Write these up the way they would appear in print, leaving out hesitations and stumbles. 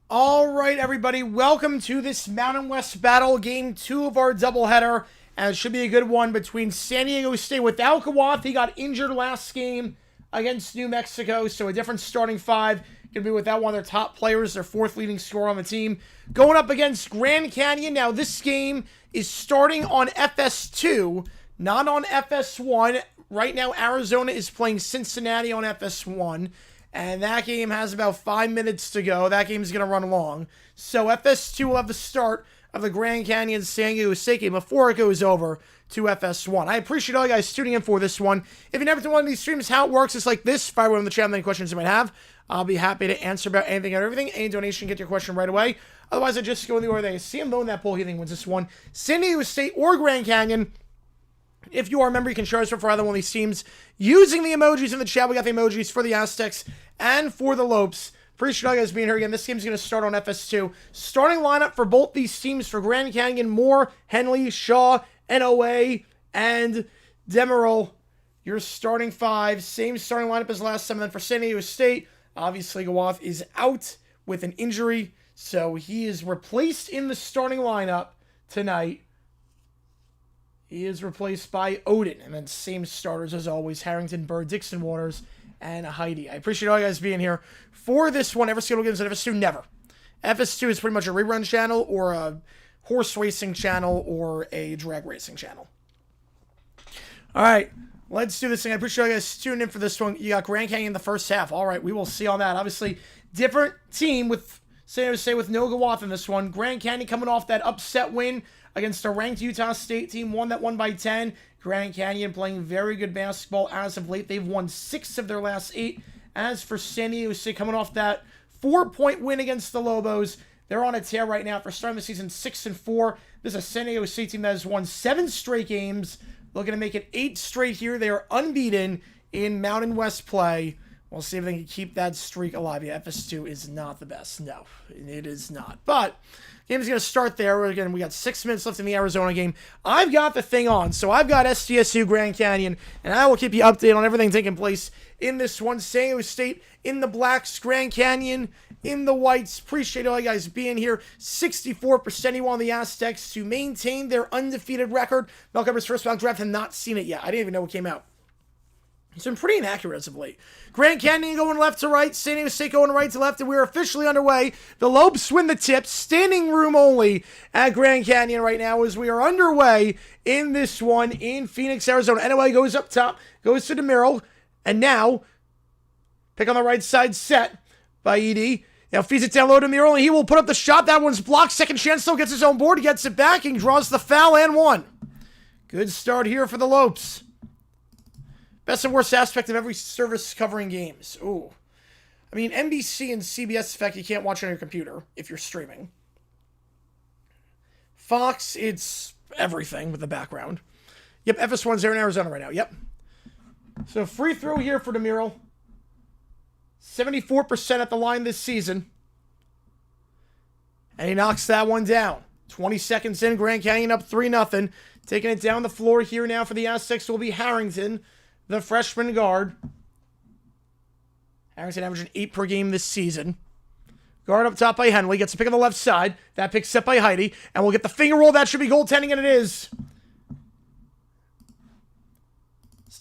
All right, everybody, welcome to this Mountain West battle, game 2 of our doubleheader. And it should be a good one between San Diego State without Gawath. He got injured last game against New Mexico, so a different starting five. Going to be without one of their top players, their fourth leading scorer on the team. Going up against Grand Canyon. Now, this game is starting on FS2, not on FS1. Right now, Arizona is playing Cincinnati on FS1. And that game has about 5 minutes to go. That game's going to run long. So FS2 will have the start of the Grand Canyon San Diego State game before it goes over to FS1. I appreciate all you guys tuning in for this one. If you never done one of these streams, how it works is like this. Fire away on the channel any questions you might have. I'll be happy to answer about anything and everything. Any donation, get your question right away. Otherwise, I just go in the order they see. I'm voting that poll. He wins this one. San Diego State or Grand Canyon. If you are a member, you can share us for either one of these teams using the emojis in the chat. We got the emojis for the Aztecs and for the Lopes. Appreciate all you guys being here again. This game's going to start on FS2. Starting lineup for both these teams for Grand Canyon: Moore, Henley, Shaw, NOA, and Demerol. Your starting five. Same starting lineup as last time. And then for San Diego State, obviously Gawath is out with an injury, so he is replaced in the starting lineup tonight. He is replaced by Odin. And then same starters as always: Harrington, Bird, Dixon, Waters, and Heidi. I appreciate all you guys being here for this one. Ever scheduled games at FS2? Never. FS2 is pretty much a rerun channel or a horse racing channel or a drag racing channel. All right, let's do this thing. I appreciate all you guys tuning in for this one. You got Grand Canyon in the first half. All right, we will see on that. Obviously, different team with San Diego State with no Gawath in this one. Grand Canyon coming off that upset win against a ranked Utah State team, won that one by 10. Grand Canyon playing very good basketball as of late. They've won 6 of their last 8. As for San Diego State, coming off that 4-point win against the Lobos, they're on a tear right now. For starting the season 6-4. This is a San Diego State team that has won 7 straight games. Looking to make it 8 straight here. They are unbeaten in Mountain West play. We'll see if they can keep that streak alive. Yeah, FS2 is not the best. No, it is not. But game's going to start there. Again, we got 6 minutes left in the Arizona game. I've got the thing on. So I've got sdsu Grand Canyon, and I will keep you updated on everything taking place in this one. San Diego State in the blacks, Grand Canyon in the whites. Appreciate all you guys being here. 64% you on the Aztecs to maintain their undefeated record. Mel Kiper's first round draft, have not seen it yet. I didn't even know it came out. It's been pretty inaccurate as of late. Grand Canyon going left to right, San Diego State going right to left, and we're officially underway. The Lopes win the tip, standing room only at Grand Canyon right now as we are underway in this one in Phoenix, Arizona. NOA goes up top, goes to Demerol, and now, pick on the right side set by ED. Now feeds it down low to Demerol, and he will put up the shot. That one's blocked. Second chance, still gets his own board, gets it back, and draws the foul and one. Good start here for the Lopes. Best and worst aspect of every service covering games. Ooh. I mean, NBC and CBS, in fact, you can't watch on your computer if you're streaming. Fox, it's everything with the background. Yep, FS1's there in Arizona right now. Yep. So free throw here for Demerol. 74% at the line this season. And he knocks that one down. 20 seconds in, Grand Canyon up 3-0. Taking it down the floor here now for the Aztecs will be Harrington, the freshman guard. Harrington averaging 8 per game this season. Guard up top by Henley. Gets a pick on the left side. That pick set by Heidi. And we'll get the finger roll. That should be goaltending, and it is.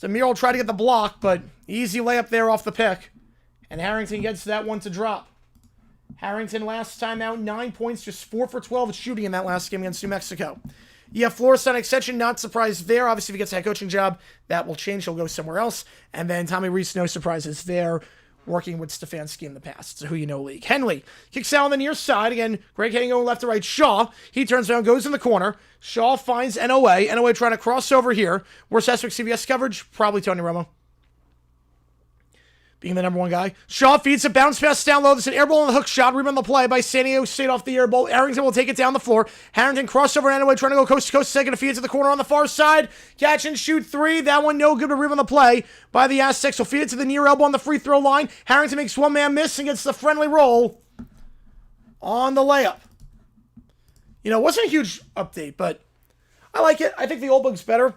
Demerol tried to get the block, but easy layup there off the pick. And Harrington gets that one to drop. Harrington last time out, 9 points, just 4 for 12 shooting in that last game against New Mexico. Yeah, Flores on extension, not surprised there. Obviously, if he gets a head coaching job, that will change. He'll go somewhere else. And then Tommy Reese, no surprises there, working with Stefanski in the past. It's a who-you-know league. Henley kicks out on the near side. Again, Greg Henning going left to right. Shaw, he turns around, goes in the corner. Shaw finds NOA. NOA trying to cross over here. Worst aspect CBS coverage? Probably Tony Romo, being the number one guy. Shaw feeds a bounce pass down low. There's an air ball on the hook shot. Rebound the play by San Diego State off the air ball. Harrington will take it down the floor. Harrington crossover anyway, trying to go coast to coast. Second to feed it to the corner on the far side. Catch and shoot 3. That one no good, but rebound the play by the Aztecs. Will feed it to the near elbow on the free throw line. Harrington makes one man miss and gets the friendly roll on the layup. You know, it wasn't a huge update, but I like it. I think the old book's better.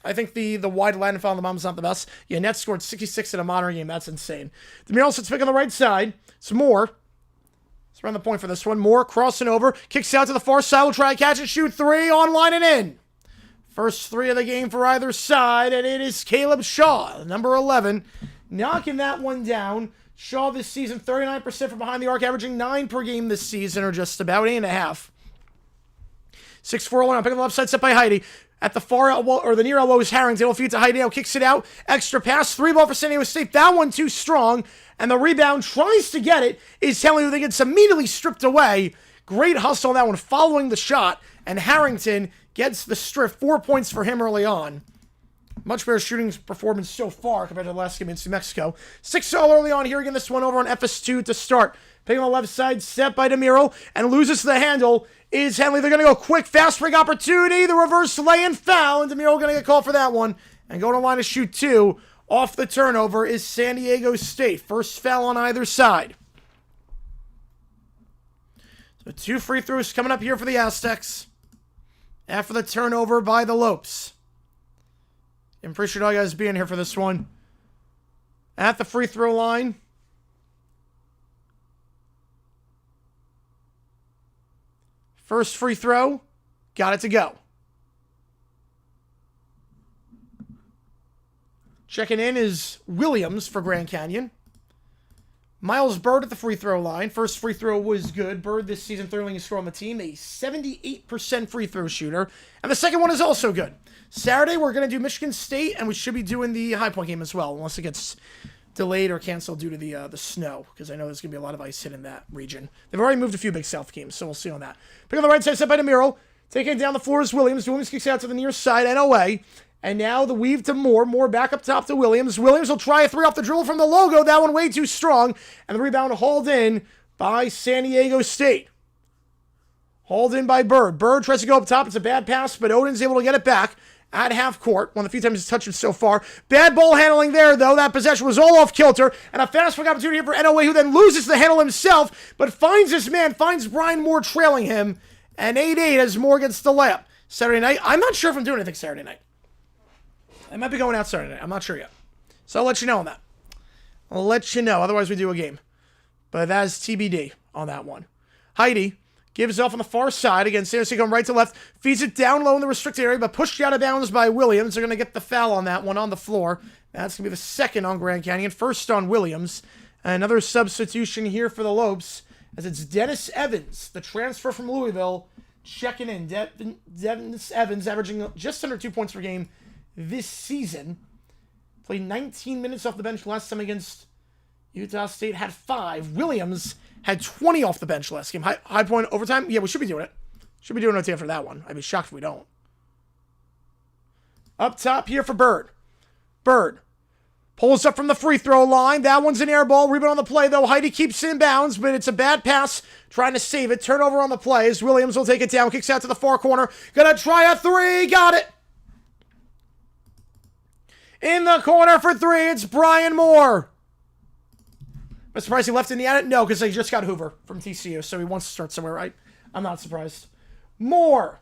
I think the wide line foul on the mom's not the best. Yeah, Nets scored 66 in a modern game. That's insane. Demerol sits pick on the right side. Some more. Let's run the point for this one. Moore crossing over. Kicks out to the far side. We'll try to catch and shoot 3. Online and in. First 3 of the game for either side. And it is Caleb Shaw, number 11, knocking that one down. Shaw this season, 39% from behind the arc, averaging 9 per game this season, or just about 8.5. 6-4 line, picking the left side, set by Heidi. At the far elbow, or the near elbow is Harrington. He'll feed to Heidi, now kicks it out. Extra pass, 3 ball for San Diego State. That one too strong. And the rebound, tries to get it, is Henley, who then gets immediately stripped away. Great hustle on that one, following the shot. And Harrington gets the strip. 4 points for him early on. Much better shooting performance so far compared to the last game in New Mexico. 6-0 early on here. Again, this one over on FS2 to start. Picking on the left side, set by DeMiro, and loses the handle is Henley. They're going to go quick, fast break opportunity. The reverse lay-in foul, and DeMiro going to get called for that one. And going to line to shoot 2 off the turnover is San Diego State. First foul on either side. So 2 free throws coming up here for the Aztecs after the turnover by the Lopes. I appreciate all you guys being here for this one. At the free throw line. First free throw. Got it to go. Checking in is Williams for Grand Canyon. Miles Bird at the free throw line. First free throw was good. Bird this season, third leading scorer on the team, a 78% free throw shooter. And the second one is also good. Saturday, we're going to do Michigan State, and we should be doing the High Point game as well, unless it gets delayed or canceled due to the snow, because I know there's going to be a lot of ice hitting that region. They've already moved a few Big South games, so we'll see on that. Pick on the right side, set by DeMiro. Taking it down the floor is Williams. Williams kicks out to the near side, NOA. And now the weave to Moore. Moore back up top to Williams. Williams will try a 3 off the dribble from the logo. That one way too strong. And the rebound hauled in by San Diego State. Hauled in by Bird. Bird tries to go up top. It's a bad pass, but Odin's able to get it back at half court. One of the few times he's touched it so far. Bad ball handling there, though. That possession was all off kilter. And a fast break opportunity here for NOA, who then loses the handle himself, but finds his man, finds Brian Moore trailing him. And 8-8 as Moore gets the layup. Saturday night. I'm not sure if I'm doing anything Saturday night. I might be going out Saturday night. I'm not sure yet. So I'll let you know on that. I'll let you know. Otherwise, we do a game. But that's TBD on that one. Heidi gives off on the far side. Again, San Diego going right to left. Feeds it down low in the restricted area, but pushed out of bounds by Williams. They're going to get the foul on that one on the floor. That's going to be the second on Grand Canyon. First on Williams. Another substitution here for the Lopes, as it's Dennis Evans, the transfer from Louisville, checking in. Dennis Evans averaging just under 2 points per game this season. Played 19 minutes off the bench last time against Utah State. Had 5. Williams had 20 off the bench last game. High Point overtime? Yeah, we should be doing it. Should be doing OT after that one. I'd be shocked if we don't. Up top here for Bird. Bird pulls up from the free throw line. That one's an air ball. Rebound on the play, though. Heidi keeps it in bounds, but it's a bad pass. Trying to save it. Turnover on the play as Williams will take it down. Kicks out to the far corner. Gonna try a 3. Got it. In the corner for 3, it's Brian Moore. I'm surprised he left in the edit. No, because they just got Hoover from TCU, so he wants to start somewhere, right? I'm not surprised. Moore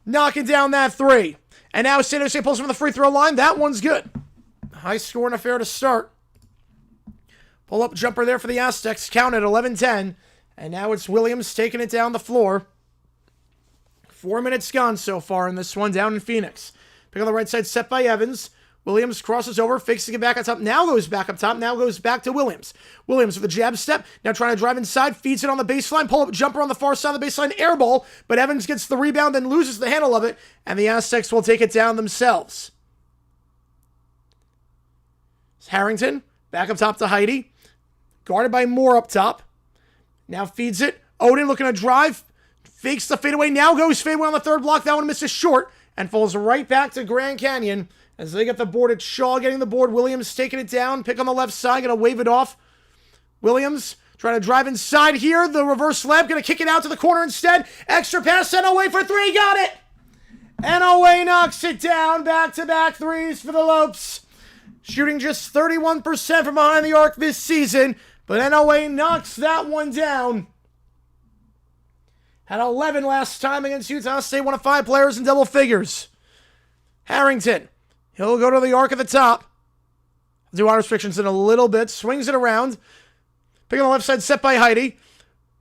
knocking down that 3. And now San Diego State pulls from the free throw line. That one's good. High score and affair to start. Pull-up jumper there for the Aztecs. Count at 11-10. And now it's Williams taking it down the floor. 4 minutes gone so far in this one down in Phoenix. Pick on the right side, set by Evans. Williams crosses over, fakes to get back up top. Now goes back up top. Now goes back to Williams. Williams with a jab step. Now trying to drive inside. Feeds it on the baseline. Pull-up jumper on the far side of the baseline. Air ball. But Evans gets the rebound, then loses the handle of it. And the Aztecs will take it down themselves. Harrington back up top to Heidi. Guarded by Moore up top. Now feeds it. Odin looking to drive. Fakes the fadeaway. Now goes fadeaway on the third block. That one misses short. And falls right back to Grand Canyon. As they get the board, it's Shaw getting the board. Williams taking it down. Pick on the left side. Going to wave it off. Williams trying to drive inside here. The reverse slab. Going to kick it out to the corner instead. Extra pass. NOA for 3. Got it. NOA knocks it down. Back-to-back threes for the Lopes. Shooting just 31% from behind the arc this season. But NOA knocks that one down. Had 11 last time against Utah State. One of 5 players in double figures. Harrington. He'll go to the arc at the top. Do auto restrictions in a little bit. Swings it around. Pick on the left side, set by Heidi.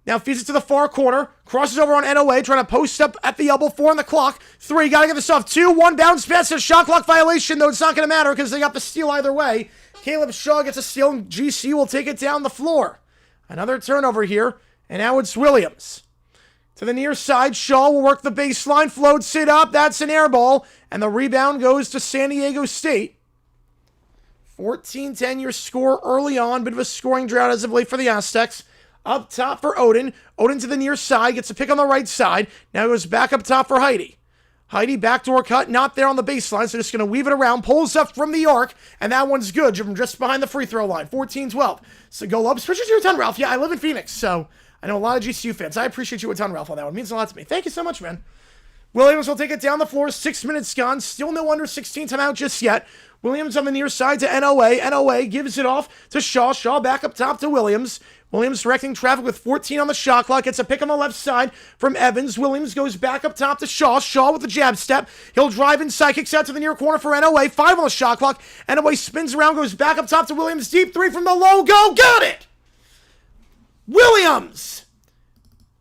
Now feeds it to the far corner. Crosses over on NOA, trying to post up at the elbow. 4 on the clock. 3, got to get this off. 2, 1, bounce pass. A shot clock violation, though it's not going to matter because they got the steal either way. Caleb Shaw gets a steal, and GC will take it down the floor. Another turnover here, and now it's Williams. To the near side, Shaw will work the baseline, floats it up. That's an air ball, and the rebound goes to San Diego State. 14-10 your score early on. Bit of a scoring drought as of late for the Aztecs. Up top for Odin. Odin to the near side. Gets a pick on the right side. Now goes back up top for Heidi. Heidi, backdoor cut. Not there on the baseline. So just going to weave it around. Pulls up from the arc. And that one's good from just behind the free throw line. 14-12. So go up. Appreciate you a ton, Ralph. Yeah, I live in Phoenix. So I know a lot of GCU fans. I appreciate you a ton, Ralph, on that one. It means a lot to me. Thank you so much, man. Williams will take it down the floor. 6 minutes gone. Still no under 16 timeout just yet. Williams on the near side to NOA. NOA gives it off to Shaw. Shaw back up top to Williams. Williams directing traffic with 14 on the shot clock. Gets a pick on the left side from Evans. Williams goes back up top to Shaw. Shaw with the jab step. He'll drive inside. Kicks out to the near corner for NOA. 5 on the shot clock. NOA spins around. Goes back up top to Williams. Deep 3 from the low. Got it! Williams!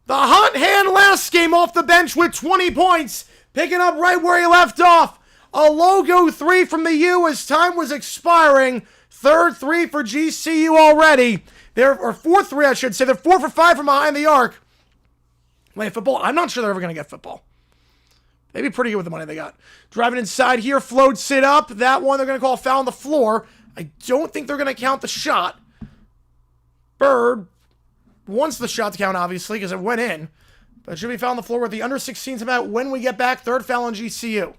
The hot hand last game off the bench with 20 points. Picking up right where he left off. A logo 3 from the U as time was expiring. Third 3 for GCU already. Or 4-3, I should say. They're 4 for 5 from behind the arc. Wait, football? I'm not sure they're ever going to get football. They'd be pretty good with the money they got. Driving inside here, floats it up. That one they're going to call a foul on the floor. I don't think they're going to count the shot. Bird wants the shot to count, obviously, because it went in. But it should be foul on the floor with the under 16 timeout when we get back. Third foul on GCU.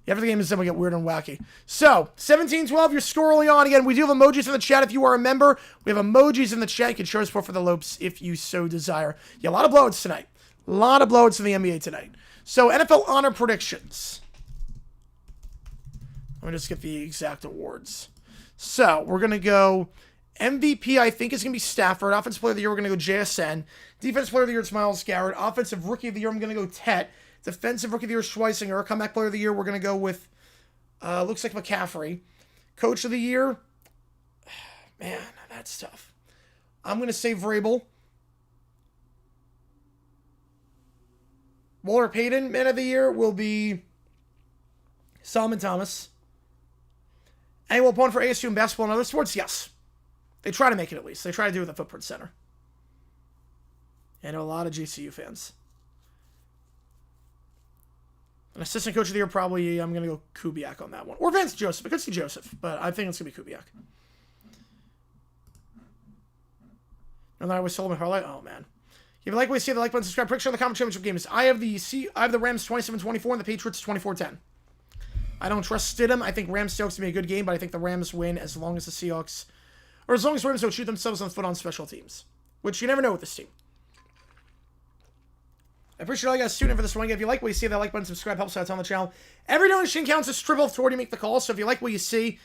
After the game is done, we get weird and wacky. So, 17-12, your score early on. Again, we do have emojis in the chat if you are a member. We have emojis in the chat. You can show support for the Lopes if you so desire. Yeah, a lot of blowouts tonight. A lot of blowouts in the NBA tonight. So, NFL honor predictions. Let me just get the exact awards. So, we're going to go MVP, I think, is going to be Stafford. Offensive Player of the Year, we're going to go JSN. Defensive Player of the Year, it's Myles Garrett. Offensive Rookie of the Year, I'm going to go Tet. Defensive Rookie of the Year, Schweisinger. Comeback Player of the Year, we're going to go with, looks like McCaffrey. Coach of the Year, man, that's tough. I'm going to say Vrabel. Waller Payton, Man of the Year, will be Solomon Thomas. Annual opponent for ASU in basketball and other sports, yes. They try to make it at least. They try to do it at the Footprint Center. I know a lot of GCU fans. An assistant coach of the year, probably, I'm going to go Kubiak on that one. Or Vance Joseph. I could see Joseph, but I think it's going to be Kubiak. And then I was Solomon Harley. Oh, man. If you like what you see, the like button, subscribe, picture on the comment championship games. I have the Rams 27-24 and the Patriots 24-10. I don't trust Stidham. I think Rams Seahawks to be a good game, but I think the Rams win as long as the Seahawks, or as long as Rams don't shoot themselves on the foot on special teams, which you never know with this team. I appreciate all you guys tuning in for this one. If you like what you see, that like button, subscribe, helps out on the channel. Every donation counts as triple toward you make the call. So if you like what you see,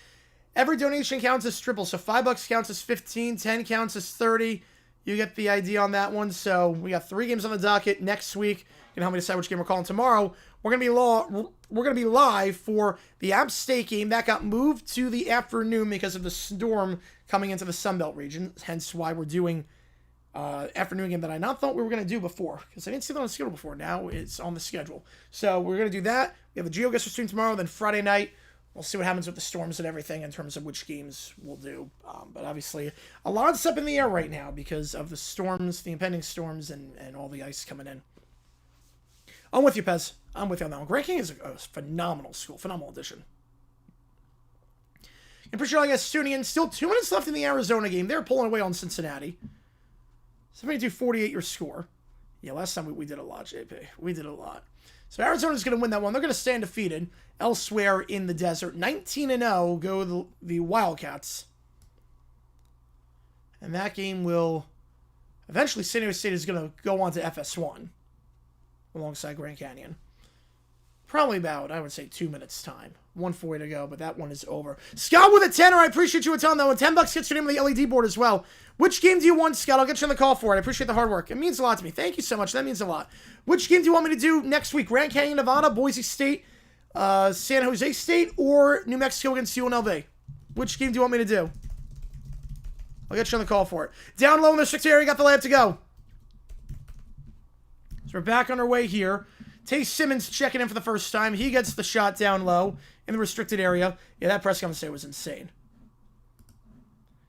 every donation counts as triple. So $5 counts as 15, 10 counts as 30. You get the idea on that one. So we got 3 games on the docket next week. You can help me decide which game we're calling tomorrow. We're gonna be live for the App State game that got moved to the afternoon because of the storm coming into the Sunbelt region. Hence why we're doing afternoon game that I not thought we were going to do before, because I didn't see that on the schedule before. Now it's on the schedule. So we're going to do that. We have the GeoGuessr stream tomorrow, then Friday night. We'll see what happens with the storms and everything in terms of which games we'll do. But obviously, a lot's up in the air right now because of the storms, the impending storms, and all the ice coming in. I'm with you, Pez. I'm with you on that one. Grand Canyon is a phenomenal school, phenomenal addition. And appreciate all you guys tuning in. Still 2 minutes left in the Arizona game. They're pulling away on Cincinnati. 72-48 your score. Yeah, last time we did a lot, JP. We did a lot. So Arizona's going to win that one. They're going to stay undefeated elsewhere in the desert. 19-0 go the Wildcats. And that game will... Eventually, San Diego State is going to go on to FS1 alongside Grand Canyon. Probably about, I would say, 2 minutes time. 1:40 to go, but that one is over. Scott with a 10er. I appreciate you a ton, though. And $10 gets your name on the LED board as well. Which game do you want, Scott? I'll get you on the call for it. I appreciate the hard work. It means a lot to me. Thank you so much. That means a lot. Which game do you want me to do next week? Grand Canyon, Nevada, Boise State, San Jose State, or New Mexico against UNLV? Which game do you want me to do? I'll get you on the call for it. Down low in the 6th area, got the layup to go. So we're back on our way here. Tay Simmons checking in for the first time. He gets the shot down low in the restricted area. Yeah, that press conference today was insane.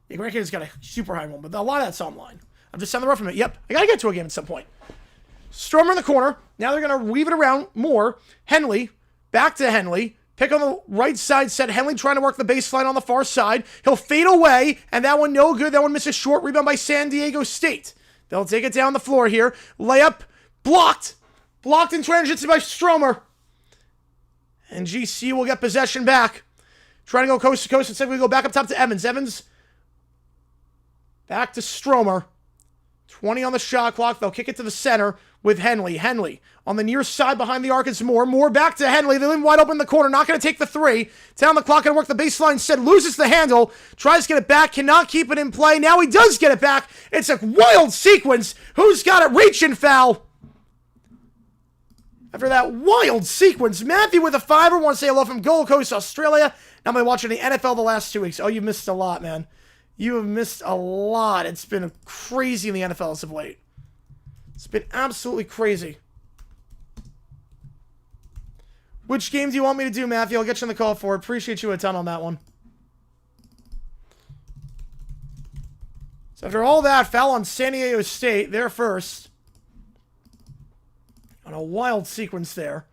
Yeah, Grant has got a super high one, but a lot of that's online. I'm just on the rough from it. Yep, I got to get to a game at some point. Stromer in the corner. Now they're going to weave it around more. Henley, back to Henley. Pick on the right side set. Henley trying to work the baseline on the far side. He'll fade away, and that one no good. That one misses short. Rebound by San Diego State. They'll take it down the floor here. Layup blocked. Blocked in transition by Stromer. And GC will get possession back. Trying to go coast to coast. Instead, we go back up top to Evans. Evans back to Stromer. 20 on the shot clock. They'll kick it to the center with Henley. Henley on the near side behind the arc is Moore. Moore back to Henley. They leave wide open in the corner. Not going to take the three. Down the clock and work the baseline. Instead, loses the handle. Tries to get it back. Cannot keep it in play. Now he does get it back. It's a wild sequence. Who's got it? Reach and foul. After that wild sequence, Matthew with a fiver. Want to say hello from Gold Coast, Australia. Now I'm watching the NFL the last 2 weeks. Oh, you missed a lot, man. You have missed a lot. It's been crazy in the NFL as of late. It's been absolutely crazy. Which game do you want me to do, Matthew? I'll get you on the call for it. Appreciate you a ton on that one. So after all that, foul on San Diego State. They're first. On a wild sequence there.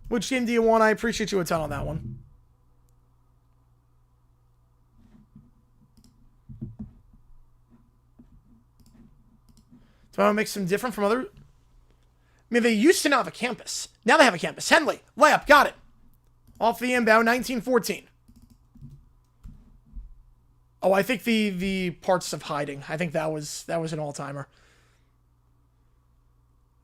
Which game do you want? I appreciate you a ton on that one. Do I want to make some different from other? I mean, they used to not have a campus. Now they have a campus. Henley, layup, got it. Off the inbound, 19-14. Oh, I think the parts of hiding. I think that was an all-timer.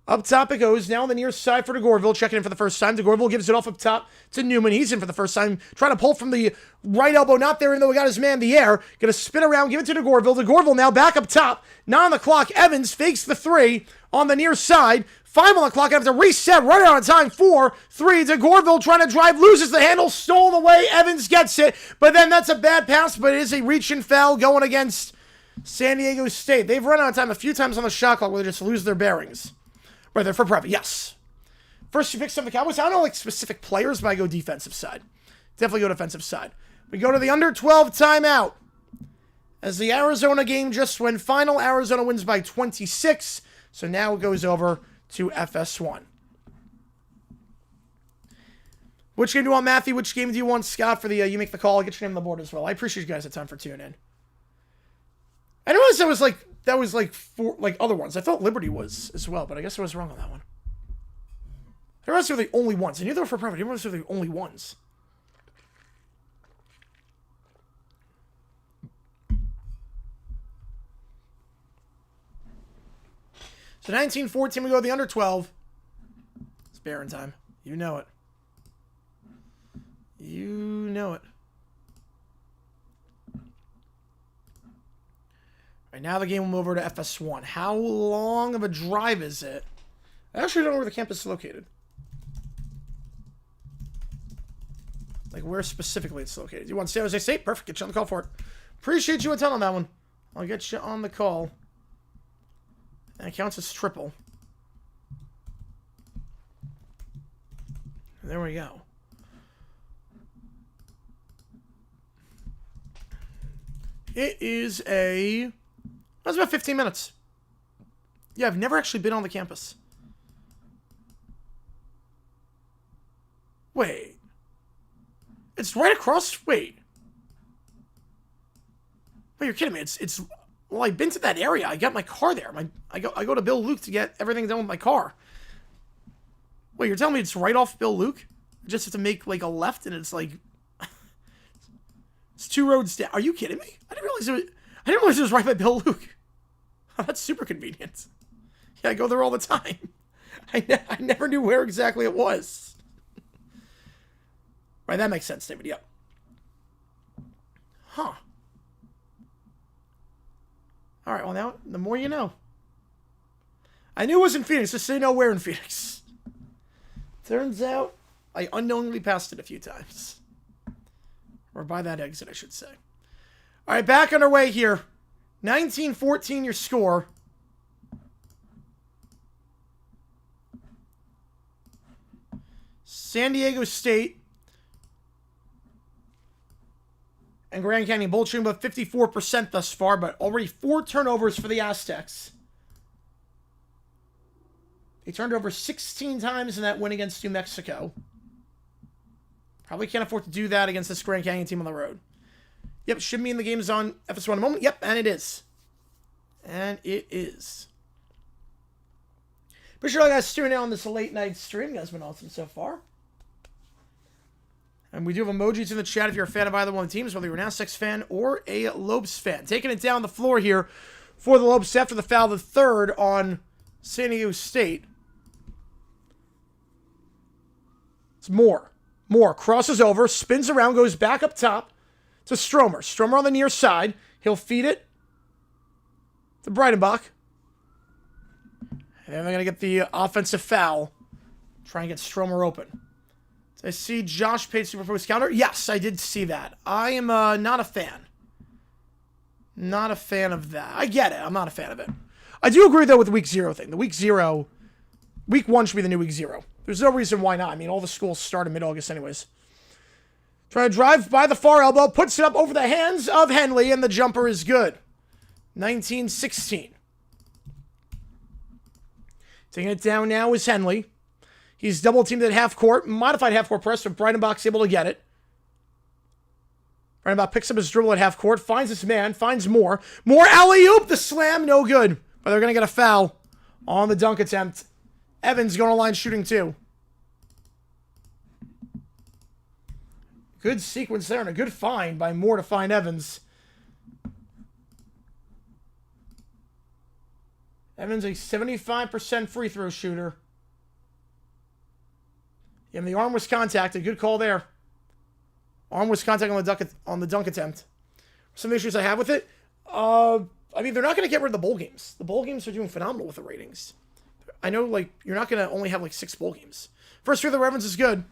Up top it goes. Now on the near side for DeGorville. Checking in for the first time. DeGorville gives it off up top to Newman. He's in for the first time. Trying to pull from the right elbow. Not there, even though he got his man in the air. Going to spin around. Give it to DeGorville. DeGorville now back up top. Not on the clock. Evans fakes the three on the near side. 5 on the clock. Have to reset. Right out of time. 4-3. DeGorville trying to drive. Loses the handle. Stolen away. Evans gets it. But then that's a bad pass. But it is a reach and foul going against San Diego State. They've run out of time a few times on the shot clock where they just lose their bearings. Right there for prep. Yes. First, you pick some of the Cowboys. I don't know like specific players, but I go defensive side. Definitely go defensive side. We go to the under 12 timeout. As the Arizona game just went final, Arizona wins by 26. So now it goes over to FS1. Which game do you want, Matthew? Which game do you want, Scott, for the you make the call? I'll get your name on the board as well. I appreciate you guys the time for tuning in. I noticed that was like for like other ones. I thought Liberty was as well, but I guess I was wrong on that one. I realized they were the only ones. I knew they were for private. I didn't realize they were the only ones. So 19-14, we go to the under 12. It's Baron time. You know it. You know it. Right now the game will move over to FS1. How long of a drive is it? I actually don't know where the campus is located. Like where specifically it's located. You want San Jose State? Perfect. Get you on the call for it. Appreciate you a ton on that one. I'll get you on the call. And it counts as triple. There we go. It is a... That's about 15 minutes. Yeah, I've never actually been on the campus. Wait. It's right across... Wait. Wait, you're kidding me. It's... Well, I've been to that area. I got my car there. I go to Bill Luke to get everything done with my car. Wait, you're telling me it's right off Bill Luke? I just have to make, like, a left, and it's, like... It's 2 roads down. Are you kidding me? I didn't realize it was right by Bill Luke. Oh, that's super convenient. Yeah, I go there all the time. I never knew where exactly it was. Right, that makes sense, David. Yep. Huh. All right, well, now, the more you know. I knew it was in Phoenix, just so you know where in Phoenix. Turns out, I unknowingly passed it a few times. Or by that exit, I should say. All right, back on our way here. 19-14 your score. San Diego State and Grand Canyon both shooting about 54% thus far, but already 4 turnovers for the Aztecs. They turned over 16 times in that win against New Mexico. Probably can't afford to do that against this Grand Canyon team on the road. Yep, should mean the game is on FS1 in a moment. Yep, and it is. And it is. Appreciate all you guys tuning in on this late night stream. You guys have been awesome so far. And we do have emojis in the chat if you're a fan of either one of the teams, whether you're an Aztecs fan or a Lopes fan. Taking it down the floor here for the Lopes after the foul, the third on San Diego State. It's Moore. Moore crosses over, spins around, goes back up top to Stromer. Stromer on the near side. He'll feed it to Breidenbach. And then they're going to get the offensive foul. Try and get Stromer open. Did I see Josh Pate superpose counter? Yes, I did see that. I am not a fan. Not a fan of that. I get it. I'm not a fan of it. I do agree, though, with the week 0 thing. The week 1 should be the new week 0. There's no reason why not. I mean, all the schools start in mid-August anyways. Trying to drive by the far elbow, puts it up over the hands of Henley, and the jumper is good. 19-16. Taking it down now is Henley. He's double-teamed at half-court, modified half-court press, but Breidenbach's able to get it. Breidenbach picks up his dribble at half-court, finds his man, finds Moore. Moore alley-oop, the slam, no good. But they're going to get a foul on the dunk attempt. Evans going to line shooting too. Good sequence there and a good find by Moore to find Evans. Evans a 75% free throw shooter. Yeah, the arm was contacted. Good call there. Arm was contacted on the dunk attempt. Some issues I have with it. I mean, they're not going to get rid of the bowl games. The bowl games are doing phenomenal with the ratings. I know, like, you're not going to only have, like, 6 bowl games. First free throw Evans is good.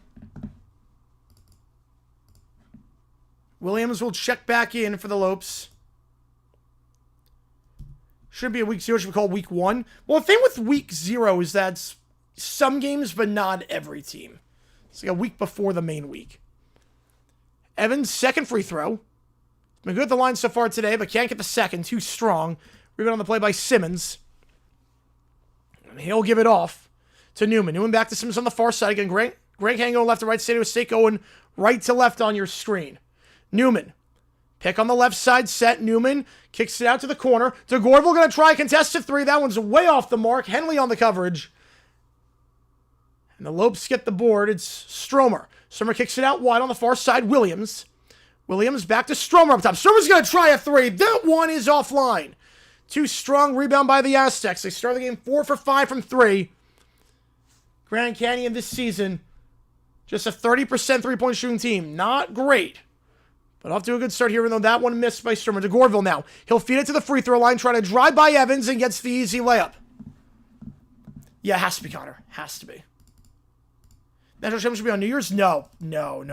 Williams will check back in for the Lopes. Should be a week 0. Should be called week 1. Well, the thing with week 0 is that some games, but not every team. It's like a week before the main week. Evans, second free throw. Been good at the line so far today, but can't get the second. Too strong. Rebound on the play by Simmons. And he'll give it off to Newman. Newman back to Simmons on the far side. Again, Grant Canyon going left to right. San Diego State going right to left on your screen. Newman. Pick on the left side set. Newman kicks it out to the corner. DeGorville going to try a contested 3. That one's way off the mark. Henley on the coverage. And the Lopes get the board. It's Stromer. Stromer kicks it out wide on the far side. Williams back to Stromer up top. Stromer's going to try a 3. That one is offline. Too strong rebound by the Aztecs. They start the game 4 for 5 from 3. Grand Canyon this season, just a 30% three-point shooting team. Not great. But off to a good start here, even though that one missed by Stromer. DeGorville now. He'll feed it to the free throw line, trying to drive by Evans and gets the easy layup. Yeah, it has to be, Connor. Has to be. National Championship should be on New Year's? No. No,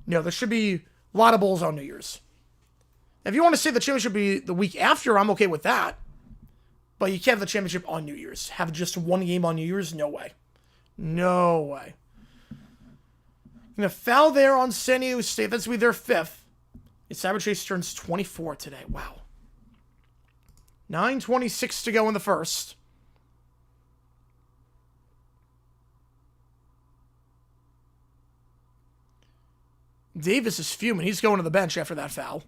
there should be a lot of bowls on New Year's. If you want to say the championship be the week after, I'm okay with that. But you can't have the championship on New Year's. Have just one game on New Year's? No way. No way. Going to foul there on San Diego State. That's going to be their 5th. Cyber Chase turns 24 today. Wow. 9:26 to go in the first. Davis is fuming. He's going to the bench after that foul.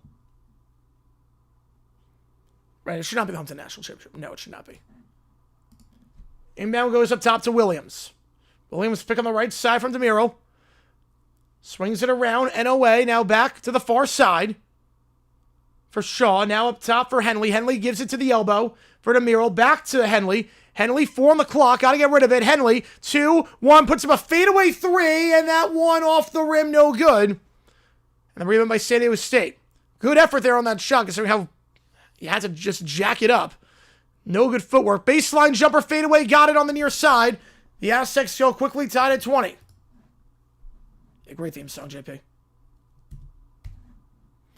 Right, it should not be the Humpton National Championship. No, it should not be. Inbound goes up top to Williams. Williams pick on the right side from DeMiro. Swings it around and away. Now back to the far side for Shaw. Now up top for Henley. Henley gives it to the elbow for DeMiro. Back to Henley. Henley, 4 on the clock. Got to get rid of it. Henley, 2-1. Puts up a fadeaway 3. And that one off the rim. No good. And the rebound by San Diego State. Good effort there on that shot, considering how you had to just jack it up. No good footwork. Baseline jumper fadeaway. Got it on the near side. The Aztecs go quickly tied at 20. A great theme song, JP.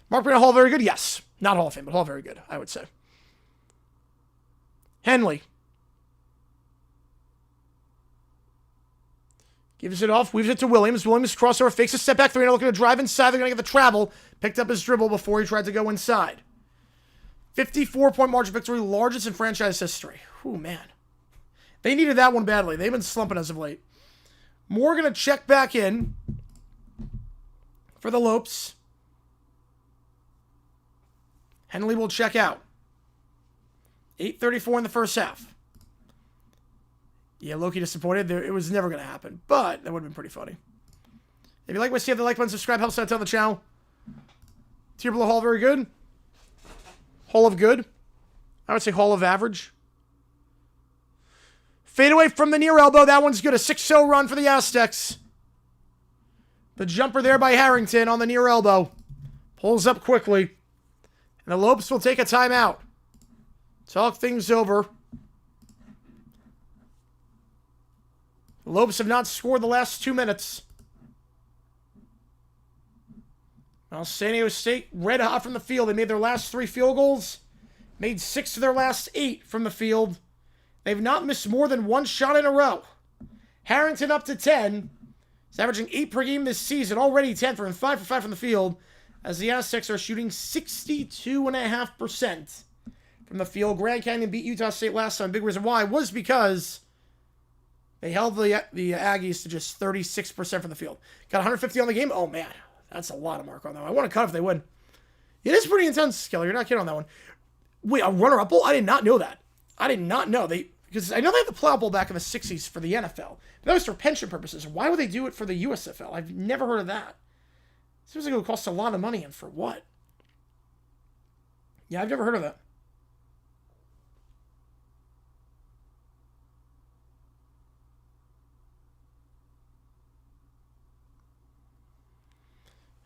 Mark Brina Hall, very good? Yes. Not Hall of Fame, but Hall, very good, I would say. Henley. Gives it off, weaves it to Williams. Williams crossover, fakes a step back three. Now looking to drive inside. They're going to get the travel. Picked up his dribble before he tried to go inside. 54-point margin victory, largest in franchise history. Ooh, man. They needed that one badly. They've been slumping as of late. Moore going to check back in for the Lopes. Henley will check out. 8:34 in the first half. Yeah, Loki disappointed. It was never going to happen, but that would have been pretty funny. If you like what you see, hit the like button, subscribe, helps out on the channel. Tier below Hall, very good. Hall of good. I would say Hall of average. Fade away from the near elbow. That one's good. A 6-0 run for the Aztecs. The jumper there by Harrington on the near elbow. Pulls up quickly. And the Lopes will take a timeout. Talk things over. The Lopes have not scored the last 2 minutes. Well, San Diego State red hot from the field. They made their last 3 field goals. Made 6 of their last 8 from the field. They've not missed more than 1 shot in a row. Harrington up to 10. He's averaging 8 per game this season. Already 10 for him. 5 for 5 from the field. As the Aztecs are shooting 62.5% from the field. Grand Canyon beat Utah State last time. Big reason why was because they held the Aggies to just 36% from the field. Got 150 on the game. Oh, man. That's a lot of mark on that one. I want to cut if they win. It is pretty intense, Kelly. You're not kidding on that one. Wait, a runner-up bowl? I did not know that. I did not know. Because I know they had the Plow Bowl back in the 60s for the NFL. But that was for pension purposes. Why would they do it for the USFL? I've never heard of that. Seems like it would cost a lot of money, and for what? Yeah, I've never heard of that.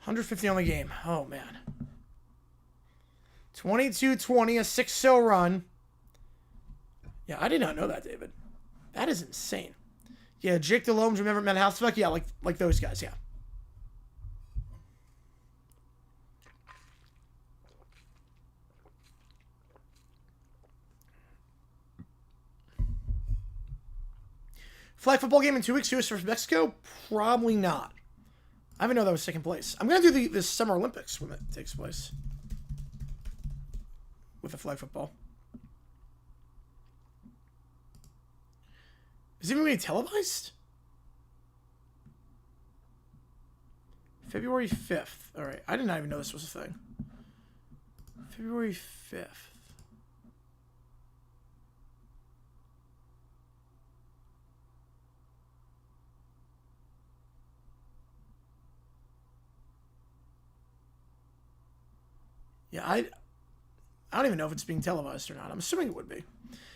$150 on the game. Oh, man. 22-20, a 6-0 run. Yeah, I did not know that, David. That is insane. Yeah, Jake DeLomes, remember Matt Housefleck? Yeah, like those guys, yeah. Flag football game in 2 weeks, US versus Mexico? Probably not. I didn't know that was taking place. I'm going to do the Summer Olympics when that takes place. With the flag football. Is it even going to be televised? February 5th. Alright, I did not even know this was a thing. February 5th. Yeah, I don't even know if it's being televised or not. I'm assuming it would be.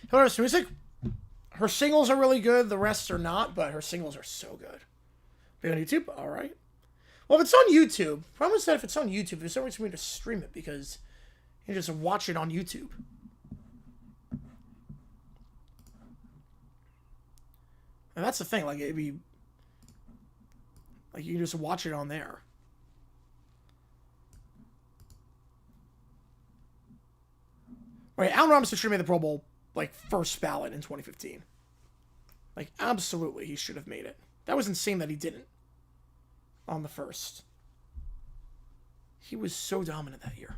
Hilarious music. Her singles are really good. The rest are not, but her singles are so good. Be on YouTube? All right. Well, if it's on YouTube, problem is that if it's on YouTube, there's no reason for me to stream it because you can just watch it on YouTube. And that's the thing. Like, it'd be... Like, you can just watch it on there. Right, Allen Robinson should have made the Pro Bowl, like, first ballot in 2015. Like, absolutely, he should have made it. That was insane that he didn't. On the first. He was so dominant that year.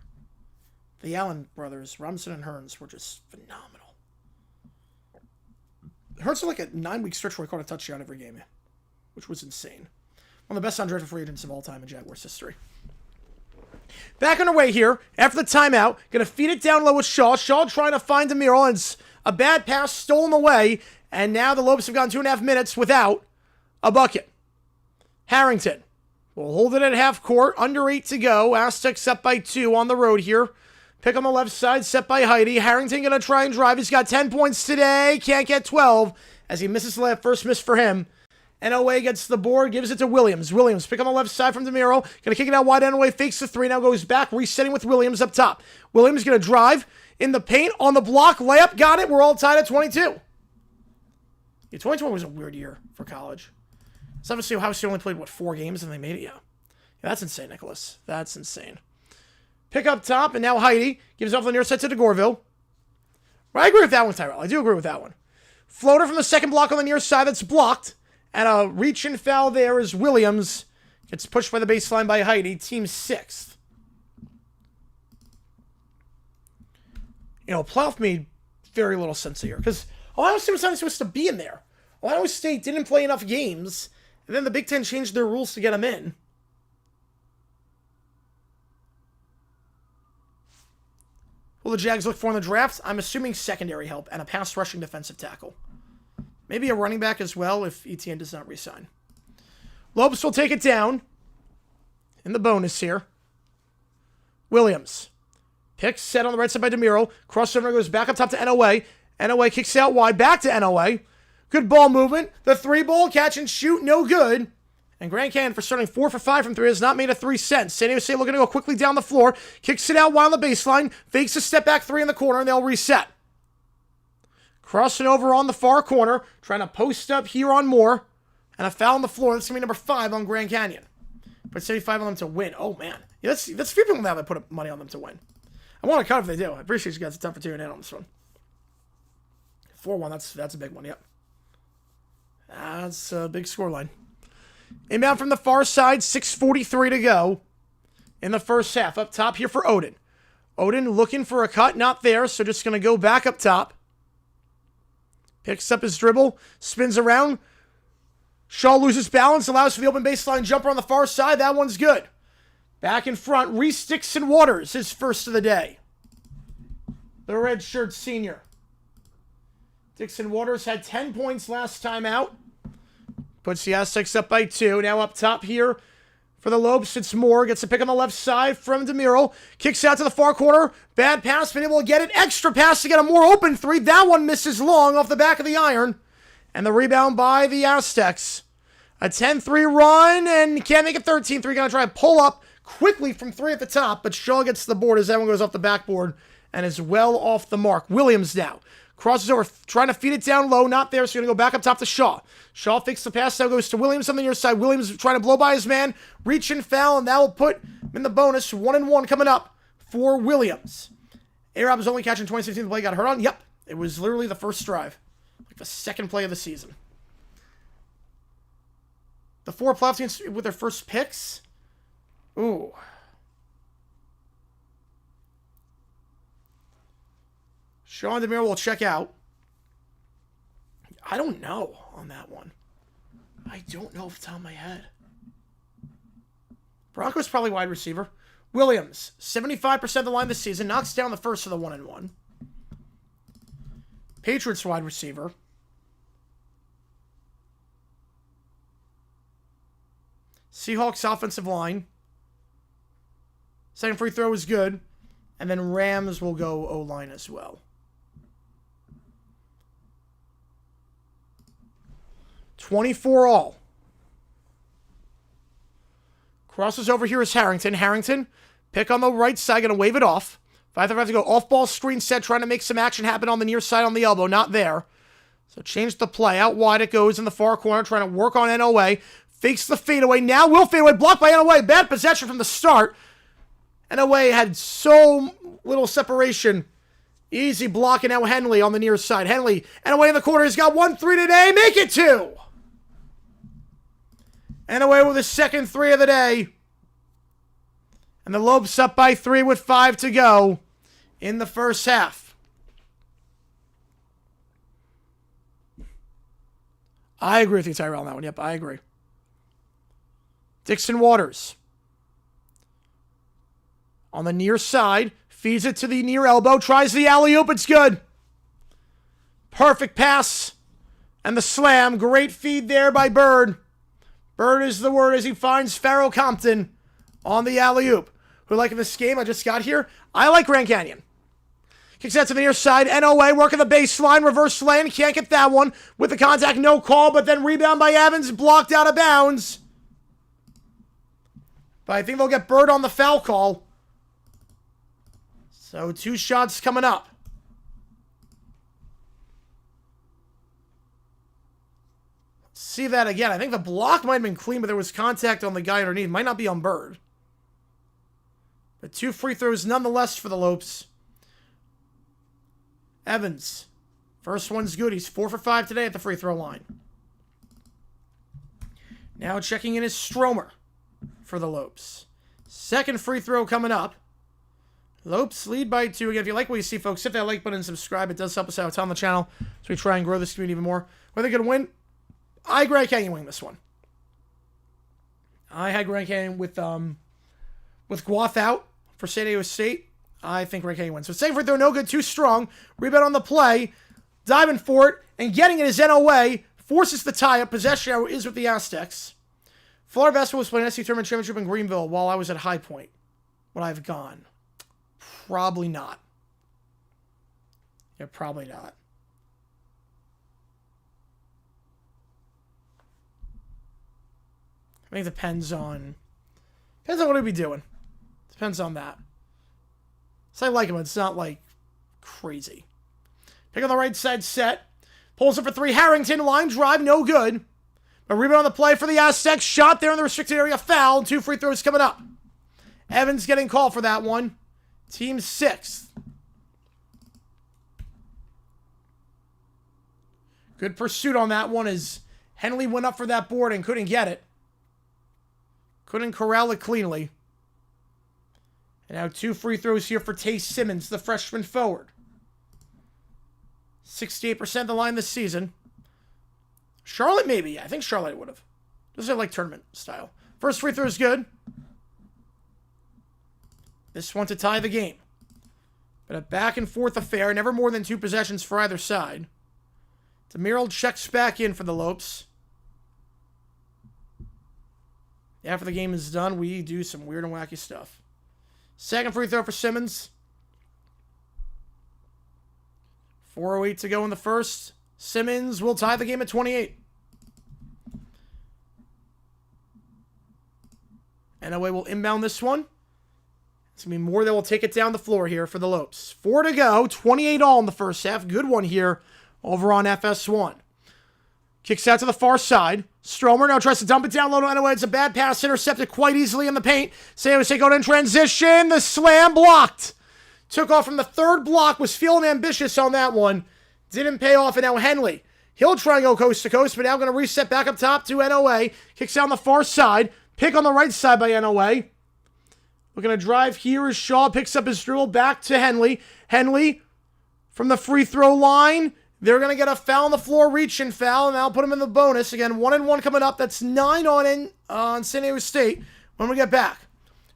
The Allen brothers, Robinson and Hearns, were just phenomenal. Hearns had like a 9-week stretch where he caught a touchdown every game, which was insane. One of the best undrafted free agents of all time in Jaguars history. Back on our way here, after the timeout, going to feed it down low with Shaw. Shaw trying to find Demiro, and it's a bad pass stolen away, and now the Lopes have gone 2.5 minutes without a bucket. Harrington will hold it at half court, under 8 to go. Aztecs up by 2 on the road here. Pick on the left side, set by Heidi. Harrington going to try and drive. He's got 10 points today, can't get 12, as he misses the first miss for him. NOA gets the board, gives it to Williams. Williams, pick on the left side from Demiro. Going to kick it out wide. NOA fakes the 3, now goes back, resetting with Williams up top. Williams going to drive in the paint, on the block, layup, got it. We're all tied at 22. Yeah, 2020 was a weird year for college. It's obviously how she only played, what, 4 games and they made it? Yeah, that's insane, Nicholas. That's insane. Pick up top, and now Heidi gives off the near side to DeGorville. Right, I agree with that one, Tyrell. I do agree with that one. Floater from the second block on the near side that's blocked. And a reach and foul there as Williams gets pushed by the baseline by Heidi, team 6th. You know, playoff made very little sense here because Ohio State was not supposed to be in there. Ohio State didn't play enough games, and then the Big Ten changed their rules to get them in. Will the Jags look for in the draft? I'm assuming secondary help and a pass rushing defensive tackle. Maybe a running back as well if Etienne does not resign. Lopes will take it down in the bonus here. Williams. Pick set on the right side by DeMiro. Crossover goes back up top to NOA. NOA kicks out wide. Back to NOA. Good ball movement. The 3-ball catch and shoot. No good. And Grand Canyon, for starting 4 for 5 from 3, has not made a 3 cents. San Diego State looking to go quickly down the floor. Kicks it out wide on the baseline. Fakes a step back 3 in the corner, and they'll reset. Crossing over on the far corner. Trying to post up here on Moore. And a foul on the floor. That's going to be number 5 on Grand Canyon. Put 75 on them to win. Oh, man. Yeah, that's few people now that put money on them to win. I want to cut if they do. I appreciate you guys' time for tuning in on this one. 4-1. That's a big one, yep. That's a big scoreline. Inbound from the far side, 6:43 to go in the first half. Up top here for Odin. Odin looking for a cut, not there, so just going to go back up top. Picks up his dribble, spins around. Shaw loses balance, allows for the open baseline jumper on the far side. That one's good. Back in front, Reese Dixon Waters, his first of the day. The redshirt senior. Dixon Waters had 10 points last time out. Puts the Aztecs up by 2. Now up top here for the Lopes. It's Moore. Gets a pick on the left side from DeMiro. Kicks out to the far corner. Bad pass. Been able to get it. Extra pass to get a more open 3. That one misses long off the back of the iron. And the rebound by the Aztecs. A 10-3 run and can't make it 13-3. Going to try and pull up quickly from 3 at the top. But Shaw gets the board as that one goes off the backboard and is well off the mark. Williams now. Crosses over, trying to feed it down low. Not there, so going to go back up top to Shaw. Shaw fakes the pass, now goes to Williams on the near side. Williams trying to blow by his man. Reach and foul, and that will put him in the bonus. 1-1 coming up for Williams. A-Rob is only catching 2016. The play got hurt on. Yep, it was literally the first drive. Like the second play of the season. The 4 playoff teams with their first picks. Ooh. Shaw and DeMiro will check out. I don't know on that one. I don't know off the top of my head. Broncos probably wide receiver. Williams, 75% of the line this season. Knocks down the first of the 1-1. Patriots wide receiver. Seahawks offensive line. Second free throw is good. And then Rams will go O-line as well. 24 all. Crosses over here is Harrington. Harrington, pick on the right side, going to wave it off. 5-5 to go. Off-ball screen set, trying to make some action happen on the near side on the elbow. Not there. So change the play. Out wide it goes in the far corner, trying to work on NOA. Fakes the fadeaway. Now will fadeaway. Blocked by NOA. Bad possession from the start. NOA had so little separation. Easy block, and now Henley on the near side. Henley, NOA in the corner. He's got 1 3 today. Make it 2. NOA with his second 3 of the day. And the Lopes up by 3 with 5 to go in the first half. I agree with you, Tyrell, on that one. Yep, I agree. Dixon Waters. On the near side. Feeds it to the near elbow. Tries the alley-oop. It's good. Perfect pass. And the slam. Great feed there by Bird. Bird is the word as he finds Farrell Compton on the alley-oop. Who like in this game I just got here? I like Grand Canyon. Kicks out to the near side. NOA working the baseline. Reverse lane. Can't get that one. With the contact, no call. But then rebound by Evans. Blocked out of bounds. But I think they'll get Bird on the foul call. So 2 shots coming up. See that again. I think the block might have been clean, but there was contact on the guy underneath. Might not be on Bird. But 2 free throws nonetheless for the Lopes. Evans. First one's good. He's 4 for 5 today at the free throw line. Now checking in is Stromer for the Lopes. Second free throw coming up. Lopes lead by 2. Again, if you like what you see, folks, hit that like button and subscribe. It does help us out on the channel so we try and grow this community even more. Whether they're going to win, I Grand Canyon winning this one. I had Grand Canyon with Guath out for San Diego State. I think Grand Canyon wins. So second free throw, no good, too strong. Rebound on the play. Diving for it and getting it is NOA. Forces the tie-up. Possession is with the Aztecs. Florida basketball was playing SC Tournament Championship in Greenville while I was at High Point. Would I have gone? Probably not. Yeah, probably not. I think it depends on what we'd be doing. Depends on that. So I like him, but it's not like crazy. Pick on the right side set. Pulls it for 3. Harrington, line drive, no good. A rebound on the play for the Aztecs. Shot there in the restricted area. Foul. 2 free throws coming up. Evans getting called for that one. Team 6th. Good pursuit on that one as Henley went up for that board and couldn't get it. Couldn't corral it cleanly. And now 2 free throws here for Tay Simmons, the freshman forward. 68% the line this season. Charlotte, maybe. I think Charlotte would have. Those are like tournament style. First free throw is good. This one to tie the game. But a back and forth affair. Never more than 2 possessions for either side. Demiral checks back in for the Lopes. After the game is done, we do some weird and wacky stuff. Second free throw for Simmons. 4:08 to go in the first. Simmons will tie the game at 28. NOA will inbound this one. It's going to be more that will take it down the floor here for the Lopes. 4 to go. 28 all in the first half. Good one here over on FS1. Kicks out to the far side. Stromer now tries to dump it down low to NOA. It's a bad pass. Intercepted quite easily in the paint. San Jose going in transition. The slam blocked. Took off from the third block. Was feeling ambitious on that one. Didn't pay off. And now Henley. He'll try and go coast to coast, but now going to reset back up top to NOA. Kicks out on the far side. Pick on the right side by NOA. Looking to drive here as Shaw picks up his dribble back to Henley. Henley from the free throw line. They're going to get a foul on the floor, reach and foul, and that'll put them in the bonus. Again, 1-1 coming up. That's 9 on San Diego State when we get back.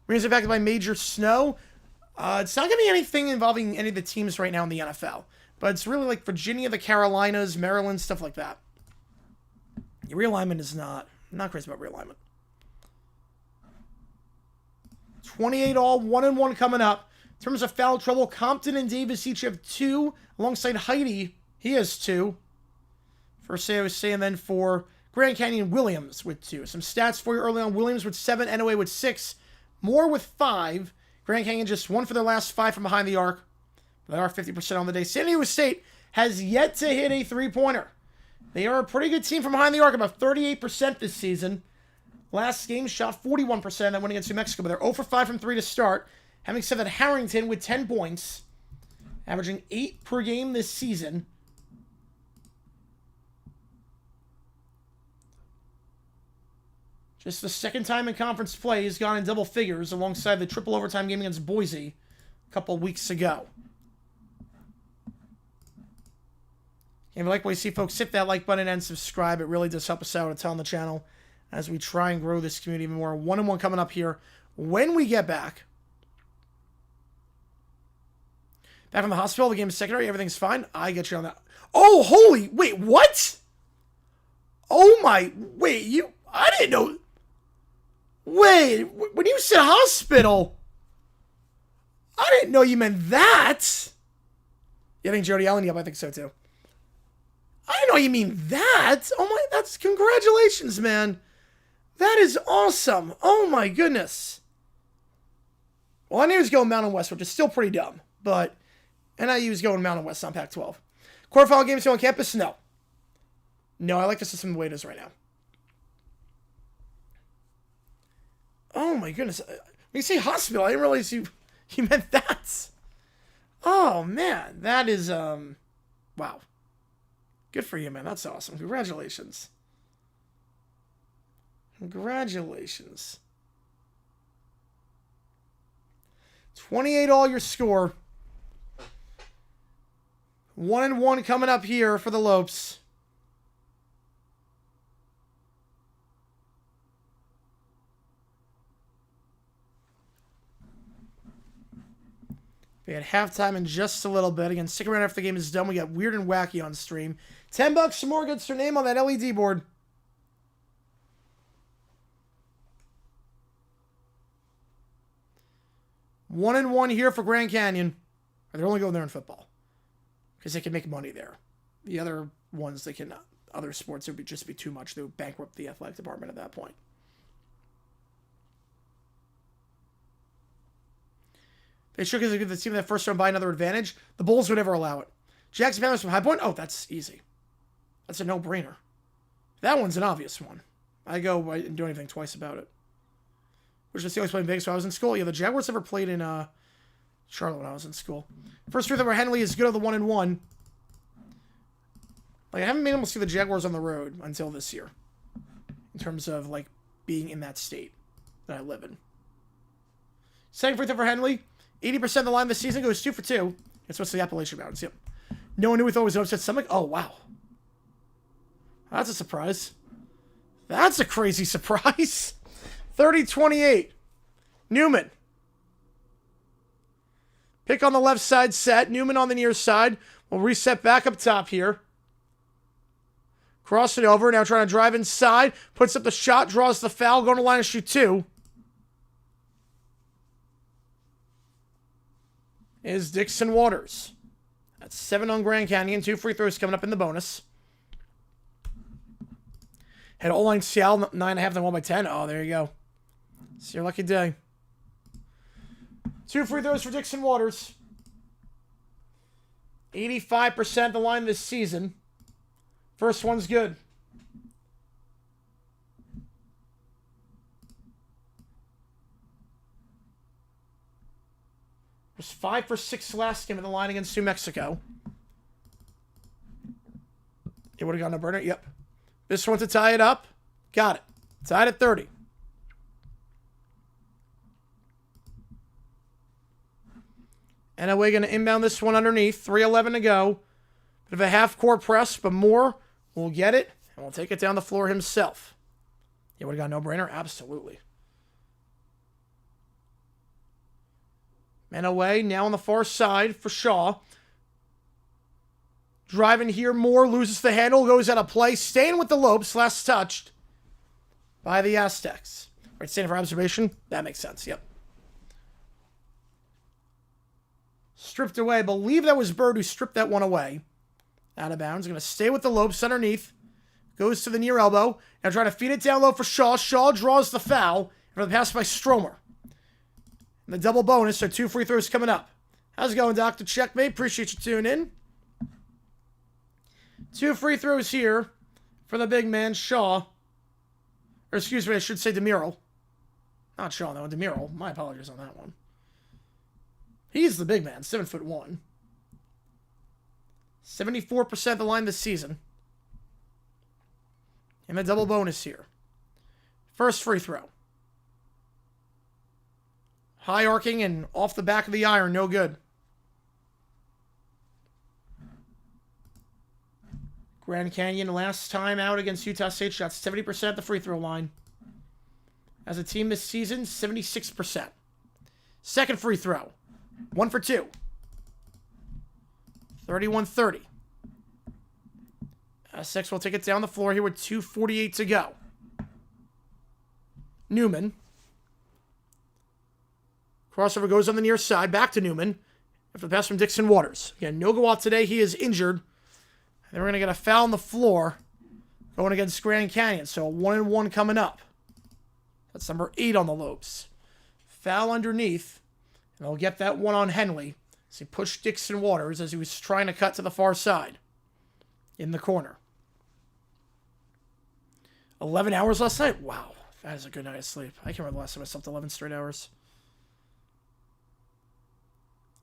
Brings it back by Major Snow. It's not going to be anything involving any of the teams right now in the NFL, but it's really like Virginia, the Carolinas, Maryland, stuff like that. Realignment is I'm not crazy about realignment. 28 all, 1-1 coming up. In terms of foul trouble, Compton and Davis each have 2, alongside Heidi. He has 2 for San Jose, and then for Grand Canyon, Williams with 2. Some stats for you early on. Williams with 7, NOA with 6, Moore with 5. Grand Canyon just 1 for their last 5 from behind the arc. They are 50% on the day. San Diego State has yet to hit a 3-pointer. They are a pretty good team from behind the arc, about 38% this season. Last game shot 41%. That went against New Mexico, but they're 0 for 5 from 3 to start. Having said that, Harrington with 10 points, averaging 8 per game this season. Just the second time in conference play he's gone in double figures alongside the triple overtime game against Boise a couple weeks ago. If you like what you see, folks, hit that like button and subscribe. It really does help us out a ton on the channel as we try and grow this community even more. 1-1 coming up here when we get back. Back from the hospital, the game is secondary. Everything's fine. I get you on that. Oh, holy, wait, what? Oh my, wait, I didn't know. Wait, when you said hospital, I didn't know you meant that. You think Jody Allen? Yep, I think so too. I didn't know you mean that. Oh my, that's congratulations, man. That is awesome. Oh my goodness. Well, I knew he was going Mountain West, which is still pretty dumb, but NIU is going Mountain West on Pac-12. Quarterfinal games still on campus? No. No, I like the system the way it is right now. Oh my goodness. When you say hospital, I didn't realize you meant that. Oh man, that is, wow. Good for you, man. That's awesome. Congratulations. Congratulations. 28 all your score. 1-1 coming up here for the Lopes. We had halftime in just a little bit. Again, stick around after the game is done. We got Weird and Wacky on stream. $10 some more gets your name on that LED board. One and one here for Grand Canyon. They're only going there in football because they can make money there. The other ones they cannot. Other sports, it would just be too much. They would bankrupt the athletic department at that point. They should give the team that first round by another advantage. The Bulls would never allow it. Jackson Panthers from High Point. Oh, that's easy. That's a no-brainer. That one's an obvious one. I didn't do anything twice about it. Which was the Steelers played in Vegas when I was in school. Yeah, the Jaguars never played in Charlotte when I was in school. First free throw for Henley is good on the 1-1. Like, I haven't been able to see the Jaguars on the road until this year. In terms of, like, being in that state that I live in. Second free throw for Henley. 80% of the line this season goes 2 for 2. That's what's the Appalachian Mountains. Yep. No one knew we thought it was an upset stomach. Oh, wow. That's a surprise. That's a crazy surprise. 30-28. Newman. Pick on the left side set. Newman on the near side. We'll reset back up top here. Cross it over. Now trying to drive inside. Puts up the shot. Draws the foul. Going to line and shoot 2. Is Dixon Waters. That's 7 on Grand Canyon. 2 free throws coming up in the bonus. Had O-line Seattle 9.5, then 1 by 10. Oh, there you go. It's your lucky day. 2 free throws for Dixon Waters. 85% the line this season. First one's good. Was 5 for 6 last game in the line against New Mexico. It would have gone no burner. Yep. This one to tie it up. Got it. Tied at 30. And we're going to inbound this one underneath. 3:11 to go. Bit of a half-court press, but Moore will get it, and will take it down the floor himself. It would have gone no-brainer? Absolutely. Man away, now on the far side for Shaw. Driving here, Moore loses the handle, goes out of play. Staying with the Lopes, last touched by the Aztecs. Right, staying for observation? That makes sense, yep. Stripped away. I believe that was Bird who stripped that one away. Out of bounds. Going to stay with the Lopes underneath. Goes to the near elbow. Now trying to feed it down low for Shaw. Shaw draws the foul. For the pass by Stromer. And the double bonus, so 2 free throws coming up. How's it going, Dr. Checkmate? Appreciate you tuning in. 2 free throws here for the big man, Shaw. Or excuse me, I should say DeMuro. Not Shaw, though. DeMuro. My apologies on that one. He's the big man, 7'1". 74% of the line this season. And the double bonus here. First free throw. High arcing and off the back of the iron, no good. Grand Canyon last time out against Utah State shot 70% at the free throw line. As a team this season, 76%. Second free throw. 1 for 2. 31-30. Aztecs will take it down the floor here with 2:48 to go. Newman. Crossover goes on the near side. Back to Newman. After the pass from Dixon Waters. Again, no go out today. He is injured. And then we're going to get a foul on the floor going against Grand Canyon. So 1-1 coming up. That's number 8 on the Lopes. Foul underneath. And they'll get that one on Henley. As he pushed Dixon Waters as he was trying to cut to the far side. In the corner. 11 hours last night? Wow. That is a good night of sleep. I can't remember the last time I slept 11 straight hours.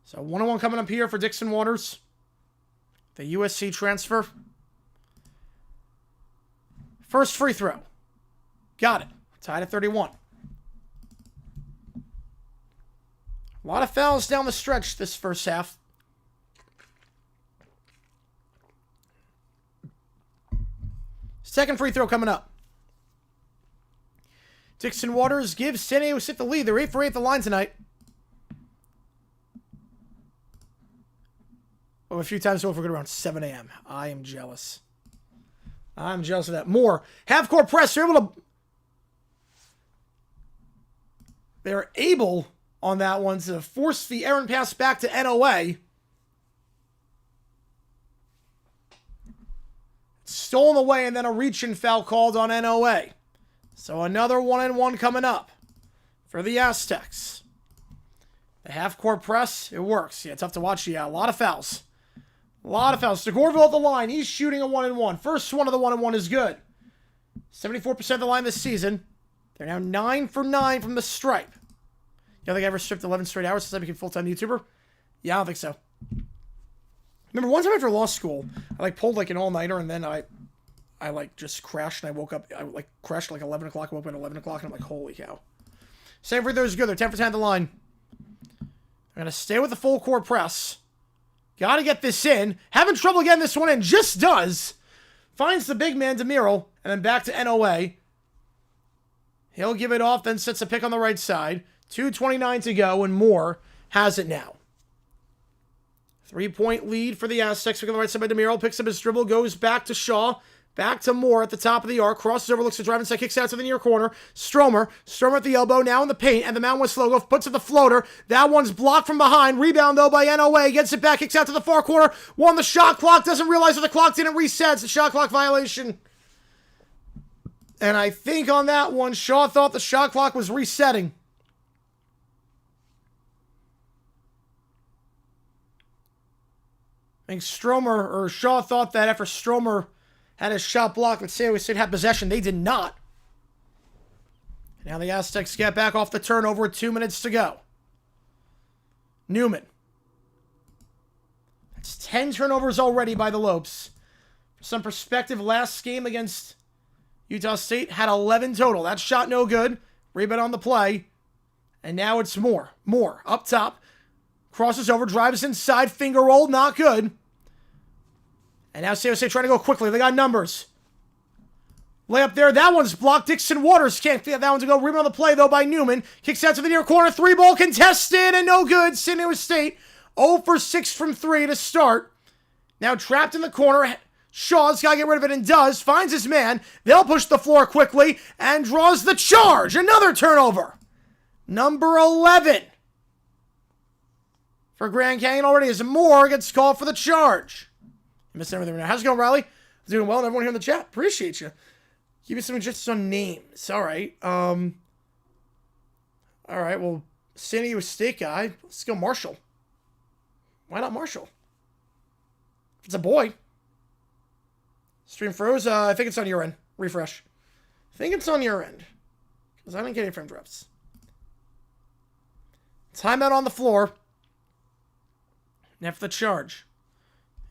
So 1-1 coming up here for Dixon Waters. The USC transfer. First free throw. Got it. Tied at 31. A lot of fouls down the stretch this first half. Second free throw coming up. Dixon Waters gives San Diego State the lead. They're 8 for 8 at the line tonight. Oh, a few times over, around 7 a.m. I am jealous. I'm jealous of that. More. Half-court press. They're able on that one to force the errant pass back to NOA. Stolen away, and then a reach-in foul called on NOA. So another 1-and-1 coming up for the Aztecs. The half-court press, it works. Yeah, tough to watch. Yeah, a lot of fouls. A lot of fouls. DeGorville at the line. He's shooting a 1-and-1. First one of the 1-and-1 is good. 74% of the line this season. They're now 9 for 9 from the stripe. You don't think I ever stripped 11 straight hours since I became a full-time YouTuber? Yeah, I don't think so. Remember, one time after law school, I pulled an all-nighter, and then I just crashed, and I woke up. I crashed at 11 o'clock. I woke up at 11 o'clock, and I'm like, holy cow. Same free throw is good. They're 10 for 10 at the line. I'm going to stay with the full court press. Got to get this in. Having trouble getting this one in. Just does. Finds the big man, DeMiro, and then back to NOA. He'll give it off, then sets a pick on the right side. 2:29 to go, and Moore has it now. 3-point lead for the Aztecs. On the right side by DeMiro. Picks up his dribble, goes back to Shaw. Back to Moore at the top of the arc. Crosses over, looks to drive inside, kicks out to the near corner. Stromer at the elbow, now in the paint, and the Mountain West logo puts up the floater. That one's blocked from behind. Rebound, though, by NOA. Gets it back, kicks out to the far corner. Won the shot clock, doesn't realize that the clock didn't reset. It's a shot clock violation. And I think on that one, Shaw thought the shot clock was resetting. I think Shaw thought that after Stromer had his shot blocked, but San Diego State had possession. They did not. Now the Aztecs get back off the turnover with 2 minutes to go. Newman. That's 10 turnovers already by the Lopes. For some perspective, last game against Utah State had 11 total. That shot no good. Rebound on the play. And now it's Moore. Moore up top. Crosses over, drives inside, finger roll, not good. And now San Diego State trying to go quickly. They got numbers. Layup there. That one's blocked. Dixon Waters can't get that one to go. Rebound on the play, though, by Newman. Kicks out to the near corner. 3-ball contested and no good. San Diego State 0 for 6 from 3 to start. Now trapped in the corner. Shaw's got to get rid of it and does. Finds his man. They'll push the floor quickly and draws the charge. Another turnover. Number 11. For Grand Canyon already as Moore gets called for the charge. I missed everything right now. How's it going, Riley? Doing well, and everyone here in the chat. Appreciate you. Give me some suggestions on names. All right. All right, well, San Diego State guy. Let's go Marshall. Why not Marshall? If it's a boy. Stream froze. I think it's on your end. Refresh. I think it's on your end. Because I didn't get any frame drops. Timeout on the floor. Now for the charge.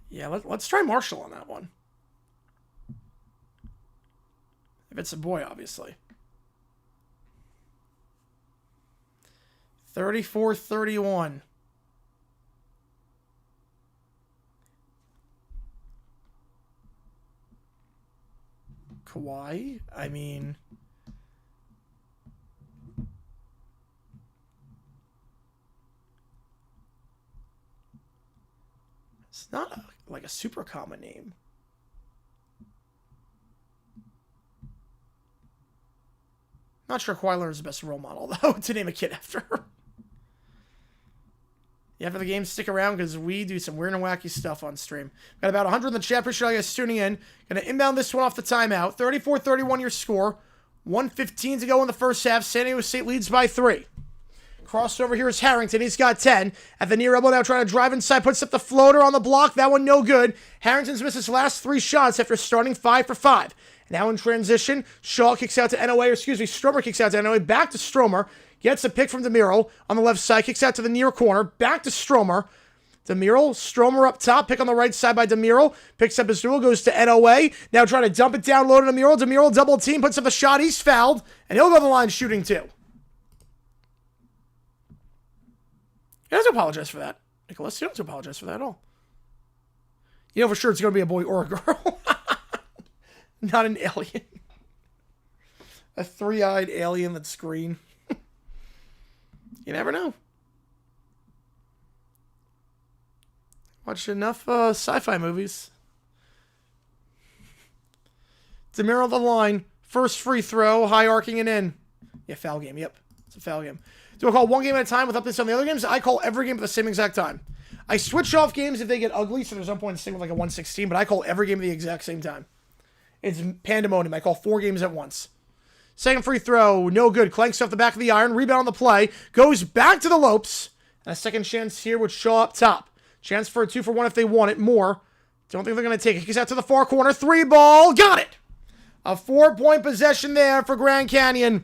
Yeah, let's try Marshall on that one. If it's a boy, obviously. 34-31. Kawhi? I mean... It's not a super common name. Not sure Kawhi Leonard is the best role model, though, to name a kid after. Yeah, for the game, stick around, because we do some weird and wacky stuff on stream. Got about 100 in the chat. Appreciate you guys tuning in. Going to inbound this one off the timeout. 34-31 your score. 1:15 to go in the first half. San Diego State leads by 3. Crossover here is Harrington. He's got 10. At the near elbow now trying to drive inside. Puts up the floater on the block. That one no good. Harrington's missed his last 3 shots after starting 5 for 5. Now in transition, Shaw kicks out to NOA. Stromer kicks out to NOA. Back to Stromer. Gets a pick from DeMiro on the left side. Kicks out to the near corner. Back to Stromer. DeMuro, Stromer up top, pick on the right side by DeMuro, picks up his dribble, goes to NOA, now trying to dump it down low to DeMuro. DeMuro double team, puts up a shot, he's fouled, and he'll go to the line shooting too. He doesn't apologize for that, Nicholas. He doesn't apologize for that at all. You know for sure it's going to be a boy or a girl. Not an alien. A three-eyed alien that's green. You never know. Watched enough sci-fi movies. DeMuro the line. First free throw. High arcing and in. Yeah, foul game. Yep. It's a foul game. Do I call one game at a time with updates on the other games? I call every game at the same exact time. I switch off games if they get ugly, so there's no point in sticking with like a 116, but I call every game at the exact same time. It's pandemonium. I call 4 games at once. Second free throw. No good. Clanks off the back of the iron. Rebound on the play. Goes back to the Lopes. And a second chance here with Shaw up top. Chance for a 2-for-1 if they want it. More. Don't think they're going to take it. Kicks out to the far corner. 3 ball. Got it. A 4-point possession there for Grand Canyon.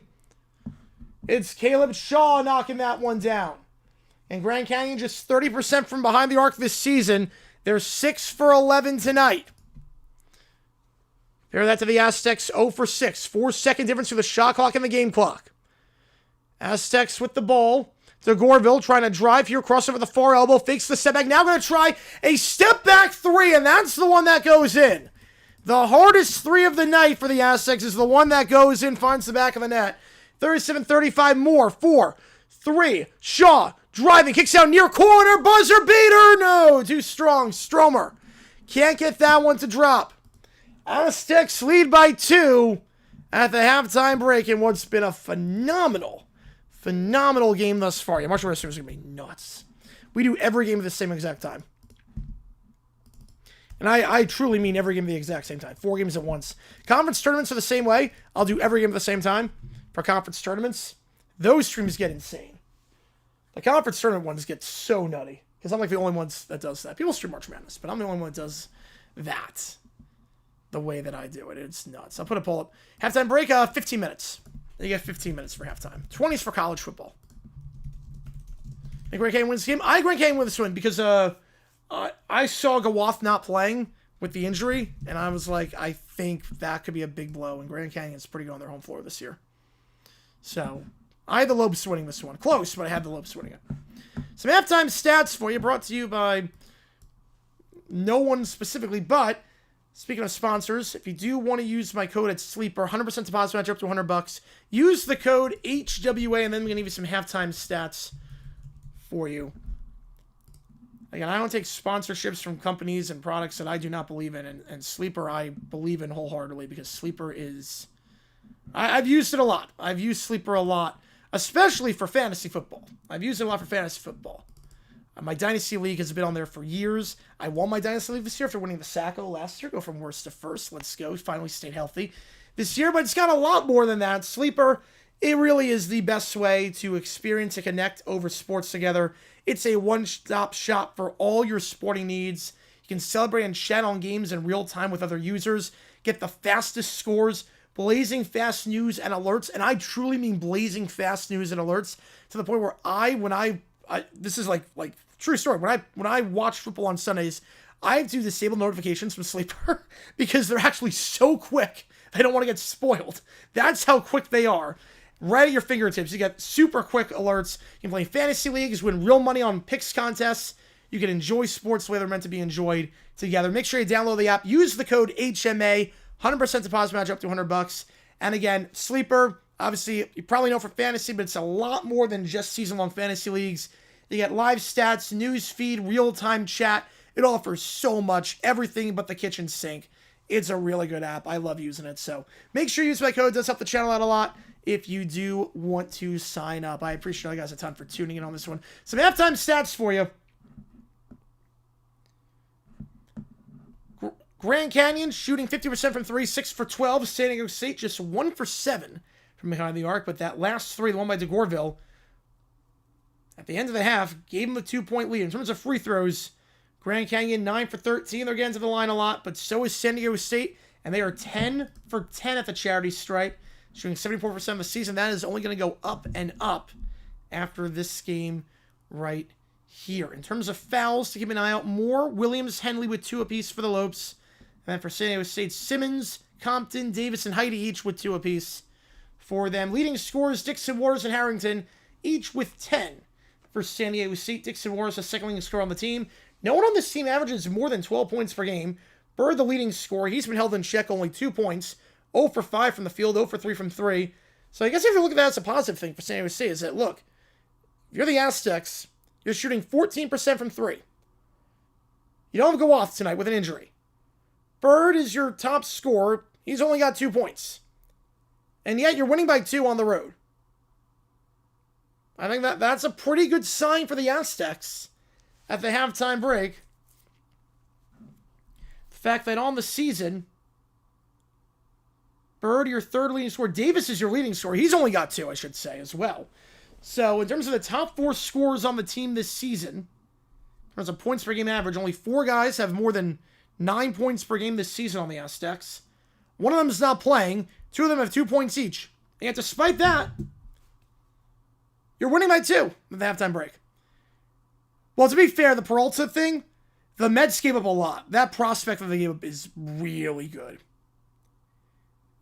It's Caleb Shaw knocking that one down. And Grand Canyon just 30% from behind the arc this season. They're 6 for 11 tonight. Compare that to the Aztecs, 0 for 6. 4-second difference for the shot clock and the game clock. Aztecs with the ball. To Gorville, trying to drive here, cross over the far elbow, fakes the step back. Now going to try a step back 3, and that's the one that goes in. The hardest 3 of the night for the Aztecs is the one that goes in, finds the back of the net. 37-35 more. 4, 3. Shaw driving, kicks out near corner, buzzer beater. No, too strong. Stromer can't get that one to drop. Aztecs lead by 2 at the halftime break in what's been a phenomenal game thus far. Yeah, March Madness is going to be nuts. We do every game at the same exact time. And I truly mean every game at the exact same time. 4 games at once. Conference tournaments are the same way. I'll do every game at the same time. For conference tournaments, those streams get insane. The conference tournament ones get so nutty. Because I'm like the only one that does that. People stream March Madness, but I'm the only one that does that. The way that I do it. It's nuts. I'll put a poll up. Halftime break, 15 minutes. You get 15 minutes for halftime. 20s for college football. I think Grand Canyon wins this game. I Grand Canyon wins this one because I saw Gawath not playing with the injury, and I was like, I think that could be a big blow, and Grand Canyon's pretty good on their home floor this year. So, I had the Lopes winning this one. Close, but I had the Lopes winning it. Some halftime stats for you, brought to you by no one specifically, but speaking of sponsors, if you do want to use my code at Sleeper, 100% deposit match up to $100. Use the code HWA, and then we're going to give you some halftime stats for you. Again, I don't take sponsorships from companies and products that I do not believe in, and Sleeper I believe in wholeheartedly because Sleeper is... I've used it a lot. I've used Sleeper a lot, especially for fantasy football. I've used it a lot for fantasy football. My Dynasty League has been on there for years. I won my Dynasty League this year after winning the Sacco last year. Go from worst to first. Let's go. Finally stayed healthy this year, but it's got a lot more than that. Sleeper, it really is the best way to experience and connect over sports together. It's a one-stop shop for all your sporting needs. You can celebrate and chat on games in real time with other users. Get the fastest scores, blazing fast news and alerts, and I truly mean blazing fast news and alerts to the point where this is like true story. When I watch football on Sundays, I have to disable notifications from Sleeper because they're actually so quick. I don't want to get spoiled. That's how quick they are. Right at your fingertips. You get super quick alerts. You can play fantasy leagues, win real money on picks contests. You can enjoy sports the way they're meant to be enjoyed together. Make sure you download the app. Use the code HMA. 100% deposit match up to $100. And again, Sleeper, obviously, you probably know for fantasy, but it's a lot more than just season-long fantasy leagues. You get live stats, news feed, real-time chat. It offers so much, everything but the kitchen sink. It's a really good app. I love using it. So make sure you use my code. It does help the channel out a lot if you do want to sign up. I appreciate you guys a ton for tuning in on this one. Some halftime stats for you. Grand Canyon shooting 50% from 3, 6 for 12. San Diego State just 1 for 7 from behind the arc. But that last 3, the one by DeGorville, at the end of the half, gave them a 2-point lead. In terms of free throws, Grand Canyon 9 for 13. They're getting to the line a lot, but so is San Diego State. And they are 10 for 10 at the charity stripe, shooting 74% of the season. That is only going to go up and up after this game right here. In terms of fouls, to keep an eye out, Moore, Williams, Henley with 2 apiece for the Lopes. And then for San Diego State, Simmons, Compton, Davis, and Heidi each with 2 apiece for them. Leading scorers, Dixon, Waters, and Harrington, each with 10 for San Diego State. Dixon Waters, the second leading scorer on the team. No one on this team averages more than 12 points per game. Bird, the leading scorer. He's been held in check, only 2 points. 0 for 5 from the field, 0 for 3 from 3. So I guess if you look at that as a positive thing for San Diego State, is that, look, if you're the Aztecs, you're shooting 14% from 3. You don't go off tonight with an injury. Bird is your top scorer. He's only got 2 points. And yet you're winning by 2 on the road. I think that's a pretty good sign for the Aztecs at the halftime break. The fact that on the season, Bird, your third leading scorer. Davis is your leading scorer. He's only got 2, I should say, as well. So in terms of the top 4 scorers on the team this season, in terms of points per game average, only 4 guys have more than 9 points per game this season on the Aztecs. One of them is not playing. 2 of them have 2 points each. And yet, despite that, you're winning by 2 at the halftime break. Well, to be fair, the Peralta thing, the Mets gave up a lot. That prospect that they gave up is really good.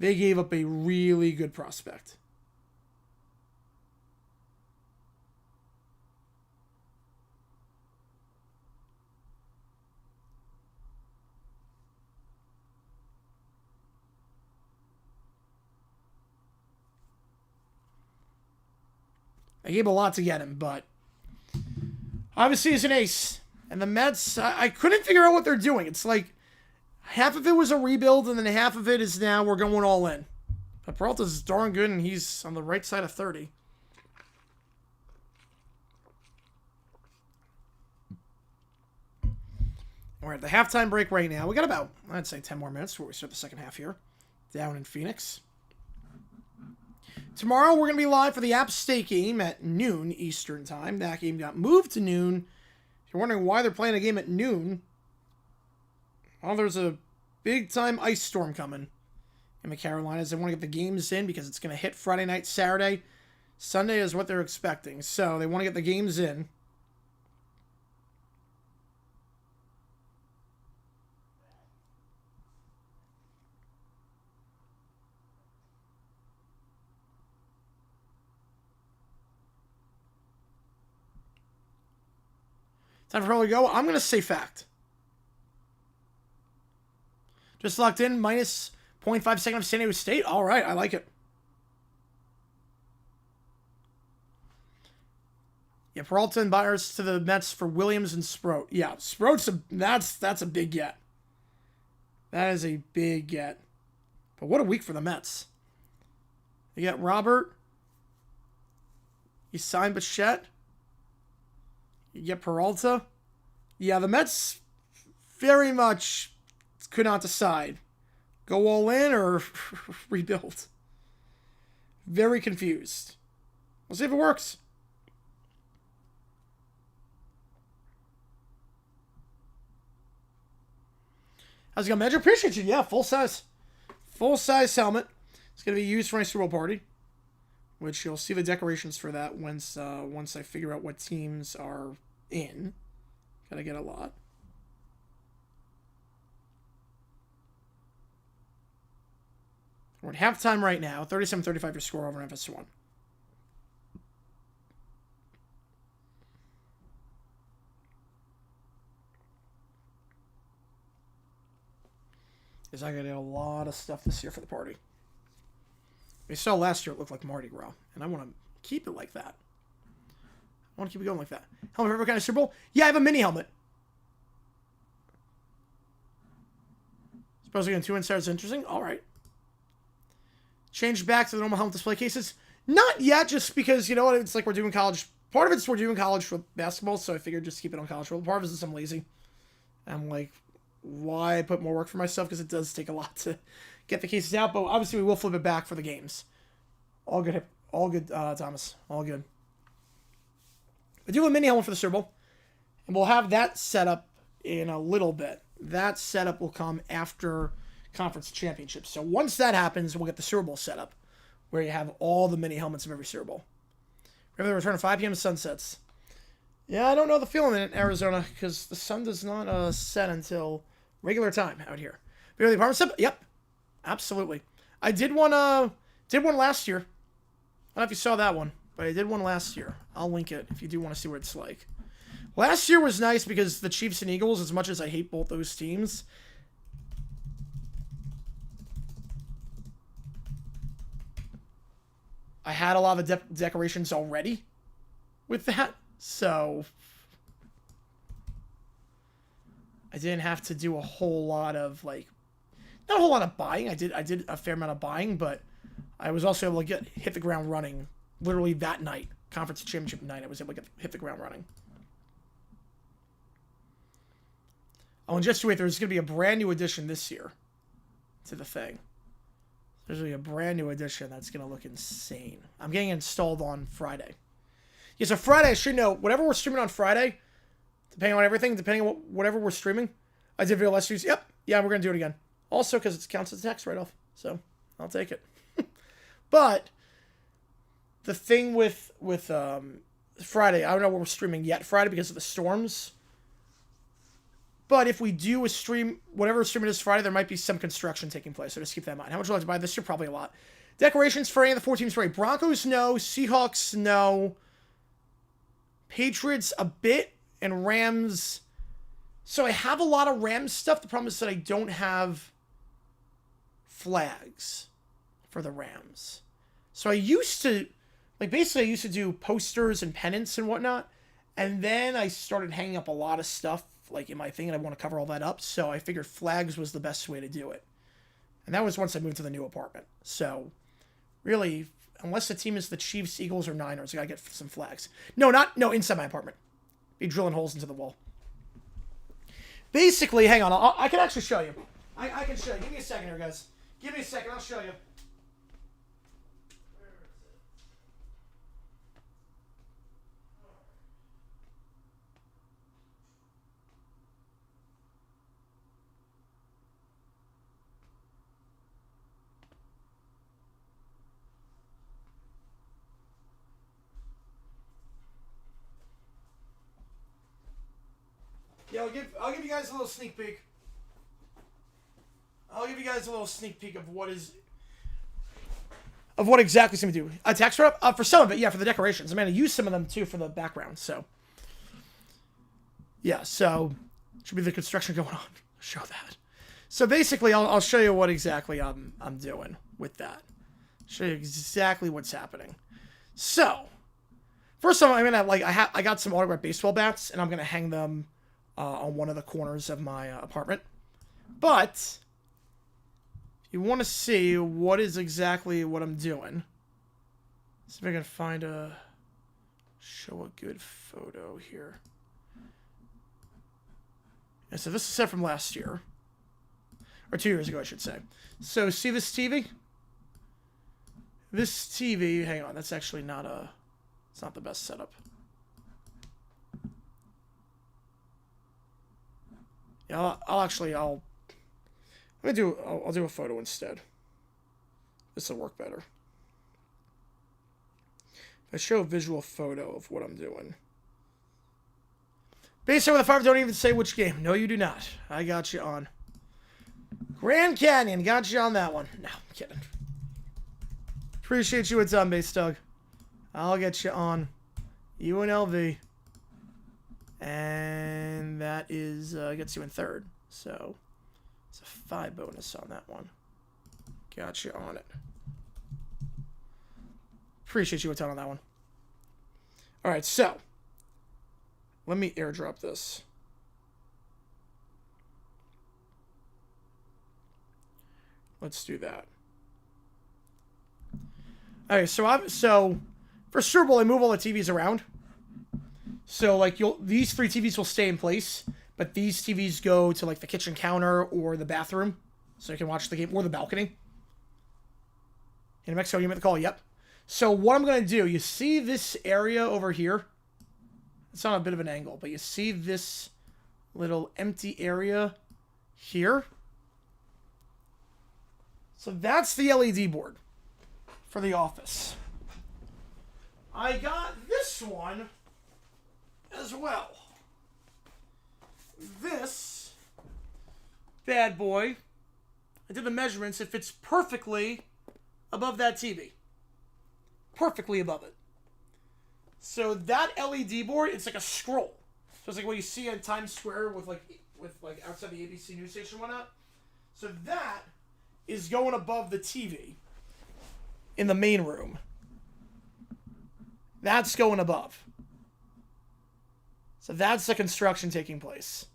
They gave up a really good prospect. I gave a lot to get him, but obviously he's an ace. And the Mets, I couldn't figure out what they're doing. It's like half of it was a rebuild, and then half of it is now we're going all in. But Peralta's darn good, and he's on the right side of 30. We're at the halftime break right now. We got about, I'd say, 10 more minutes before we start the second half here. Down in Phoenix. Tomorrow, we're going to be live for the App State game at noon Eastern Time. That game got moved to noon. If you're wondering why they're playing a game at noon, well, there's a big-time ice storm coming in the Carolinas. They want to get the games in because it's going to hit Friday night, Saturday. Sunday is what they're expecting. So they want to get the games in. Time for early to go. I'm going to say fact. Just locked in. Minus 0.5 second of San Diego State. All right. I like it. Yeah, Peralta and Byers to the Mets for Williams and Sproat. Yeah, Sproat's that's a big get. That is a big get. But what a week for the Mets. You got Robert. You signed Bichette. You get Peralta. Yeah, the Mets very much could not decide. Go all in or rebuild. Very confused. We'll see if it works. How's it going, Major? Appreciate you. Yeah, full size helmet. It's going to be used for my Super Bowl party, which you'll see the decorations for that once I figure out what teams are in. Gotta get a lot. We're at halftime right now. 37-35 your score over FS1. Because I got a lot of stuff this year for the party. We saw last year it looked like Mardi Gras, and I want to keep it like that. I want to keep it going like that. Helmet for every kind of Super Bowl? Yeah, I have a mini helmet. Supposed to get 2 inside is interesting? All right. Change back to the normal helmet display cases? Not yet, just because, you know what, it's like we're doing college. Part of it's we're doing college for basketball, so I figured just keep it on college football. Part of it is I'm lazy. I'm like, why put more work for myself? Because it does take a lot to get the cases out, but obviously we will flip it back for the games. All good, Thomas. All good. I do have a mini helmet for the Super Bowl, and we'll have that set up in a little bit. That setup will come after conference championships. So once that happens, we'll get the Super Bowl set up, where you have all the mini helmets of every Super Bowl. We have the return of 5 p.m. sunsets. Yeah, I don't know the feeling in Arizona because the sun does not set until regular time out here. But the apartment step, yep, absolutely. I did one last year. I don't know if you saw that one, but I did one last year. I'll link it if you do want to see what it's like. Last year was nice because the Chiefs and Eagles, as much as I hate both those teams, I had a lot of decorations already with that, so I didn't have to do a whole lot of, like, not a whole lot of buying. I did a fair amount of buying, but I was also able to hit the ground running literally that night. Conference championship night, I was able to hit the ground running. Oh, and just wait, there's going to be a brand new edition this year to the thing. There's going to be a brand new edition that's going to look insane. I'm getting installed on Friday. Yeah, so Friday, I should know, whatever we're streaming on Friday, depending on everything, depending on whatever we're streaming, I did video last week. Yep, yeah, we're going to do it again. Also, because it counts as a tax write-off, so I'll take it. But the thing with Friday, I don't know what we're streaming yet Friday because of the storms. But if we do a stream, whatever stream it is Friday, there might be some construction taking place. So just keep that in mind. How much would you like to buy this year? Probably a lot. Decorations for any of the 4 teams for Broncos, no. Seahawks, no. Patriots, a bit. And Rams. So I have a lot of Rams stuff. The problem is that I don't have flags for the Rams. So I used to, like, basically I used to do posters and pennants and whatnot. And then I started hanging up a lot of stuff, like, in my thing, and I want to cover all that up. So I figured flags was the best way to do it. And that was once I moved to the new apartment. So really, unless the team is the Chiefs, Eagles, or Niners, I gotta get some flags. No, inside my apartment. Be drilling holes into the wall. Basically, hang on, I can actually show you. I can show you. Give me a second here, guys. Give me a second, I'll show you. Yeah, I'll give you guys a little sneak peek. I'll give you guys a little sneak peek of what exactly it's going to do. A tax write-up? For some of it, yeah, for the decorations. I mean, I use some of them, too, for the background, so. Yeah, so, should be the construction going on. Show that. So, basically, I'll show you what exactly I'm doing with that. Show you exactly what's happening. So, first of all, I'm going to, I got some autographed baseball bats, and I'm going to hang them on one of the corners of my apartment. But if you want to see what is exactly what I'm doing, see if I can show a good photo here. Yeah, so this is set from last year. Or 2 years ago, I should say. So see this TV? This TV, hang on, that's actually it's not the best setup. Yeah, I'll do a photo instead. This will work better. If I show a visual photo of what I'm doing. Base over the 5, don't even say which game. No, you do not. I got you on. Grand Canyon, got you on that one. No, I'm kidding. Appreciate you a ton, Base Doug. I'll get you on UNLV. And that is gets you in 3rd. So it's a 5 bonus on that one. Got you on it. Appreciate you a ton on that one. All right, so let me airdrop this. Let's do that. All right, so for Super Bowl, I move all the TVs around. So, like, these 3 TVs will stay in place, but these TVs go to, like, the kitchen counter or the bathroom, so you can watch the game, or the balcony. In Mexico, you made the call, yep. So, what I'm going to do, you see this area over here? It's on a bit of an angle, but you see this little empty area here? So, that's the LED board for the office. I got this one as well. This bad boy, I did the measurements. It fits perfectly above that TV. Perfectly above it. So that LED board, it's like a scroll. So it's like what you see in Times Square with like outside the ABC news station and whatnot. So that is going above the TV in the main room. That's going above. So that's the construction taking place.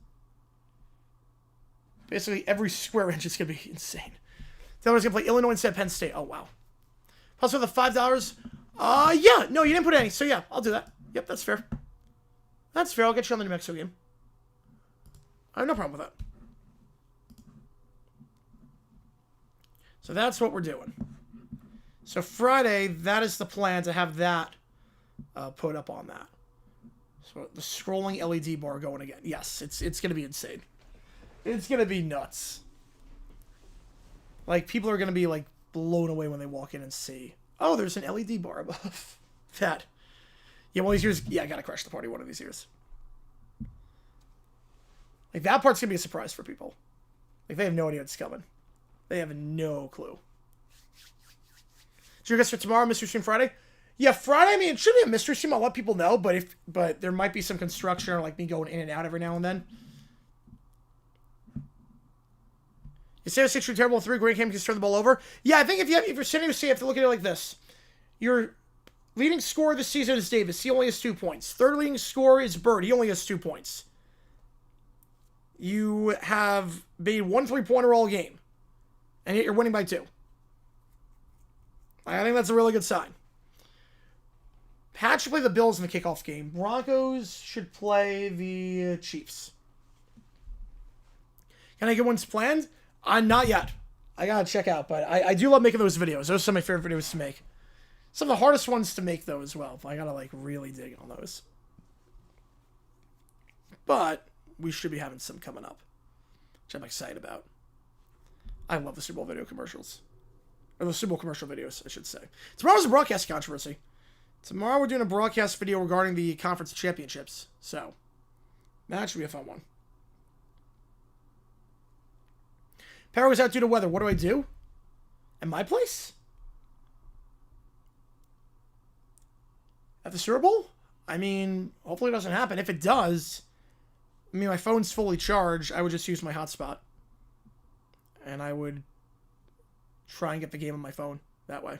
Basically, every square inch is going to be insane. Then we're going to play Illinois instead of Penn State. Oh, wow. Plus for the $5. Yeah. No, you didn't put any. So, yeah, I'll do that. Yep, that's fair. That's fair. I'll get you on the New Mexico game. I have no problem with that. So that's what we're doing. So Friday, that is the plan, to have that put up on that. So the scrolling LED bar going again. Yes, it's going to be insane. It's going to be nuts. Like, people are going to be, like, blown away when they walk in and see, oh, there's an LED bar above that. Yeah, one of these years, yeah, I got to crash the party one of these years. Like, that part's going to be a surprise for people. Like, they have no idea it's coming. They have no clue. So you guys for tomorrow, Mystery Stream Friday? Yeah, Friday, I mean, it should be a Mystery Stream. I'll let people know, but there might be some construction or, like, me going in and out every now and then. You say 6 you're terrible 3, Grand Canyon can turn the ball over. Yeah, I think if you're San Diego State, you have to look at it like this. Your leading scorer this season is Davis. He only has 2 points. Third leading scorer is Bird. He only has 2 points. You have made 1 3-pointer all game. And yet you're winning by 2. I think that's a really good sign. Pat should play the Bills in the kickoff game. Broncos should play the Chiefs. Can I get ones planned? Not yet. I gotta check out, but I do love making those videos. Those are some of my favorite videos to make. Some of the hardest ones to make, though, as well. I gotta, like, really dig on those. But we should be having some coming up, which I'm excited about. I love the Super Bowl video commercials. Or the Super Bowl commercial videos, I should say. Tomorrow's a broadcast controversy. Tomorrow we're doing a broadcast video regarding the conference championships. So, that should be a fun one. Power was out due to weather. What do I do? At my place? At the Super Bowl? I mean, hopefully it doesn't happen. If it does, I mean, my phone's fully charged. I would just use my hotspot. And I would try and get the game on my phone that way.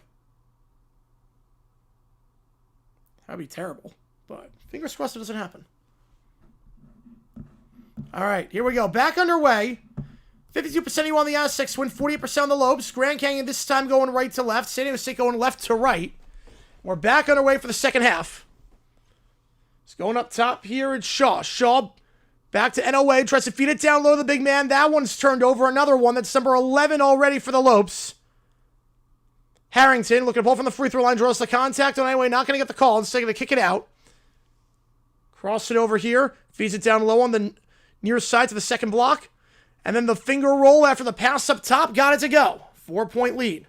That would be terrible. But fingers crossed it doesn't happen. All right, here we go. Back underway. 52% you on the Aztecs, win 48% on the Lopes. Grand Canyon this time going right to left. San Diego State going left to right. We're back underway for the second half. It's going up top here. It's Shaw. Shaw back to NOA. Tries to feed it down low to the big man. That one's turned over. Another one. That's number 11 already for the Lopes. Harrington looking to pull from the free throw line. Draws the contact on NOA. Not going to get the call. Instead going to kick it out. Cross it over here. Feeds it down low on the near side to the second block. And then the finger roll after the pass up top. Got it to go. 4-point lead.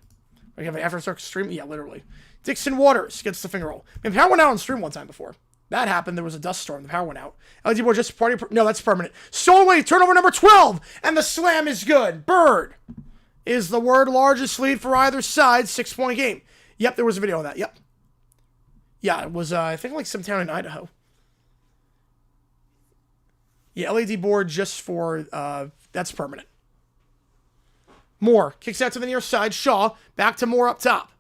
We have an FS1 stream. Yeah, literally. Dixon Waters gets the finger roll. I mean, power went out on stream one time before. That happened. There was a dust storm. The power went out. LED board just party. No, that's permanent. Stolen away. Turnover number 12. And the slam is good. Bird is the word. Largest lead for either side. 6-point game. Yep, there was a video of that. Yep. Yeah, it was, I think, like some town in Idaho. Yeah, LED board just for, that's permanent. Moore kicks out to the near side. Shaw back to Moore up top.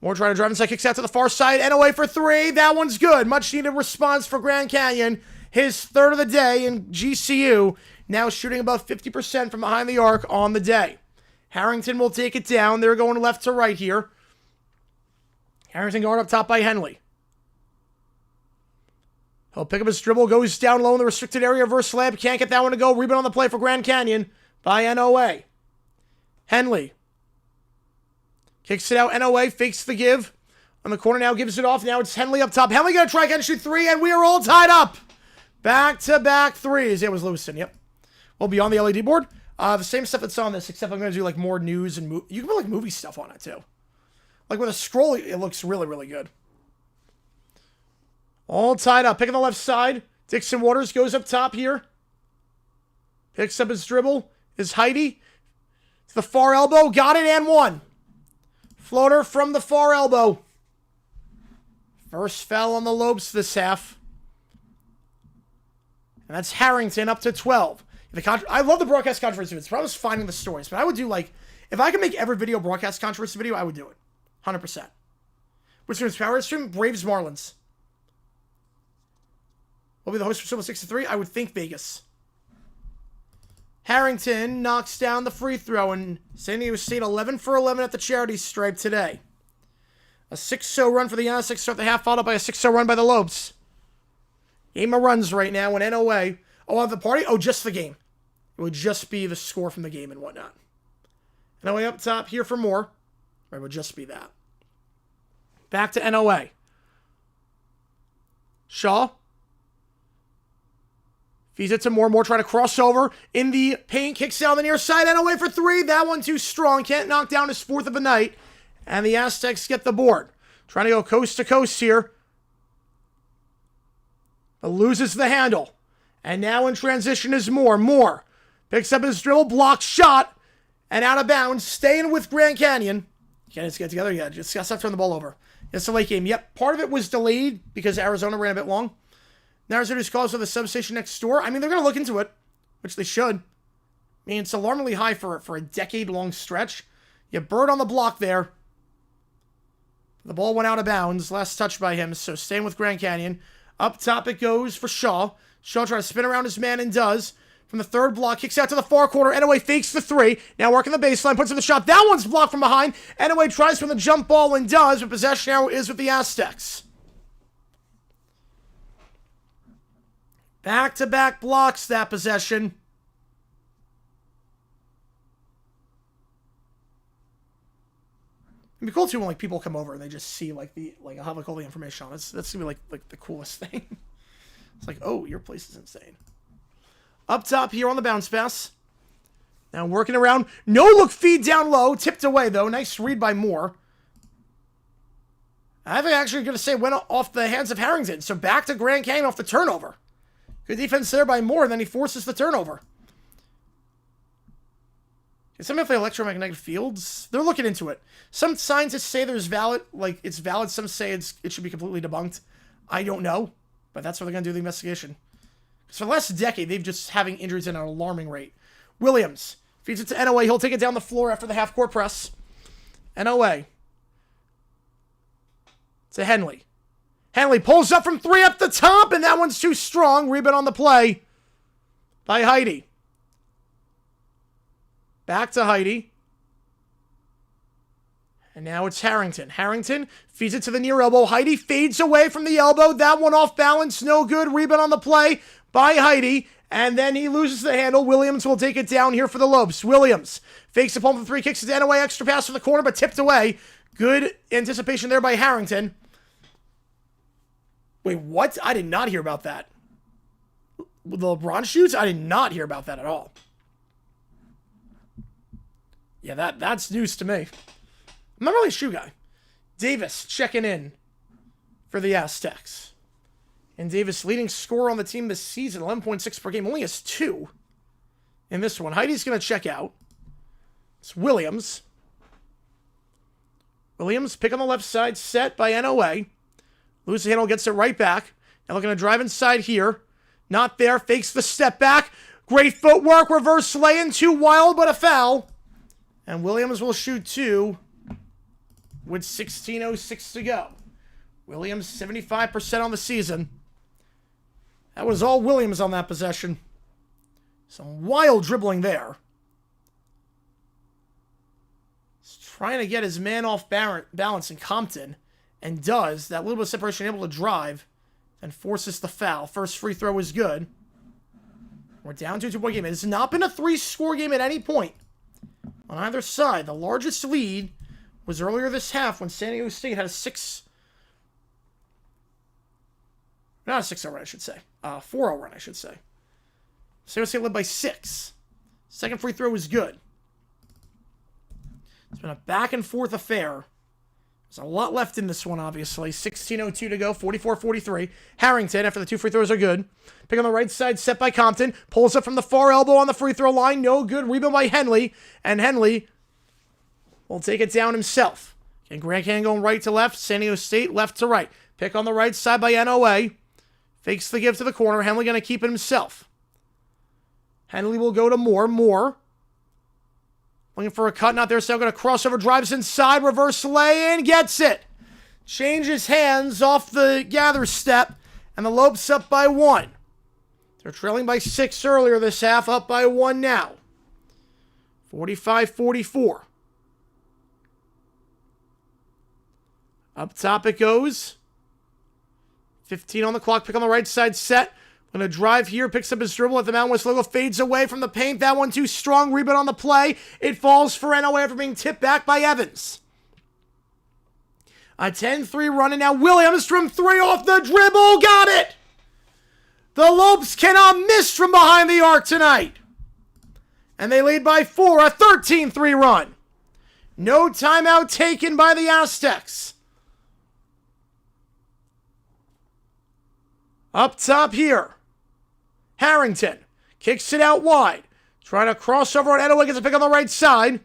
Moore trying to drive inside, kicks out to the far side. NOA for 3. That one's good. Much needed response for Grand Canyon. His third of the day in GCU. Now shooting about 50% from behind the arc on the day. Harrington will take it down. They're going left to right here. Harrington going up top by Henley. He'll pick up his dribble, goes down low in the restricted area, reverse layup. Can't get that one to go. Rebound on the play for Grand Canyon by NOA. Henley kicks it out. NOA fakes the give. On the corner now, gives it off. Now it's Henley up top. Henley going to try again, shoot 3, and we are all tied up. Back-to-back threes. It was Lewiston, yep. We'll be on the LED board. The same stuff that's on this, except I'm going to do like more news and you can put like movie stuff on it too. Like with a scroll, it looks really, really good. All tied up. Pick on the left side. Dixon Waters goes up top here. Picks up his dribble. Is Heidi to the far elbow. Got it and one. Floater from the far elbow. First foul on the Lopes this half. And that's Harrington up to 12. I love the broadcast controversy. It's probably just finding the stories. But I would do like, if I could make every video broadcast controversy video, I would do it. 100%. Which stream's power stream? Braves Marlins. Will be the host for Super 63? I would think Vegas. Harrington knocks down the free throw, and San Diego State 11 for 11 at the charity stripe today. A 6-0 run for the Aztecs start the half, followed by a 6-0 run by the Lopes. Game of runs right now in NOA. Oh, at the party? Oh, just the game. It would just be the score from the game and whatnot. NOA up top here for more. It would just be that. Back to NOA. Shaw. Feeds it to Moore. Moore trying to cross over in the paint. Kicks out on the near side. NOA for three. That one too strong. Can't knock down his fourth of the night. And the Aztecs get the board. Trying to go coast to coast here. But loses the handle. And now in transition is Moore. Moore picks up his dribble. Blocked shot. And out of bounds. Staying with Grand Canyon. Can't just get together yet. Just got to turn the ball over. It's a late game. Yep, part of it was delayed because Arizona ran a bit long. Now Arizona's calls for the substation next door. I mean, they're going to look into it, which they should. I mean, it's alarmingly high for a decade-long stretch. You Bird on the block there. The ball went out of bounds. Last touch by him, so staying with Grand Canyon. Up top it goes for Shaw. Shaw trying to spin around his man and does. From the third block, kicks out to the far corner. NOA fakes the three. Now working the baseline, puts in the shot. That one's blocked from behind. NOA tries from the jump ball and does, but possession now is with the Aztecs. Back-to-back blocks that possession. It'd be cool too when like people come over and they just see like I'll have like all the information on it. That's gonna be like the coolest thing. It's like, oh, your place is insane. Up top here on the bounce pass. Now working around. No look feed down low. Tipped away though. Nice read by Moore. I think actually going to say went off the hands of Harrington. So back to Grand Canyon off the turnover. Good defense there by Moore. And then he forces the turnover. Can somebody play electromagnetic fields? They're looking into it. Some scientists say there's valid, like it's valid. Some say it should be completely debunked. I don't know. But that's where they're going to do the investigation. So the last decade, they've just having injuries at an alarming rate. Williams feeds it to NOA. He'll take it down the floor after the half-court press. NOA. To Henley. Henley pulls up from three up the top, and that one's too strong. Rebound on the play by Heidi. Back to Heidi. And now it's Harrington. Harrington feeds it to the near elbow. Heidi fades away from the elbow. That one off balance. No good. Rebound on the play by Heidi. And then he loses the handle. Williams will take it down here for the Lopes. Williams fakes the palm for three. Kicks it to NOA. Extra pass for the corner, but tipped away. Good anticipation there by Harrington. Wait, what? I did not hear about that. The LeBron shoots? I did not hear about that at all. Yeah, that's news to me. I'm not really a shoe guy. Davis checking in for the Aztecs. And Davis leading scorer on the team this season, 11.6 per game. Only has 2 in this one. Heidi's going to check out. It's Williams. Williams, pick on the left side, set by NOA. Loses the handle, gets it right back. Now looking to drive inside here. Not there, fakes the step back. Great footwork, reverse lay-in, too wild, but a foul. And Williams will shoot 2 with 16:06 to go. Williams, 75% on the season. That was all Williams on that possession. Some wild dribbling there. He's trying to get his man off balance in Compton. And does. That little bit of separation, able to drive. And forces the foul. First free throw is good. We're down to a 2-point game. It has not been a 3-score game at any point on either side. The largest lead was earlier this half when San Diego State had a 6... Not a 6-0 run, I should say. 4-0 run, I should say. San Diego State led by 6. Second free throw was good. It's been a back-and-forth affair There's a lot left in this one, obviously. 16:02 to go, 44-43. Harrington, after the 2 free throws are good. Pick on the right side, set by Compton. Pulls up from the far elbow on the free throw line. No good. Rebound by Henley. And Henley will take it down himself. And Grand Canyon going right to left. San Diego State left to right. Pick on the right side by NOA. Fakes the give to the corner. Henley going to keep it himself. Henley will go to Moore. Looking for a cut, not there, so going to crossover, drives inside, reverse lay-in, gets it. Changes hands off the gather step, and the Lopes up by 1. They're trailing by 6 earlier this half, up by 1 now. 45-44. Up top it goes. 15 on the clock, pick on the right side, set. Going to drive here, picks up his dribble at the Mountain West logo, fades away from the paint. That one too strong, rebound on the play. It falls for NOA after being tipped back by Evans. A 10-3 run, and now Williams from 3 off the dribble, got it! The Lopes cannot miss from behind the arc tonight. And they lead by 4, a 13-3 run. No timeout taken by the Aztecs. Up top here. Harrington kicks it out wide. Trying to cross over on Edoway, gets a pick on the right side.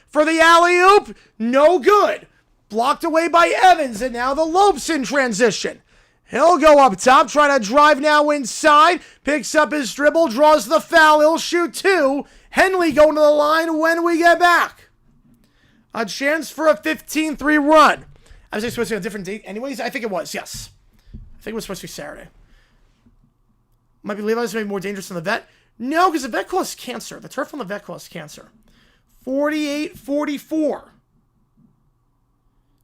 For the alley-oop, no good. Blocked away by Evans, and now the Lopes in transition. He'll go up top, trying to drive now inside. Picks up his dribble, draws the foul. He'll shoot 2. Henley going to the line when we get back. A chance for a 15-3 run. I was supposed to be a different date anyways. I think it was, yes. I think it was supposed to be Saturday. Might be Levi's maybe more dangerous than the vet. No, because the vet caused cancer. The turf on the vet caused cancer. 48-44.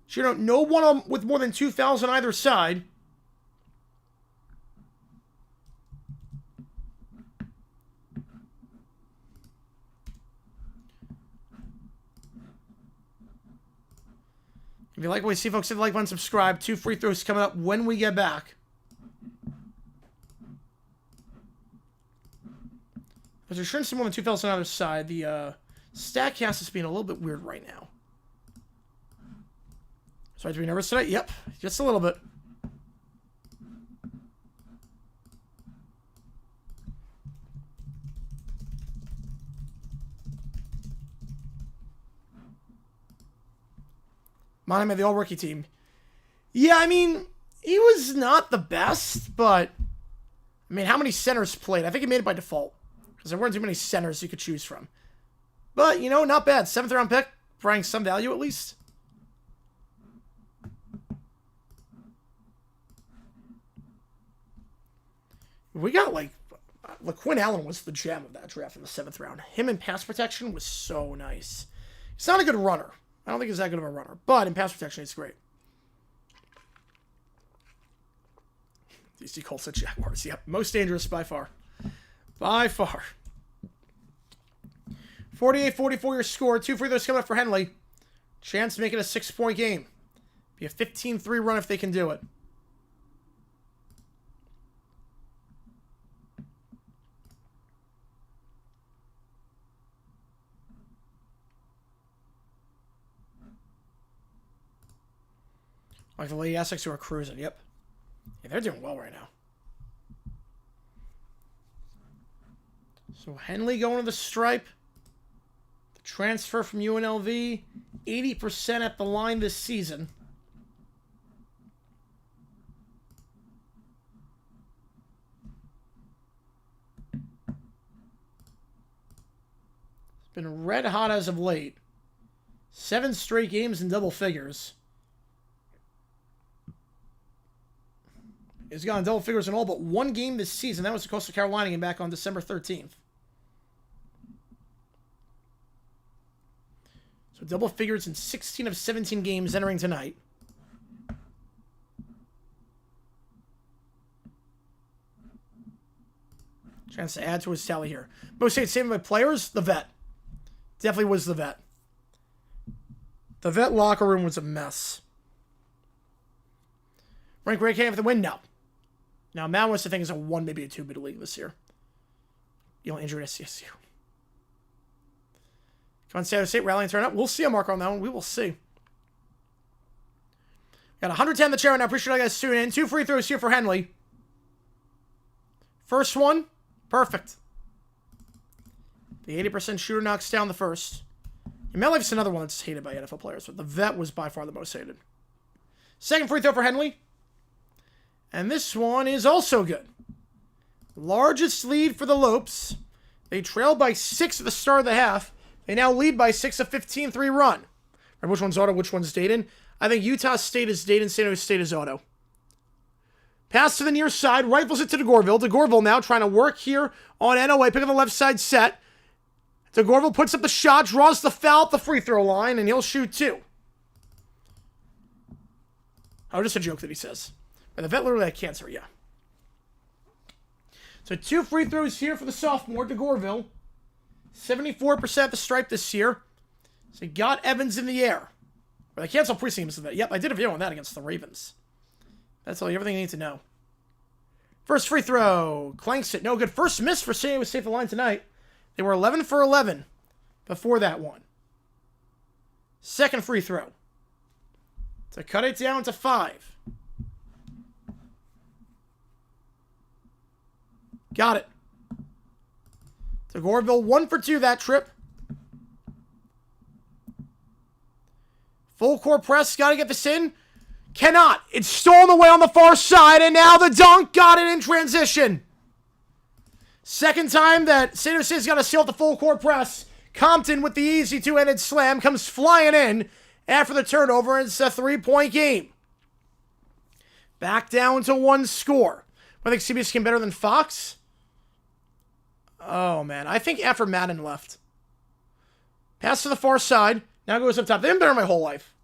So, you know, no one with more than 2 fouls on either side. If you like what we see, folks, hit the like button, subscribe. 2 free throws coming up when we get back. But there shouldn't see more than 2 fouls on either side. The StatCast is being a little bit weird right now. So I have to be nervous tonight? Yep, just a little bit. Monument, the all-rookie team. Yeah, I mean, he was not the best, but... I mean, how many centers played? I think he made it by default. Because there weren't too many centers you could choose from. But, you know, not bad. 7th round pick. Bringing some value, at least. We got, like... LaQuinn Allen was the gem of that draft in the 7th round. Him in pass protection was so nice. He's not a good runner. I don't think he's that good of a runner. But in pass protection, he's great. DC Colts at Jaguars. Yep. Most dangerous by far. By far. 48-44 your score. 2 free throws coming up for Henley. Chance to make it a 6-point game. Be a 15-3 run if they can do it. Like the Lady Aztecs who are cruising. Yep. Yeah, they're doing well right now. So Henley going to the stripe. The transfer from UNLV. 80% at the line this season. It's been red hot as of late. 7 straight games in double figures. He's gone double figures in all but 1 game this season. That was the Coastal Carolina game back on December 13th. So double figures in 16 of 17 games entering tonight. Chance to add to his tally here. Most say it's saved by players. The vet. Definitely was the vet. The vet locker room was a mess. Rank Grand Canyon for the win? No. Now, Mountain West, I think, is a 1, maybe a 2 bid league this year. You know, injured SDSU. Come on, San Diego State rallying turn up. We'll see a marker on that one. We will see. Got 110 in the chair right now. Appreciate you guys tuning in. 2 free throws here for Henley. First one, perfect. The 80% shooter knocks down the first. In MetLife's another one that's hated by NFL players, but the vet was by far the most hated. Second free throw for Henley. And this one is also good. Largest lead for the Lopes. They trailed by 6 at the start of the half. They now lead by 6, a 15-3 run. Remember which one's auto, which one's Dayton? I think Utah State is Dayton, San Jose State is auto. Pass to the near side, rifles it to DeGorville. DeGorville now trying to work here on NOA, pick up the left side set. DeGorville puts up the shot, draws the foul at the free throw line, and he'll shoot 2. Oh, just a joke that he says. But the vet literally had cancer, yeah. So 2 free throws here for the sophomore, DeGorville. 74% at the stripe this year. So he got Evans in the air. But I canceled preseams of that. Yep, I did a video on that against the Ravens. That's everything you need to know. First free throw. Clanks it. No good. First miss for San Diego State the line tonight. They were 11 for 11 before that one. Second free throw. To cut it down to 5. Got it. To Goreville, 1 for 2 that trip. Full court press, got to get this in. Cannot. It's stolen away on the far side, and now the dunk got it in transition. Second time that San Jose State's got to seal the full court press. Compton with the easy 2-handed slam comes flying in after the turnover, and it's a 3-point game. Back down to 1 score. I think CBS came better than Fox. Oh, man. I think after Madden left. Pass to the far side. Now goes up top. They've been better my whole life.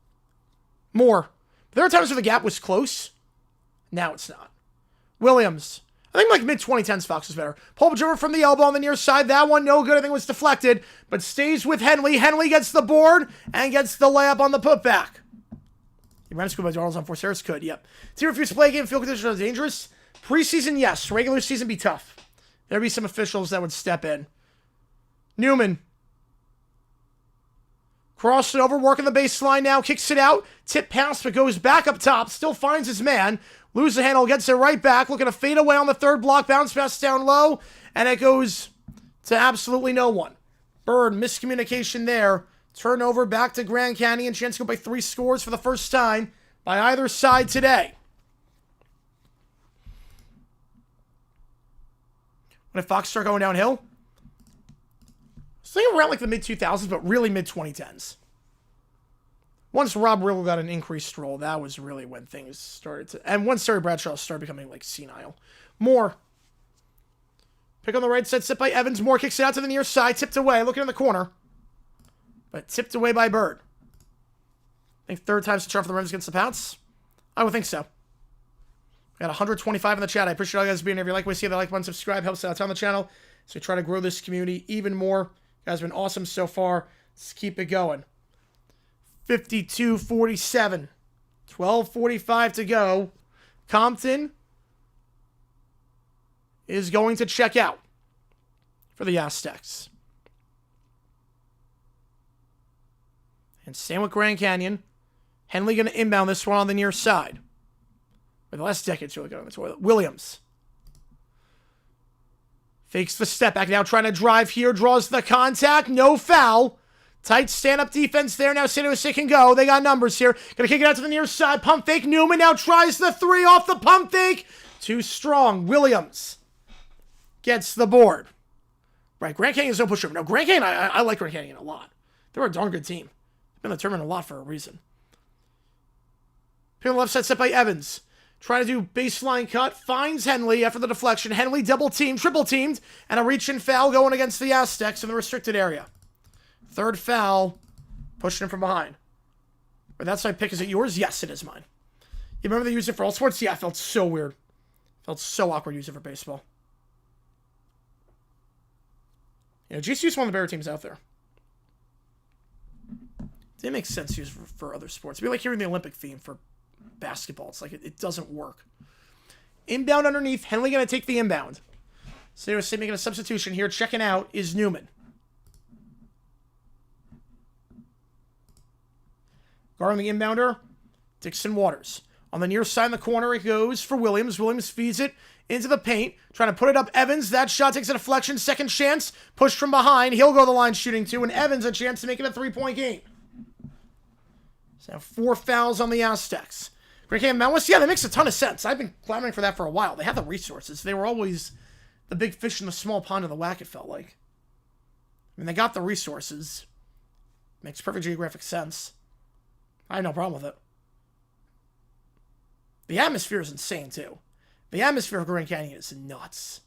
More. There are times where the gap was close. Now it's not. Williams. I think like mid-2010s Fox was better. Pull over from the elbow on the near side. That one no good. I think it was deflected. But stays with Henley. Henley gets the board and gets the layup on the putback. He ran school by Darnold's on Force Harris. Could, yep. Team refused to play a game. Field conditions are dangerous. Preseason, yes. Regular season be tough. There'd be some officials that would step in. Newman. Cross it over, working the baseline now, kicks it out, tip pass, but goes back up top, still finds his man, loses the handle, gets it right back, looking to fade away on the third block, bounce pass down low, and it goes to absolutely no one. Bird, miscommunication there, turnover back to Grand Canyon, chance to go by 3 scores for the first time by either side today. When did Fox start going downhill? I think around like the mid-2000s, but really mid-2010s. Once Rob Riggle got an increased role, that was really when things started to... And once Terry Bradshaw started becoming, like, senile. Moore. Pick on the right side, set by Evans. Moore kicks it out to the near side, tipped away, looking in the corner. But tipped away by Bird. I think third time's the charm for the Rams against the Pats. I would think so. We got 125 in the chat. I appreciate all you guys being here. If you like what you see, the like button, subscribe, helps out on the channel. So we try to grow this community even more. You guys have been awesome so far. Let's keep it going. 52-47. 12:45 to go. Compton is going to check out for the Aztecs. And same with Grand Canyon. Henley going to inbound this one on the near side. But the last decade's really good on the toilet. Williams. Fakes the step back now, trying to drive here, draws the contact, no foul. Tight stand-up defense there. Now San Jose can go. They got numbers here. Gonna kick it out to the near side. Pump fake. Newman now tries the 3 off the pump fake. Too strong. Williams gets the board. Right, Grand Canyon's no pushover. No, Grand Canyon, I like Grand Canyon a lot. They're a darn good team. They've been in the tournament a lot for a reason. Pick on the left side, set by Evans. Trying to do baseline cut. Finds Henley after the deflection. Henley double teamed, triple teamed, and a reach and foul going against the Aztecs in the restricted area. Third foul. Pushing him from behind. But that's my pick. Is it yours? Yes, it is mine. You remember they used it for all sports? Yeah, it felt so weird. Felt so awkward to use it for baseball. You know, GCU's one of the better teams out there. It didn't make sense to use for other sports. It'd be like hearing the Olympic theme for basketball. It's like it doesn't work. Inbound underneath. Henley going to take the inbound. So they're making a substitution here. Checking out is Newman. Guarding the inbounder, Dixon Waters. On the near side in the corner, it goes for Williams. Williams feeds it into the paint, trying to put it up. Evans, that shot takes a deflection. Second chance, pushed from behind. He'll go the line shooting two, and Evans a chance to make it a three-point game. So 4 fouls on the Aztecs. Grand Canyon Mountain West, yeah, that makes a ton of sense. I've been clamoring for that for a while. They have the resources. They were always the big fish in the small pond of the whack, it felt like. I mean, they got the resources. Makes perfect geographic sense. I have no problem with it. The atmosphere is insane, too. The atmosphere of Grand Canyon is nuts.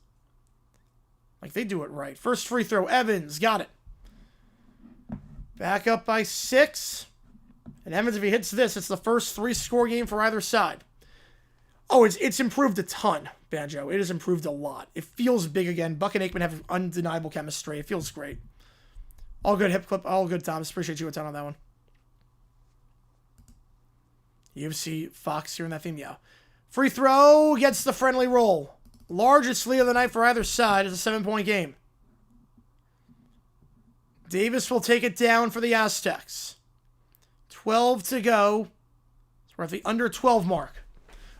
Like, they do it right. First free throw, Evans, got it. Back up by 6. And Evans, if he hits this, it's the first 3-score game for either side. Oh, it's improved a ton, Banjo. It has improved a lot. It feels big again. Buck and Aikman have undeniable chemistry. It feels great. All good, Hip Clip. All good, Thomas. Appreciate you a ton on that one. UFC Fox here in that theme, yeah. Free throw gets the friendly roll. Largest lead of the night for either side is a 7-point game. Davis will take it down for the Aztecs. 12 to go. So we're at the under 12 mark.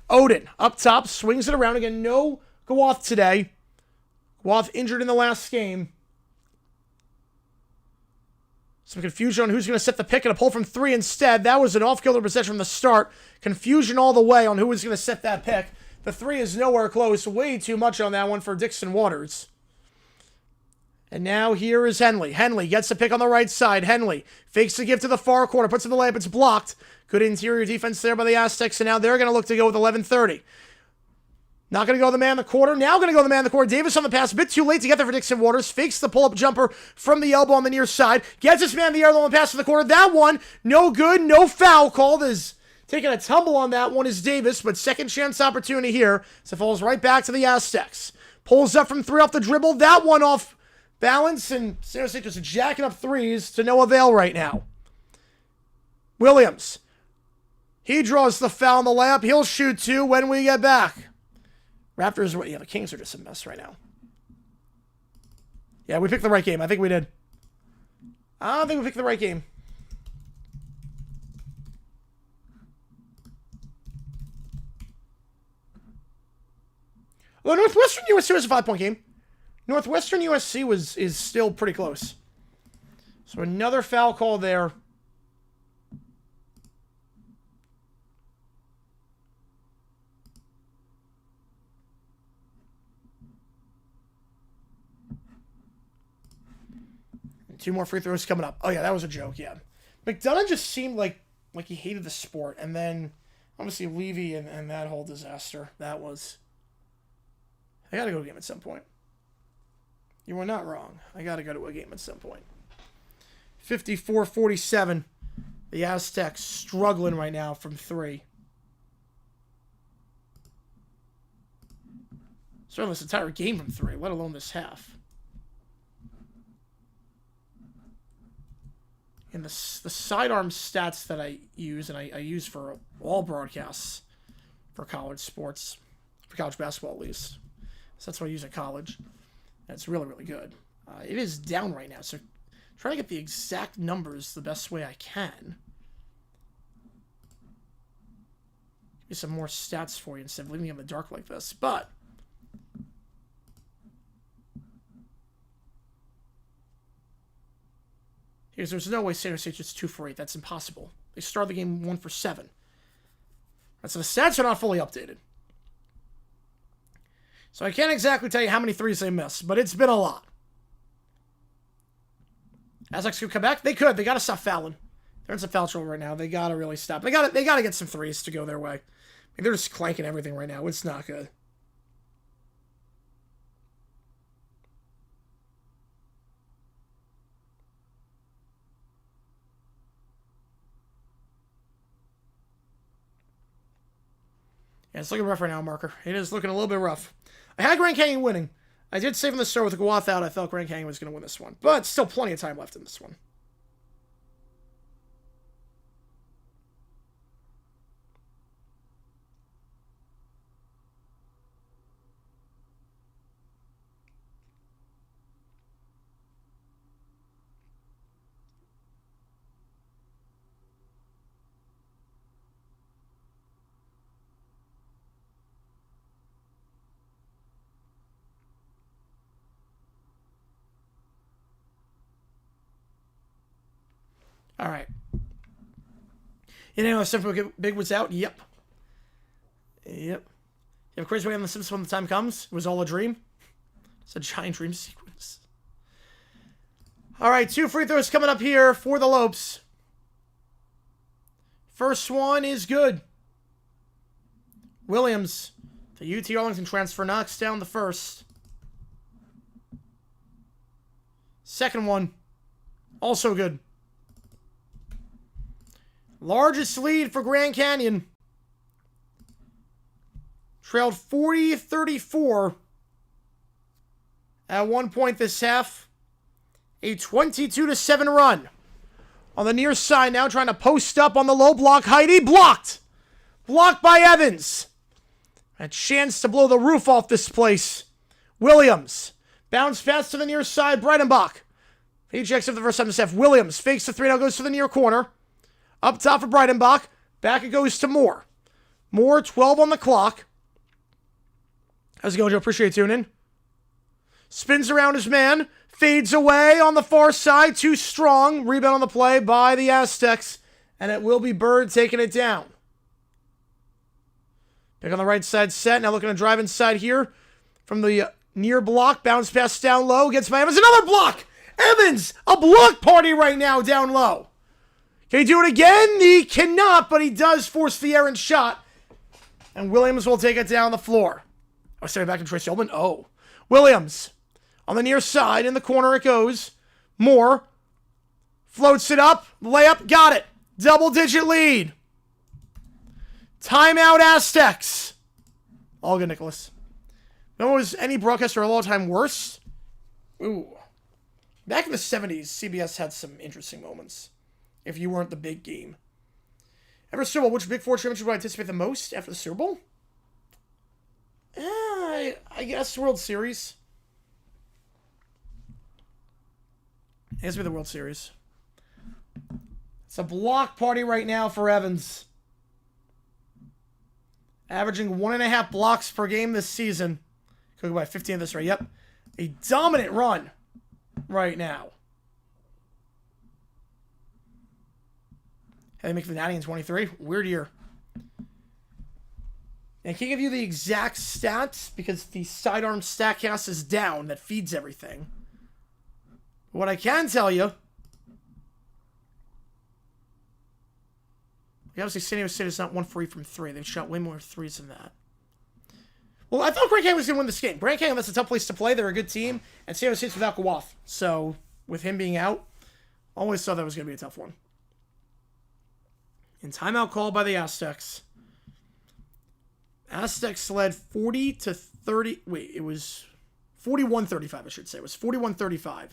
Odin up top, swings it around again. No Gawath today. Gawath injured in the last game. Some confusion on who's going to set the pick and a pull from 3 instead. That was an off-kilter possession from the start. Confusion all the way on who was going to set that pick. The 3 is nowhere close. Way too much on that one for Dixon Waters. And now here is Henley. Henley gets the pick on the right side. Henley fakes the give to the far corner. Puts in the layup. It's blocked. Good interior defense there by the Aztecs. And now they're going to look to go with 11:30. Not going to go the man in the corner. Now going to go the man in the corner. Davis on the pass. A bit too late to get there for Dixon Waters. Fakes the pull-up jumper from the elbow on the near side. Gets his man in the air on the pass to the corner. That one, no good. No foul called. Is taking a tumble on that one is Davis. But second chance opportunity here. So it falls right back to the Aztecs. Pulls up from 3 off the dribble. That one off balance. And San Jose just jacking up threes to no avail right now. Williams. He draws the foul on the layup. He'll shoot 2 when we get back. Raptors, yeah, the Kings are just a mess right now. Yeah, we picked the right game. I think we did. I don't think we picked the right game. Well, Northwestern USC was a 5-point game. Northwestern USC is still pretty close. So another foul call there. And 2 more free throws coming up. Oh yeah, that was a joke, yeah. McDonough just seemed like he hated the sport. And then, obviously, Levy and that whole disaster. That was... I gotta go to a game at some point. You were not wrong. I gotta go to a game at some point. 54-47. The Aztecs struggling right now from 3. Certainly this entire game from 3, let alone this half. And the sidearm stats that I use, and I use for all broadcasts for college sports, for college basketball at least. So that's what I use at college. And it's really, really good. It is down right now, so trying to get the exact numbers the best way I can. Give me some more stats for you instead of leaving me in the dark like this. But because there's no way San Jose just 2 for 8. That's impossible. They started the game 1 for 7. Right, so the stats are not fully updated. So I can't exactly tell you how many threes they missed, but it's been a lot. Aztecs could come back. They could. They got to stop fouling. They're in some foul trouble right now. They got to really stop. They got to get some threes to go their way. I mean, they're just clanking everything right now. It's not good. Yeah, it's looking rough right now, Marker. It is looking a little bit rough. I had Grand Canyon winning. I did say from the start with the Gawath out, I felt Grand Canyon was going to win this one. But still plenty of time left in this one. All right. You know, Simple Big was out? Yep. Yep. You have a crazy way on The Simpsons when the time comes? It was all a dream? It's a giant dream sequence. All right, 2 free throws coming up here for the Lopes. First one is good. Williams, the UT Arlington transfer, knocks down the first. Second one, also good. Largest lead for Grand Canyon. Trailed 40-34 at one point this half. A 22-7 run. On the near side now, trying to post up on the low block. Heidi blocked. Blocked by Evans. A chance to blow the roof off this place. Williams. Bounce pass to the near side. Breitenbach. He checks it for the first time this half. Williams fakes the 3, now goes to the near corner. Up top for Breitenbach. Back it goes to Moore. Moore, 12 on the clock. How's it going, Joe? Appreciate you tuning in. Spins around his man. Fades away on the far side. Too strong. Rebound on the play by the Aztecs. And it will be Bird taking it down. Pick on the right side set. Now looking to drive inside here. From the near block. Bounce pass down low. Gets by Evans. Another block! Evans! A block party right now down low. Can he do it again? He cannot, but he does force the errant shot. And Williams will take it down the floor. Oh, sending back to Tracy Ullman. Oh. Williams. On the near side, in the corner it goes. Moore. Floats it up. Layup. Got it. Double-digit lead. Timeout Aztecs. All good, Nicholas. No was any broadcaster all time worse? Ooh. Back in the 70s, CBS had some interesting moments. If you weren't the big game. Ever Super Bowl, which Big Four championship would I anticipate the most after the Super Bowl? I guess World Series. It has to be the World Series. It's a block party right now for Evans. Averaging 1.5 blocks per game this season. Could go by 15 this rate. Yep. A dominant run right now. Had to make the Natty in 23. Weird year. And I can't give you the exact stats because the sidearm StatCast is down that feeds everything. What I can tell you, obviously San Diego State is not 1 for 8 from 3. They've shot way more threes than that. Well, I thought Grand Canyon was going to win this game. Grand Canyon, that's a tough place to play. They're a good team. And San Diego State's without Gawath. So, with him being out, always thought that was going to be a tough one. And timeout called by the Aztecs. Aztecs led 40-30. Wait, it was 41-35, I should say. It was 41-35.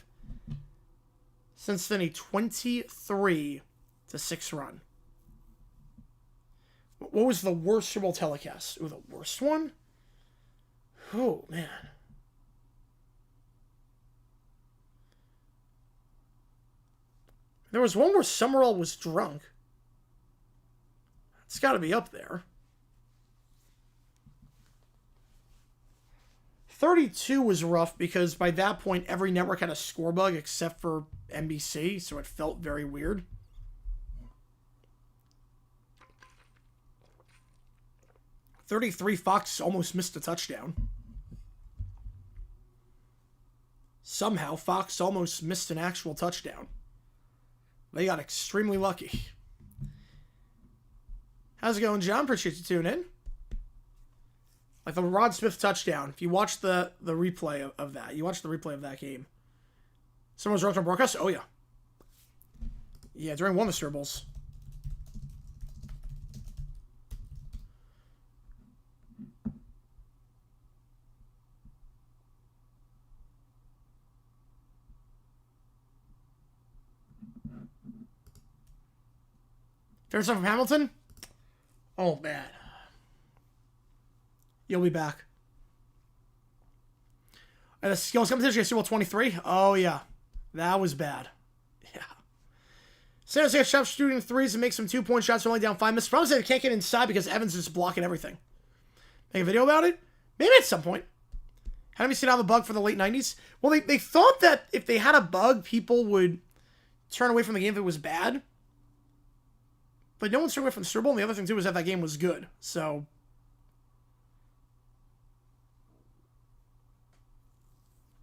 Since then, a 23-6 run. What was the worst Super Bowl telecast? Ooh, the worst one? Oh, man. There was one where Summerall was drunk. It's got to be up there. 32 was rough because by that point, every network had a score bug except for NBC, so it felt very weird. Fox almost missed a touchdown. Somehow, Fox almost missed an actual touchdown. They got extremely lucky. How's it going, John? Appreciate you tuning in. Like the Rod Smith touchdown. If you watch the replay of that, you watch the replay of that game. Someone's wrote on broadcast? Oh, yeah. Yeah, during one of the Super Bowls. Favorite stuff from Hamilton? Oh, man. You'll be back. And the skills competition, Super Bowl 23? Oh, yeah. That was bad. Yeah. San Jose stops shooting threes and makes some 2-point shots. They're only down 5 minutes. Probably they can't get inside because Evans is blocking everything. Make a video about it? Maybe at some point. Haven't you seen have a bug for the late 90s? Well, they thought that if they had a bug, people would turn away from the game if it was bad. But no one's turned away from the Super Bowl, and the other thing, too, is that game was good. So...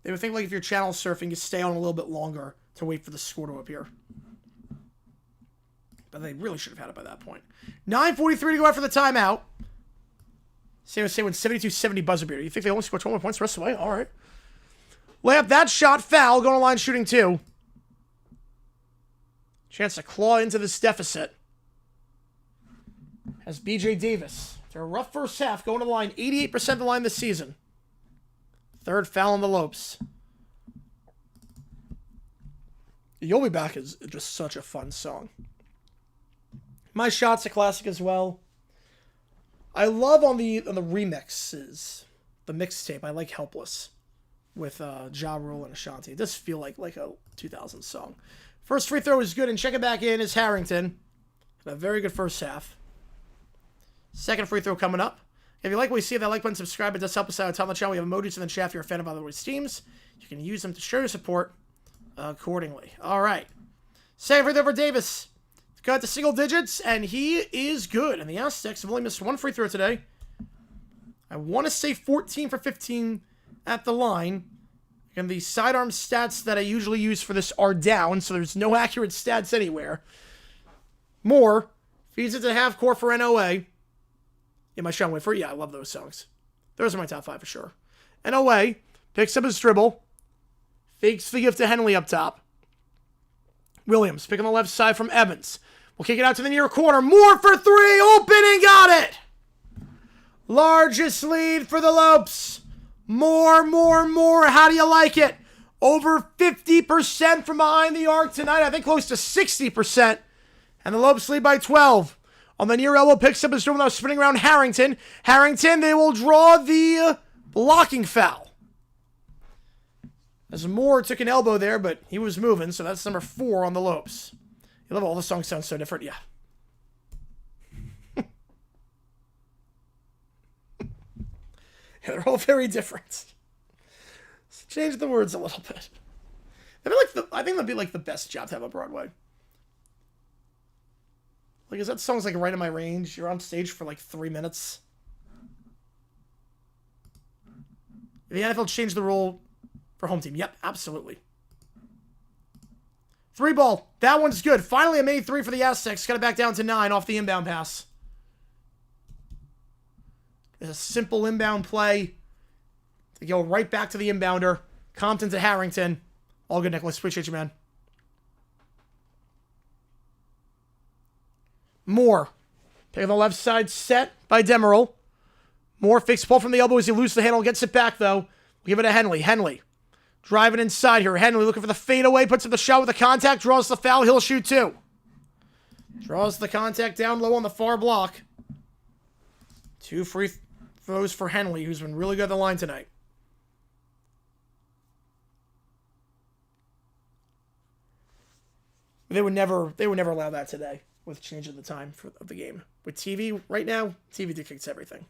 they would think, like, if you're channel surfing, you stay on a little bit longer to wait for the score to appear. But they really should have had it by that point. 9:43 to go after the timeout. Say with 72-70 buzzer beater. You think they only score 21 points the rest of the way? All right. Lay up that shot, foul, going to line shooting 2. Chance to claw into this deficit. As B.J. Davis, after a rough first half, going to the line, 88% of the line this season. Third foul on the Lopes. You'll Be Back is just such a fun song. My Shot's a classic as well. I love on the remixes, the mixtape, I like Helpless with Ja Rule and Ashanti. It does feel like a 2000s song. First free throw is good, and check it back in is Harrington. Had a very good first half. Second free throw coming up. If you like what you see, that like button, subscribe. It does help us out a ton on the channel. We have emojis in the chat if you're a fan of other teams. You can use them to show your support accordingly. All right. Second free throw for Davis. Got to single digits, and he is good. And the Aztecs have only missed one free throw today. I want to say 14 for 15 at the line. And the sidearm stats that I usually use for this are down, so there's no accurate stats anywhere. Moore feeds it to half court for NOA. Yeah, my Sean Whitford. Yeah, I love those songs. Those are my top 5 for sure. NOA picks up his dribble. Fakes the gift to Henley up top. Williams picking the left side from Evans. We'll kick it out to the near corner. Moore for 3. Open and got it. Largest lead for the Lopes. More. How do you like it? Over 50% from behind the arc tonight. I think close to 60%. And the Lopes lead by 12. On the near elbow, picks up his dribble now, spinning around Harrington. Harrington, they will draw the blocking foul. As Moore took an elbow there, but he was moving, so that's number 4 on the Lopes. You love all the songs sound so different, yeah. Yeah, they're all very different. Let's change the words a little bit. I think that'd be like the best job to have on Broadway. Like, is that song's like right in my range? You're on stage for like 3 minutes. If the NFL changed the rule for home team, yep, absolutely. 3 ball. That one's good. Finally a made 3 for the Aztecs. Got it back down to 9 off the inbound pass. It's a simple inbound play to go right back to the inbounder. Compton to Harrington. All good, Nicholas. Appreciate you, man. Moore. Pick on the left side, set by Demerol. Moore fakes pull from the elbow as he loses the handle. Gets it back, though. We'll give it to Henley. Henley driving inside here. Henley looking for the fadeaway. Puts up the shot with the contact. Draws the foul. He'll shoot 2. Draws the contact down low on the far block. 2 free throws for Henley, who's been really good at the line tonight. They would never allow that today with changing the time of the game. With TV, right now, TV dictates everything.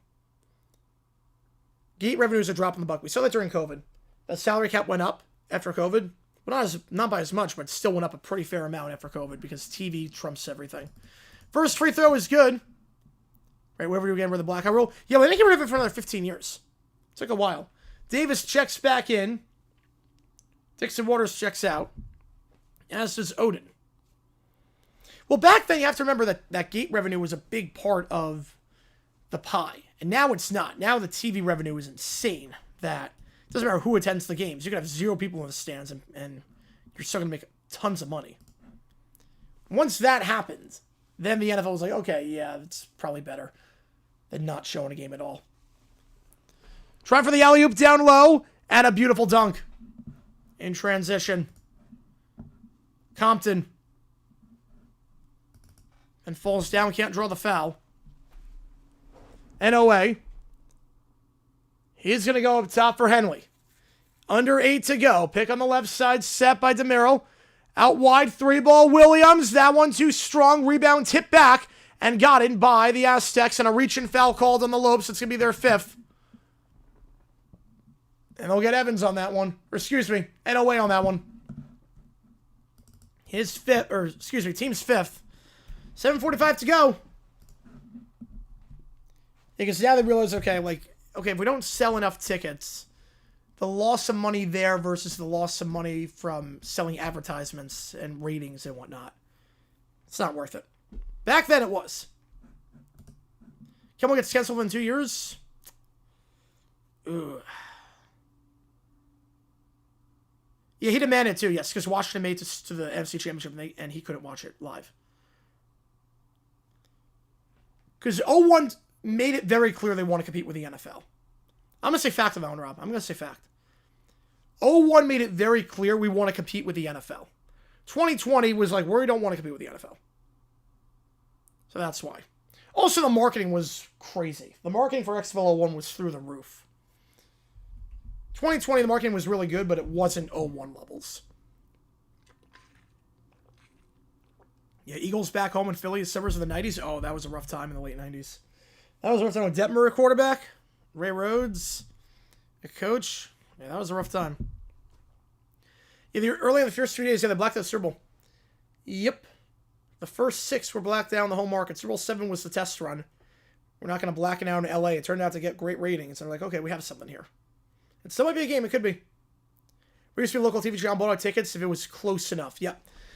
Gate revenues are dropping the buck. We saw that during COVID. The salary cap went up after COVID. But not by as much, but still went up a pretty fair amount after COVID because TV trumps everything. First free throw is good. Right, wherever you get rid of the blackout rule. Yeah, we didn't get rid of it for another 15 years. It took a while. Davis checks back in. Dixon Waters checks out. As does Odin. Well, back then, you have to remember that gate revenue was a big part of the pie. And now it's not. Now the TV revenue is insane. That it doesn't matter who attends the games. You can have 0 people in the stands, and you're still going to make tons of money. Once that happens, then the NFL was like, okay, yeah, it's probably better than not showing a game at all. Try for the alley-oop down low, and a beautiful dunk. In transition. Compton. And falls down, can't draw the foul. NOA. He's going to go up top for Henley. Under 8 to go. Pick on the left side, set by DeMiro. Out wide, 3 ball, Williams. That one too strong. Rebound, tip back, and got it by the Aztecs. And a reach-in foul called on the Lopes. It's going to be their 5th. And they'll get Evans on that one. Or, excuse me, NOA on that one. Team's 5th. 7:45 to go. Because now they realize, okay, if we don't sell enough tickets, the loss of money there versus the loss of money from selling advertisements and ratings and whatnot, it's not worth it. Back then it was. Kimmel gets canceled in 2 years. Ugh. Yeah, he demanded it too, yes, because Washington made it to the NFC Championship and he couldn't watch it live. Because 01 made it very clear they want to compete with the NFL. I'm going to say fact on that one, Rob. I'm going to say fact. 01 made it very clear we want to compete with the NFL. 2020 was like, we don't want to compete with the NFL. So that's why. Also, the marketing was crazy. The marketing for XFL 01 was through the roof. 2020, the marketing was really good, but it wasn't 01 levels. Yeah, Eagles back home in Philly, suburbs of the 90s. Oh, that was a rough time in the late 90s. That was a rough time with Detmer, a quarterback. Ray Rhodes, a coach. Yeah, that was a rough time. Yeah, early in the first 3 days, they blacked out the Super Bowl. Yep. The first 6 were blacked out in the home market. Super Bowl 7 was the test run. We're not going to blacken out in LA. It turned out to get great ratings. And they're like, okay, we have something here. It still might be a game. It could be. We used to be local TV channel bought out tickets if it was close enough. Yeah.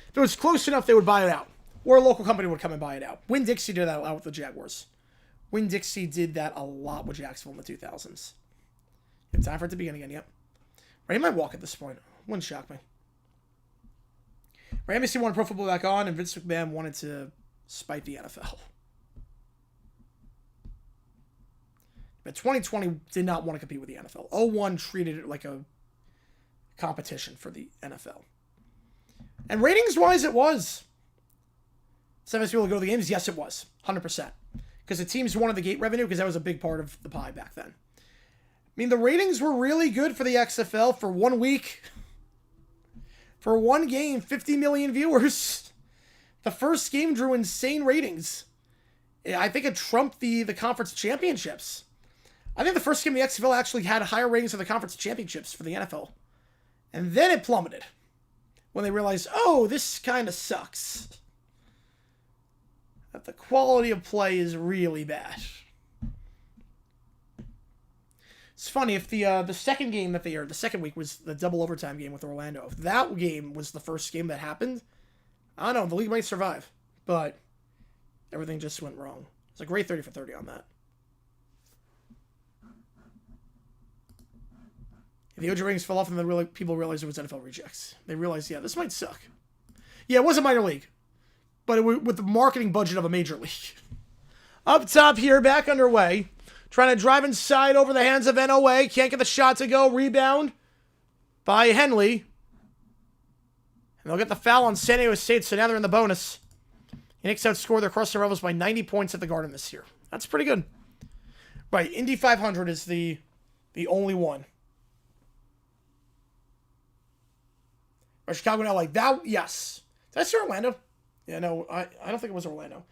If it was close enough, they would buy it out. Or a local company would come and buy it out. Winn-Dixie did that a lot with the Jaguars. Winn-Dixie did that a lot with Jacksonville in the 2000s. Yep, time for it to begin again, yep. Ray might walk at this point. Wouldn't shock me. Ray NBC wanted Pro Football back on, and Vince McMahon wanted to spite the NFL. But 2020 did not want to compete with the NFL. 01 treated it like a competition for the NFL. And ratings-wise, it was. 7 people to go to the games? Yes, it was. 100%. Because the teams wanted the gate revenue, because that was a big part of the pie back then. I mean, the ratings were really good for the XFL for 1 week. For one game, 50 million viewers. The first game drew insane ratings. I think it trumped the conference championships. I think the first game of the XFL actually had higher ratings than the conference championships for the NFL. And then it plummeted. When they realized, oh, this kind of sucks. That the quality of play is really bad. It's funny, if the second game that they aired, the second week was the double overtime game with Orlando. If that game was the first game that happened, I don't know, the league might survive. But everything just went wrong. It's a great 30 for 30 on that. If the OJ ratings fell off and people realized it was NFL rejects. They realized, yeah, this might suck. Yeah, it was a minor league. But with the marketing budget of a major league. Up top here, back underway. Trying to drive inside over the hands of NOA. Can't get the shot to go. Rebound by Henley. And they'll get the foul on San Diego State, so now they're in the bonus. Knicks outscore their crossover rivals by 90 points at the Garden this year. That's pretty good. Right, Indy 500 is the only one. Or Chicago and LA. That, yes. Did I say Orlando? Yeah, no, I don't think it was Orlando.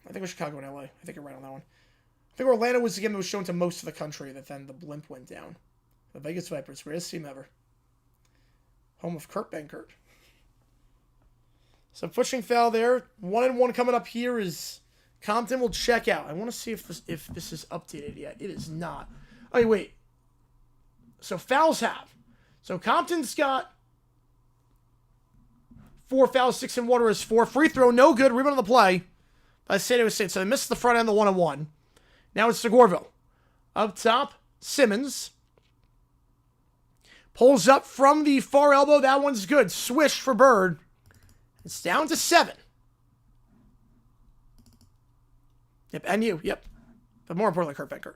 I think it was Chicago and LA. I think you're right on that one. I think Orlando was the game that was shown to most of the country that then the blimp went down. The Vegas Vipers, greatest team ever. Home of Kurt Benkert. So pushing foul there. 1-1 coming up here is Compton will check out. I want to see if this is updated yet. It is not. Oh, wait. So fouls have. So Compton's got 4 fouls, 6 in water is 4. Free throw, no good. Rebound on the play by San Diego State. So they missed the front end, the 1-1. Now it's Segorville. Up top, Simmons. Pulls up from the far elbow. That one's good. Swish for Bird. It's down to 7. Yep, NU. Yep. But more importantly, Kurt Benkert.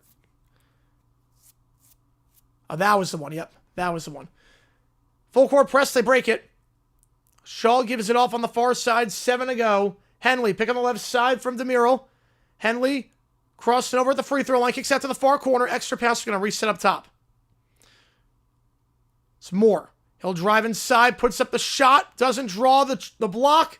Oh, that was the one. Yep, that was the one. Full court press. They break it. Shaw gives it off on the far side. 7 to go. Henley pick on the left side from DeMiro. Henley crossing over at the free throw line. Kicks out to the far corner. Extra pass is going to reset up top. It's Moore. He'll drive inside. Puts up the shot. Doesn't draw the block.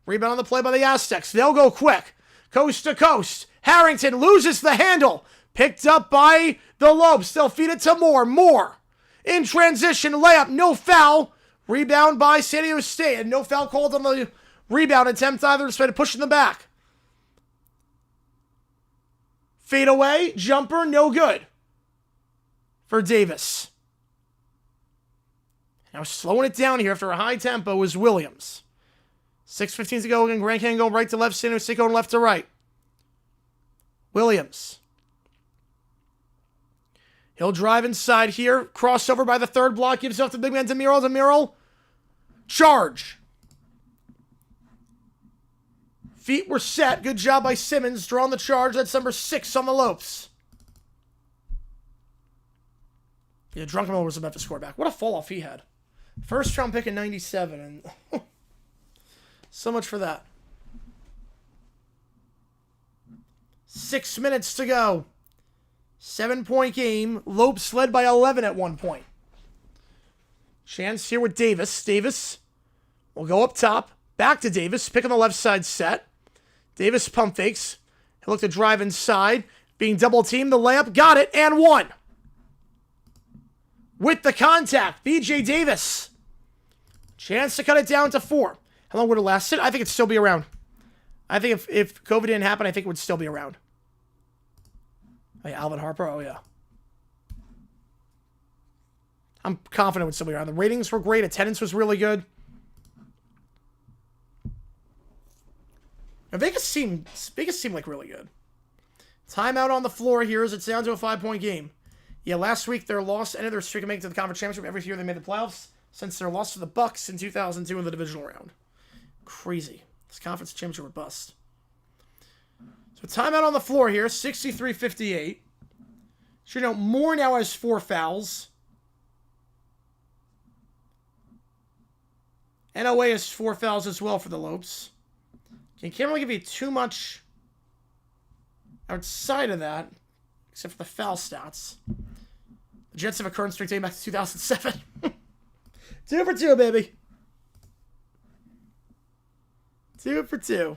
Rebound on the play by the Aztecs. They'll go quick. Coast to coast. Harrington loses the handle. Picked up by the Lopes. They'll feed it to Moore. Moore. In transition. Layup. No foul. Rebound by San Diego State. And no foul called on the Rebound attempt either to try to push in the back. Fade away, jumper, no good for Davis. Now slowing it down here after a high tempo is Williams. 6:15 to go. Again, Grand Canyon going right to left, San Jose going left to right. Williams. He'll drive inside here. Crossover by the third block. Gives it off to big man DeMuro. DeMuro. Charge. Feet were set. Good job by Simmons. Drawing the charge. That's number 6 on the Lopes. Yeah, Drunkenmiller was about to score back. What a fall off he had. First round pick in 97. And so much for that. 6 minutes to go. 7-point game. Lopes led by 11 at one point. Chance here with Davis. Davis will go up top. Back to Davis. Pick on the left side set. Davis pump fakes. He'll look to drive inside. Being double teamed. The layup. Got it. And one. With the contact. BJ Davis. Chance to cut it down to 4. How long would it lasted? I think it'd still be around. I think if COVID didn't happen, I think it would still be around. Hey, Alvin Harper, oh yeah. I'm confident it would still be around. The ratings were great. Attendance was really good. Now, Vegas seemed like really good. Timeout on the floor here as it's down to a 5-point game. Yeah, last week their loss ended their streak of making it to the conference championship. Every year they made the playoffs since their loss to the Bucks in 2002 in the divisional round. Crazy. This conference championship were bust. So timeout on the floor here, 63-58. So, you know, Moore now has 4 fouls. NOA has 4 fouls as well for the Lopes. You can't really give you too much outside of that, except for the foul stats. The Jets have a current streak dating back to 2007. 2 for 2, baby. 2 for 2.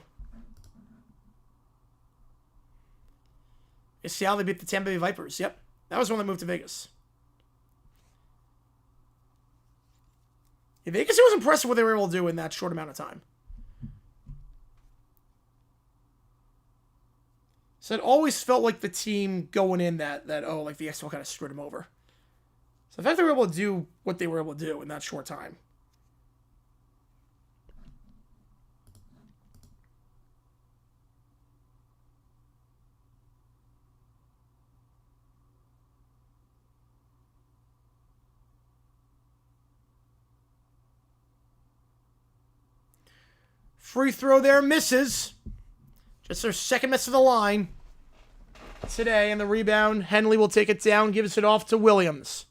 You see how they beat the Tampa Bay Vipers? Yep. That was when they moved to Vegas. Yeah, Vegas was impressed with what they were able to do in that short amount of time. So it always felt like the team going in that like the XFL kind of screwed them over. So the fact they were able to do what they were able to do in that short time. Free throw there, misses. Just their second miss of the line today. And the rebound, Henley will take it down, gives it off to Williams.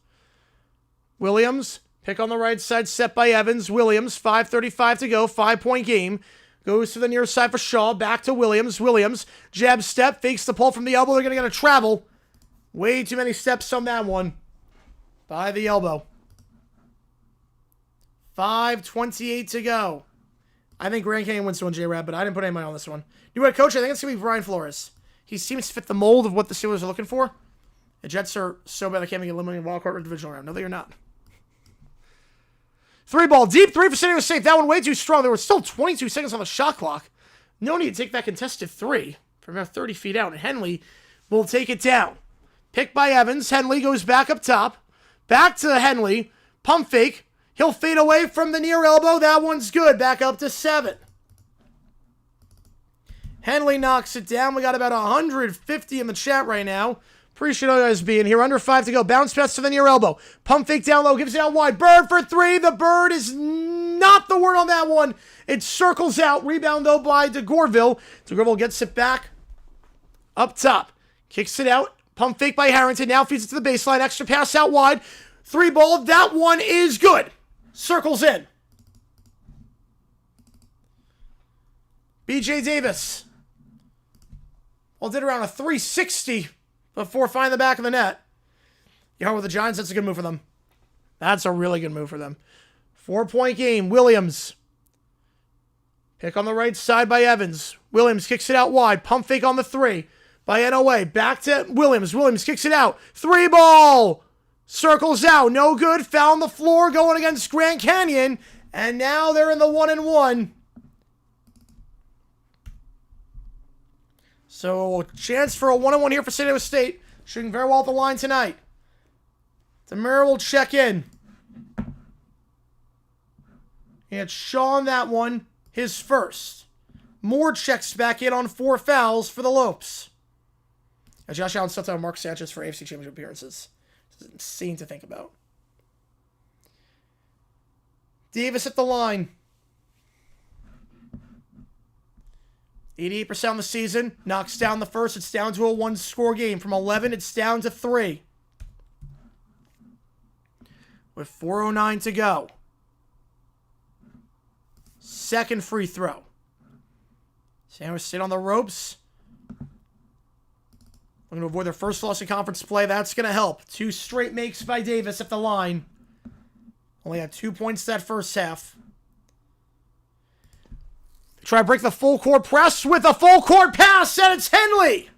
Williams, pick on the right side, set by Evans. Williams, 5:35 to go, 5-point game. Goes to the near side for Shaw, back to Williams. Williams, jab step, fakes the pull from the elbow. They're going to get a travel. Way too many steps on that one. By the elbow. 5:28 to go. I think Grand Canyon wins to one, J-Rab, but I didn't put any money on this one. You know what, Coach? I think it's going to be Brian Flores. He seems to fit the mold of what the Steelers are looking for. The Jets are so bad they can't make a eliminated wild card or divisional round. No, they are not. 3-ball. Deep 3 for San Diego State. That one way too strong. There were still 22 seconds on the shot clock. No need to take that contested 3 from about 30 feet out. And Henley will take it down. Picked by Evans. Henley goes back up top. Back to Henley. Pump fake. He'll fade away from the near elbow. That one's good. Back up to 7. Henley knocks it down. We got about 150 in the chat right now. Appreciate all you guys being here. Under 5 to go. Bounce pass to the near elbow. Pump fake down low. Gives it out wide. Bird for 3. The bird is not the word on that one. It circles out. Rebound, though, by DeGorville. DeGorville gets it back up top. Kicks it out. Pump fake by Harrington. Now feeds it to the baseline. Extra pass out wide. 3-ball. That one is good. Circles in. BJ Davis. Well, did around a 360 before finding the back of the net. You know, with the Giants, that's a good move for them. That's a really good move for them. 4-point game. Williams. Pick on the right side by Evans. Williams kicks it out wide. Pump fake on the 3 by NOA. Back to Williams. Williams kicks it out. 3-ball. Circles out. No good. Foul on the floor going against Grand Canyon. And now they're in the 1-and-1. So, chance for a 1-on-1 here for San Diego State. Shooting very well at the line tonight. Demir will check in. He had Sean that one, his first. Moore checks back in on 4 fouls for the Lopes. And Josh Allen stepped out Mark Sanchez for AFC Championship appearances. This is insane to think about. Davis at the line. 88% on the season. Knocks down the first. It's down to a 1-score game. From 11, it's down to 3. With 4:09 to go. Second free throw. San Diego State on the ropes. Looking to avoid their first loss in conference play. That's going to help. 2 straight makes by Davis at the line. Only had 2 points that first half. Try to break the full court press with a full court pass, and it's Henley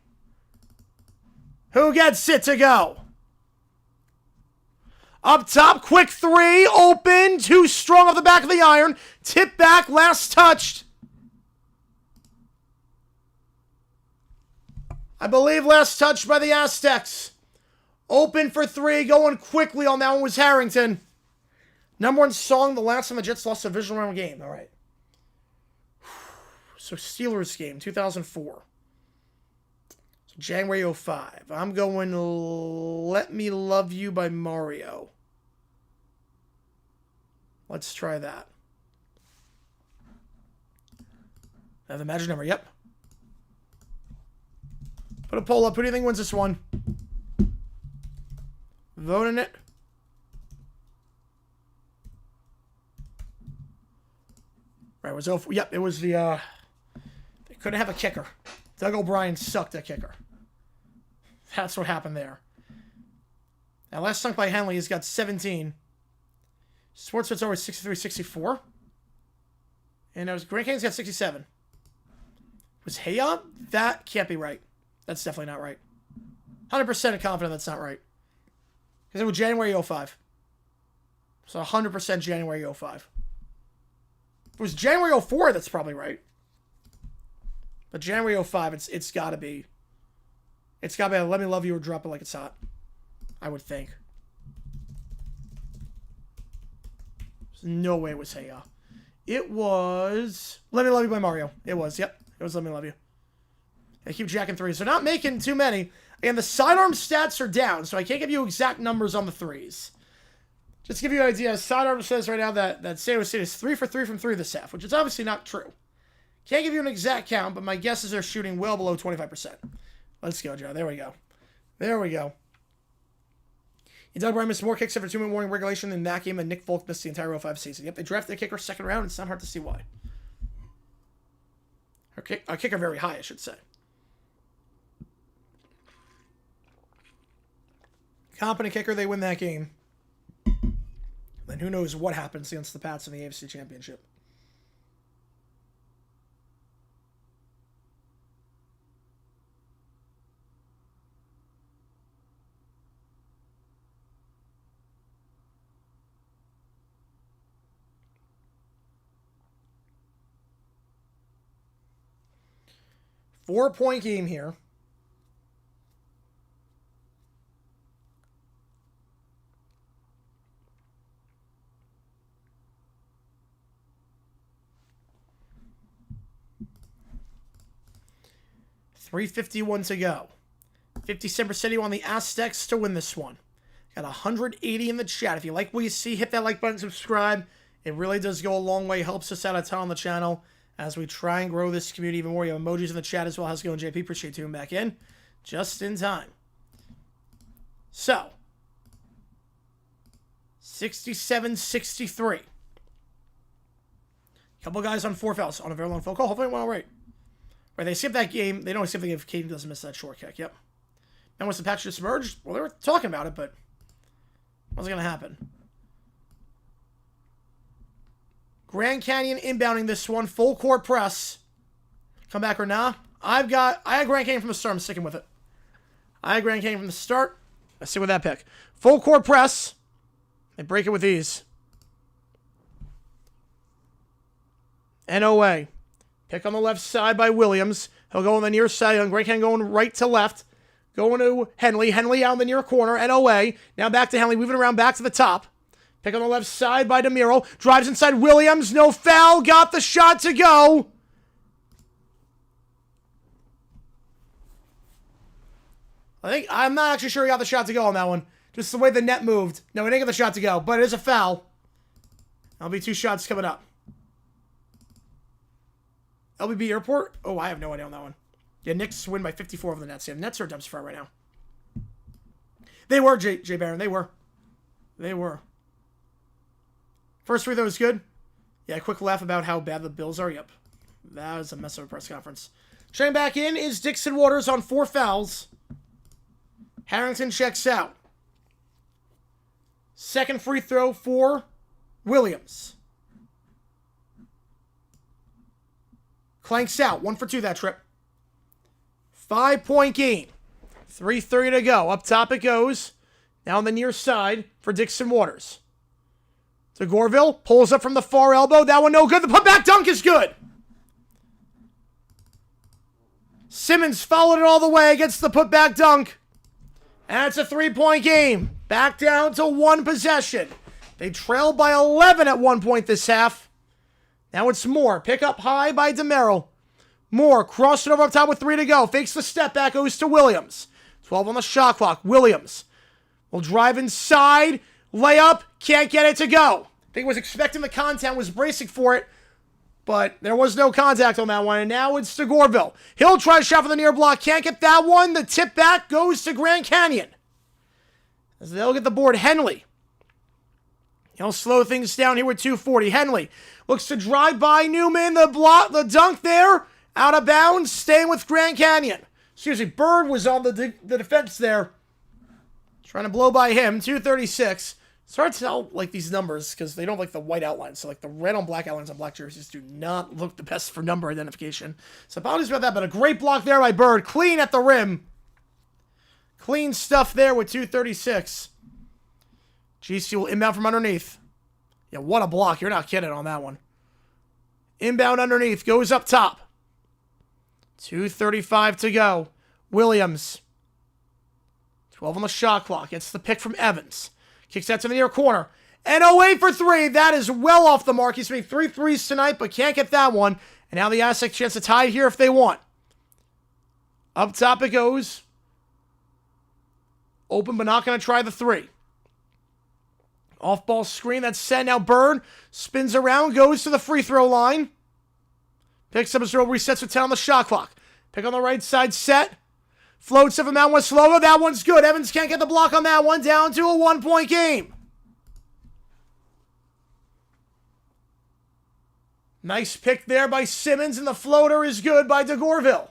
who gets it to go. Up top, quick 3, open, too strong off the back of the iron. Tip back, last touched. I believe last touched by the Aztecs. Open for 3, going quickly on that one was Harrington. #1 song, the last time the Jets lost a divisional round game. All right. So Steelers game, 2004. So January 05. I'm going Let Me Love You by Mario. Let's try that. I have the magic number, yep. Put a poll up. Who do you think wins this one? Vote in it. Right, it was yep, it was the they couldn't have a kicker. Doug O'Brien sucked at kicker. That's what happened there. Now last dunk by Henley, he's got 17. Sportsman's over 63-64. And it was Grand Canyon's got 67. Was Hayon? That can't be right. That's definitely not right. 100% confident that's not right. Because it was January 05. So 100% January 05. If it was January 04, that's probably right. But January 05, it's got to be. It's got to be a Let Me Love You or Drop It Like It's Hot. I would think. There's no way it was Hey Ya. It was Let Me Love You by Mario. It was, yep. It was Let Me Love You. I keep jacking 3s. So not making too many. And the sidearm stats are down, so I can't give you exact numbers on the 3s. Just to give you an idea, sidearm says right now that San Diego State is 3 for 3 from 3 this half, which is obviously not true. Can't give you an exact count, but my guess is they're shooting well below 25%. Let's go, Joe. There we go. There we go. Doug Bryan missed more kicks after 2-minute warning regulation in that game than Nick Folk missed the entire 05 season. Yep, they drafted a kicker second round. It's not hard to see why. A kicker very high, I should say. Competent kicker, they win that game. Then who knows what happens against the Pats in the AFC Championship. Four-point game here. $3:51 to go. 57% on the Aztecs to win this one. Got 180 in the chat. If you like what you see, hit that like button, subscribe. It really does go a long way. Helps us out a ton on the channel as we try and grow this community even more. You have emojis in the chat as well. How's it going, JP? Appreciate you tuning back in. Just in time. So, 67-63. Couple guys on 4 fouls on a very long phone call. Hopefully it went all right. Right, they skip that game. They don't skip the game if Caden doesn't miss that short kick. Yep. And once the patch just merged, well, they were talking about it, but it wasn't going to happen. Grand Canyon inbounding this one. Full court press. Come back or nah? I had Grand Canyon from the start. I'm sticking with it. I had Grand Canyon from the start. I stick with that pick. Full court press. They break it with ease. NOA. Pick on the left side by Williams. He'll go on the near side. Grant Canyon going right to left. Going to Henley. Henley out in the near corner. NOA. Now back to Henley. Moving around back to the top. Pick on the left side by DeMiro. Drives inside Williams. No foul. Got the shot to go. I'm not actually sure he got the shot to go on that one. Just the way the net moved. No, he didn't get the shot to go, but it is a foul. That'll be 2 shots coming up. LBB Airport? Oh, I have no idea on that one. Yeah, Knicks win by 54 over the Nets. Yeah, the Nets are a dumpster fire right now. They were, Jay Barron. They were. They were. First free throw was good. Yeah, quick laugh about how bad the Bills are. Yep. That was a mess of a press conference. Checking back in is Dixon Waters on 4 fouls. Harrington checks out. Second free throw for Williams. Clanks out. 1 for 2 that trip. 5-point game. 3:30 to go. Up top it goes. Now on the near side for Dixon Waters. To Gorville. Pulls up from the far elbow. That one no good. The putback dunk is good. Simmons followed it all the way against the putback dunk. And it's a 3-point game. Back down to 1 possession. They trailed by 11 at one point this half. Now it's Moore. Pick up high by DeMero. Moore crossed it over up top with 3 to go. Fakes the step back. Goes to Williams. 12 on the shot clock. Williams will drive inside. Layup. Can't get it to go. I think was expecting the contact. Was bracing for it. But there was no contact on that one. And now it's to Gorville. He'll try to shot for the near block. Can't get that one. The tip back goes to Grand Canyon. As they'll get the board. Henley. He'll slow things down here with 2:40. Henley looks to drive by Newman. The block, the dunk there. Out of bounds. Staying with Grand Canyon. Excuse me. Bird was on the defense there. Trying to blow by him. 2:36. It's hard to tell, like, these numbers because they don't like the white outlines. So, like, the red on black outlines on black jerseys do not look the best for number identification. So, apologies about that, but a great block there by Bird. Clean at the rim. Clean stuff there with 2:36. GC will inbound from underneath. Yeah, what a block. You're not kidding on that one. Inbound underneath. Goes up top. 2:35 to go. Williams. 12 on the shot clock. Gets the pick from Evans. Kicks out to the near corner. NOA for 3. That is well off the mark. He's made 3 threes tonight, but can't get that one. And now the Aztecs chance to tie it here if they want. Up top it goes. Open, but not going to try the 3. Off-ball screen. That's set. Now Bird spins around, goes to the free throw line. Picks up his roll, resets with 10 on the shot clock. Pick on the right side, set. Floats of a Mountain West logo. That one's good. Evans can't get the block on that one. Down to a 1-point game. Nice pick there by Simmons, and the floater is good by DeGorville.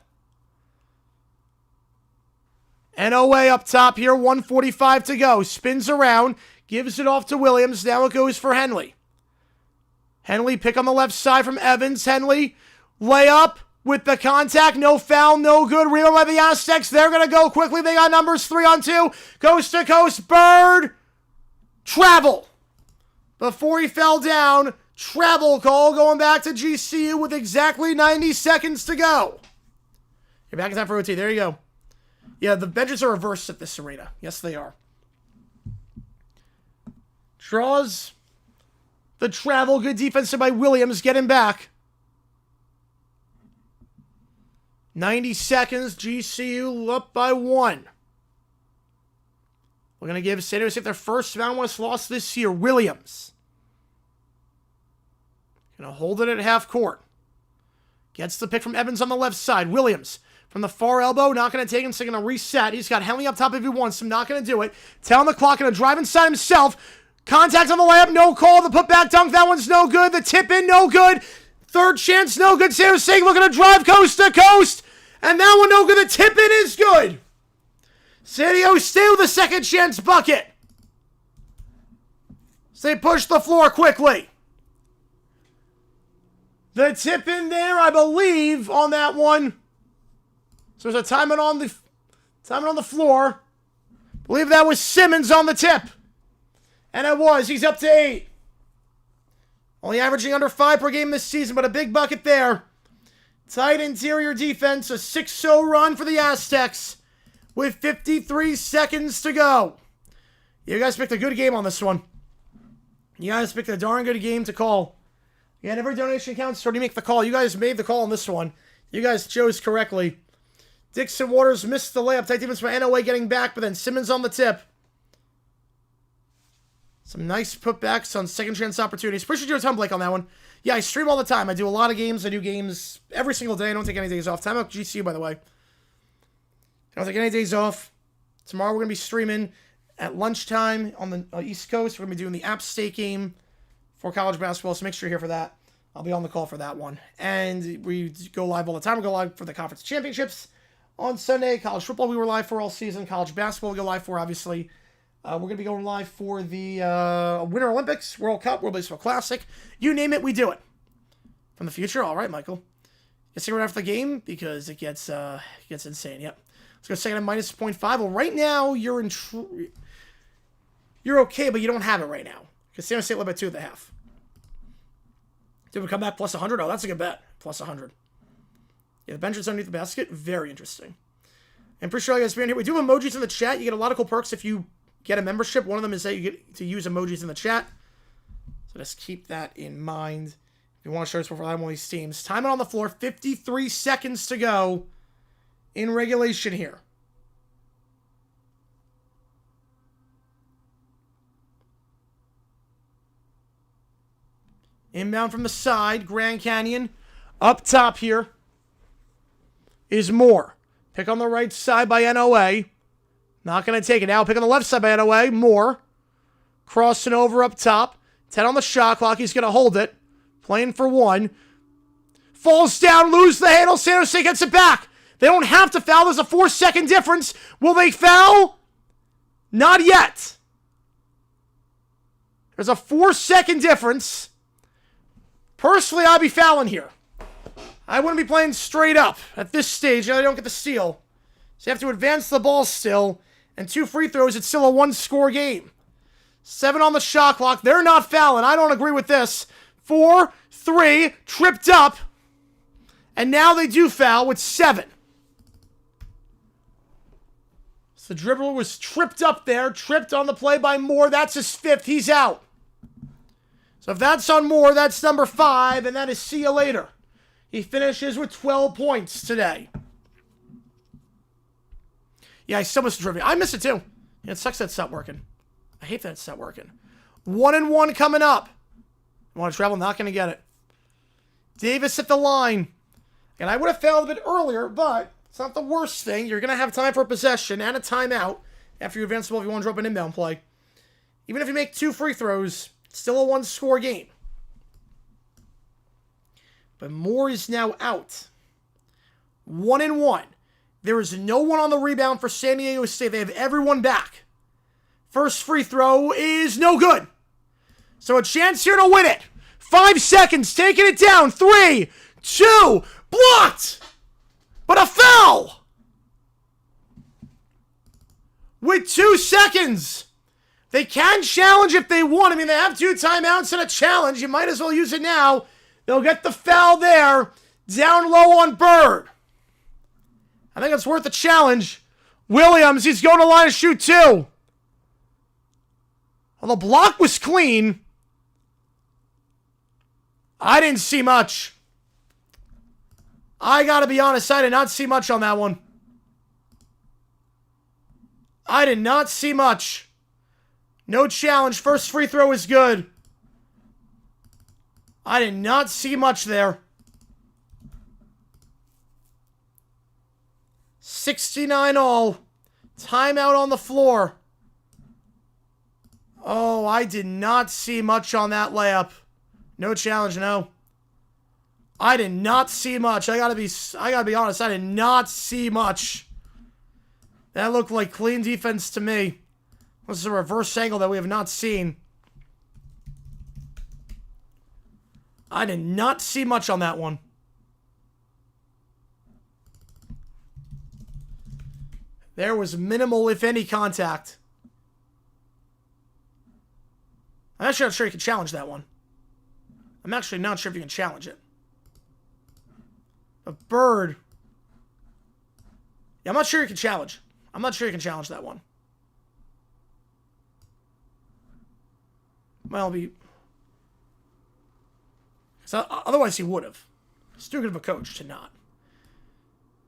NOA up top here. 1:45 to go. Spins around. Gives it off to Williams. Now it goes for Henley. Henley pick on the left side from Evans. Henley layup. With the contact, no foul, no good. Rebound by the Aztecs. They're going to go quickly. They got numbers 3 on 2. Coast to coast. Bird. Travel. Before he fell down, travel call going back to GCU with exactly 90 seconds to go. You're back in time for OT. There you go. Yeah, the benches are reversed at this arena. Yes, they are. Draws the travel. Good defense by Williams. Get him back. 90 seconds, GCU up by 1. We're going to give San Diego State their first Mountain West loss this year. Williams. Going to hold it at half court. Gets the pick from Evans on the left side. Williams from the far elbow. Not going to take him, so going to reset. He's got Henley up top if he wants him. Not going to do it. 10 on the clock. Going to drive inside himself. Contact on the layup. No call. The putback dunk. That one's no good. The tip in. No good. Third chance, no good. San Jose looking to drive coast to coast. And that one no good. The tip in is good. San Diego State with a second chance bucket. So they push the floor quickly. The tip in there, I believe, on that one. So there's a timeout on the floor. I believe that was Simmons on the tip. And it was. He's up to 8. Only averaging under 5 per game this season, but a big bucket there. Tight interior defense. A 6-0 run for the Aztecs with 53 seconds to go. You guys picked a good game on this one. You guys picked a darn good game to call. Yeah, every donation counts, so you make the call. You guys made the call on this one. You guys chose correctly. Dixon Waters missed the layup. Tight defense by NOA getting back, but then Simmons on the tip. Some nice putbacks on second chance opportunities. Appreciate your time, Blake, on that one. Yeah, I stream all the time. I do a lot of games. I do games every single day. I don't take any days off. Timeout GCU, by the way. I don't take any days off. Tomorrow we're going to be streaming at lunchtime on the East Coast. We're going to be doing the App State game for college basketball, so make sure you're here for that. I'll be on the call for that one. And we go live all the time. We go live for the conference championships on Sunday. College football we were live for all season. College basketball we go live for, obviously. We're going to be going live for the Winter Olympics, World Cup, World Baseball Classic. You name it, we do it. From the future? All right, Michael. Let's see right after the game because it gets insane. Yep. Let's go second at minus 0.5. Well, right now, you're okay, but you don't have it right now. Because San State led by 2.5. Did we come back plus 100? Oh, that's a good bet. Plus 100. Yeah, the bench is underneath the basket. Very interesting. And pretty sure you guys being here. We do have emojis in the chat. You get a lot of cool perks if you get a membership. One of them is that you get to use emojis in the chat. So just keep that in mind. If you want to show us before one of these teams. Time on the floor. 53 seconds to go in regulation here. Inbound from the side. Grand Canyon. Up top here is Moore. Pick on the right side by NOA. Not going to take it now. Pick on the left side by NOA. Moore. Crossing over up top. 10 on the shot clock. He's going to hold it. Playing for one. Falls down. Lose the handle. San Jose gets it back. They don't have to foul. There's a 4-second difference. Will they foul? Not yet. There's a 4-second difference. Personally, I'd be fouling here. I wouldn't be playing straight up at this stage. I don't get the steal. So you have to advance the ball still. And 2 free throws. It's still a 1-score game. 7 on the shot clock. They're not fouling. I don't agree with this. 4, 3, tripped up. And now they do foul with 7. So the dribbler was tripped up there. Tripped on the play by Moore. That's his 5th. He's out. So if that's on Moore, that's number 5. And that is see you later. He finishes with 12 points today. Yeah, I still miss the trivia. I miss it too. Yeah, it sucks that it's not working. I hate that it's not working. 1-1 coming up. Want to travel? Not going to get it. Davis at the line. And I would have failed a bit earlier, but it's not the worst thing. You're going to have time for a possession and a timeout after you advance the ball if you want to drop an inbound play. Even if you make 2 free throws, it's still a 1-score game. But Moore is now out. 1-1. There is no one on the rebound for San Diego State. They have everyone back. First free throw is no good. So a chance here to win it. 5 seconds, taking it down. 3, 2, blocked! But a foul! With 2 seconds. They can challenge if they want. I mean, they have 2 timeouts and a challenge. You might as well use it now. They'll get the foul there. Down low on Bird. I think it's worth a challenge. Williams, he's going to line to shoot 2. Well, the block was clean. I didn't see much. I gotta be honest, I did not see much on that one. I did not see much. No challenge. First free throw is good. I did not see much there. 69 all. Timeout on the floor. Oh, I did not see much on that layup. No challenge, no. I did not see much. I gotta be honest, I did not see much. That looked like clean defense to me. This is a reverse angle that we have not seen. I did not see much on that one. There was minimal, if any, contact. I'm actually not sure you can challenge that one. I'm actually not sure if you can challenge it. A bird. Yeah, I'm not sure you can challenge. I'm not sure you can challenge that one. Well, otherwise he would have. He's too good of a coach to not.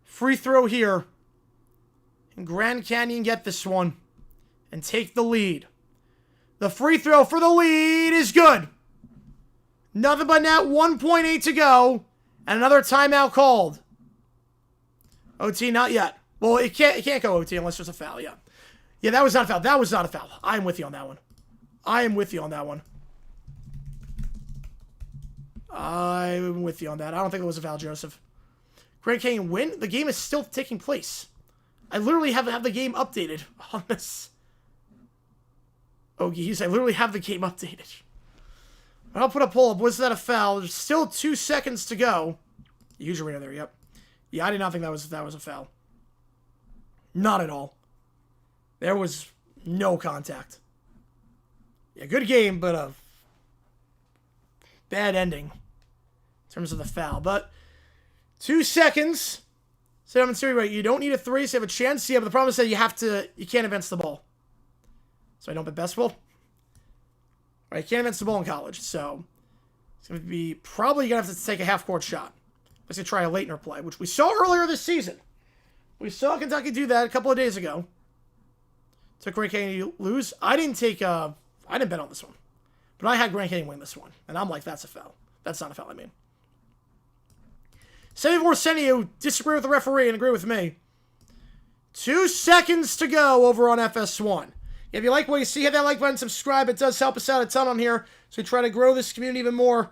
Free throw here. And Grand Canyon get this one and take the lead. The free throw for the lead is good. Nothing but net, 1.8 to go. And another timeout called. OT, not yet. Well, it can't go OT unless there's a foul, yeah. Yeah, that was not a foul. That was not a foul. I am with you on that one. I'm with you on that. I don't think it was a foul, Joseph. Grand Canyon win? The game is still taking place. I literally have the game updated on this. Oh, geez, I literally have the game updated. I'll put a pull up. Was that a foul? There's still 2 seconds to go. Huge arena there, yep. Yeah, I did not think that was a foul. Not at all. There was no contact. Yeah, good game, but a bad ending in terms of the foul. But 2 seconds. 7-3, right? You don't need a 3, so you have a chance. Yeah, but the problem is that you can't advance the ball. So I don't bet best ball. Right, you can't advance the ball in college, so it's going to be probably going to have to take a half-court shot. Let's say try a Leitner play, which we saw earlier this season. We saw Kentucky do that a couple of days ago. Took Grand Canyon to lose. I didn't bet on this one. But I had Grand Canyon win this one. And I'm like, that's a foul. That's not a foul, I mean. 74 Senio disagree with the referee and agree with me. 2 seconds to go over on FS1. If you like what you see, hit that like button, subscribe. It does help us out a ton on here. So we try to grow this community even more.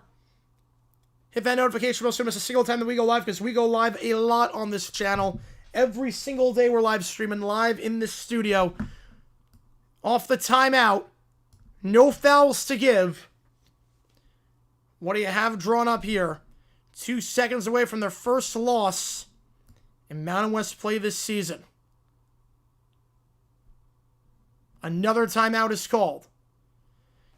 Hit that notification bell so you don't miss a single time that we go live, because we go live a lot on this channel. Every single day we're live streaming live in this studio. Off the timeout. No fouls to give. What do you have drawn up here? 2 seconds away from their first loss in Mountain West play this season. Another timeout is called.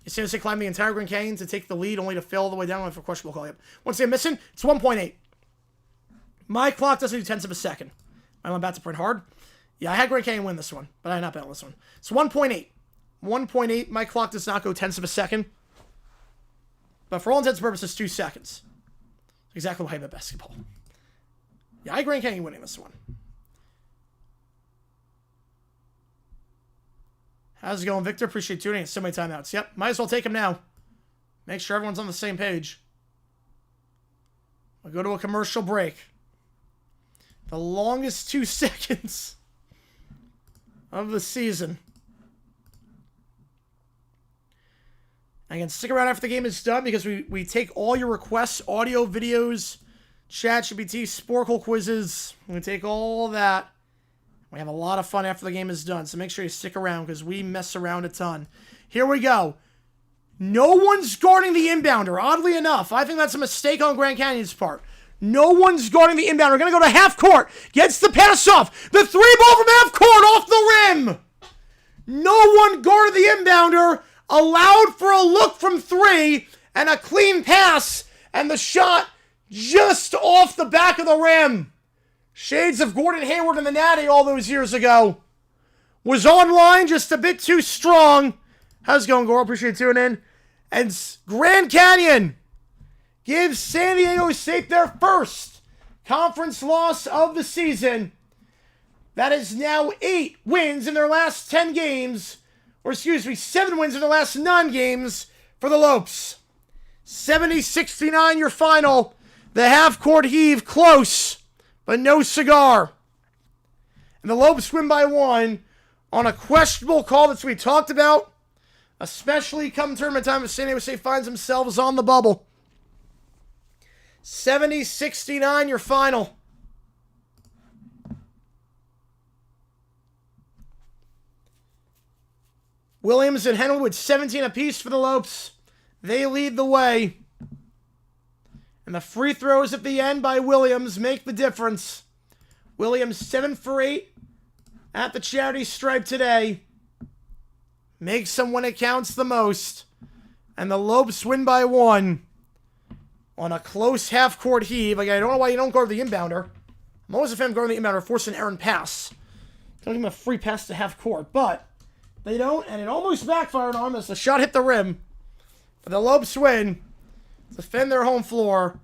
San Jose climbed the entire Grand Canyon to take the lead, only to fail all the way down for a questionable call. Yep. Once they're missing, it's 1.8. My clock doesn't do tenths of a second. I'm about to print hard. Yeah, I had Grand Canyon win this one, but I did not bet on this one. It's 1.8. 1.8. My clock does not go tenths of a second. But for all intents and purposes, 2 seconds. Exactly why I bet basketball. Yeah, I had Grand Canyon winning this one. How's it going, Victor? Appreciate tuning in. So many timeouts. Yep, might as well take them now. Make sure everyone's on the same page. We'll go to a commercial break. The longest 2 seconds of the season. Again, stick around after the game is done, because we take all your requests, audio, videos, ChatGPT, Sporkle quizzes. We take all that. We have a lot of fun after the game is done, so make sure you stick around, because we mess around a ton. Here we go. No one's guarding the inbounder. Oddly enough, I think that's a mistake on Grand Canyon's part. No one's guarding the inbounder. We're going to go to half court. Gets the pass off. The 3 ball from half court off the rim. No one guarded the inbounder. Allowed for a look from 3 and a clean pass. And the shot just off the back of the rim. Shades of Gordon Hayward and the Natty all those years ago. Was online, just a bit too strong. How's it going, Gore? Appreciate you tuning in. And Grand Canyon gives San Diego State their first conference loss of the season. That is now 8 wins in their last 10 games. Or excuse me, 7 wins in their last 9 games for the Lopes. 70-69 your final. The half-court heave close, but no cigar. And the Lopes win by 1 on a questionable call that we talked about, especially come tournament time if San Diego State finds themselves on the bubble. 70-69 your final. Williams and Henry with 17 apiece for the Lopes. They lead the way. And the free throws at the end by Williams make the difference. Williams 7 for 8 at the charity stripe today. Makes them when it counts the most. And the Lopes win by 1. on a close half-court heave. Like, I don't know why you don't guard the inbounder. I'm always a fan of guarding the inbounder, force an errant pass. Don't give him a free pass to half-court, but they don't, and it almost backfired on them as the shot hit the rim. But the Lopes win, defend their home floor,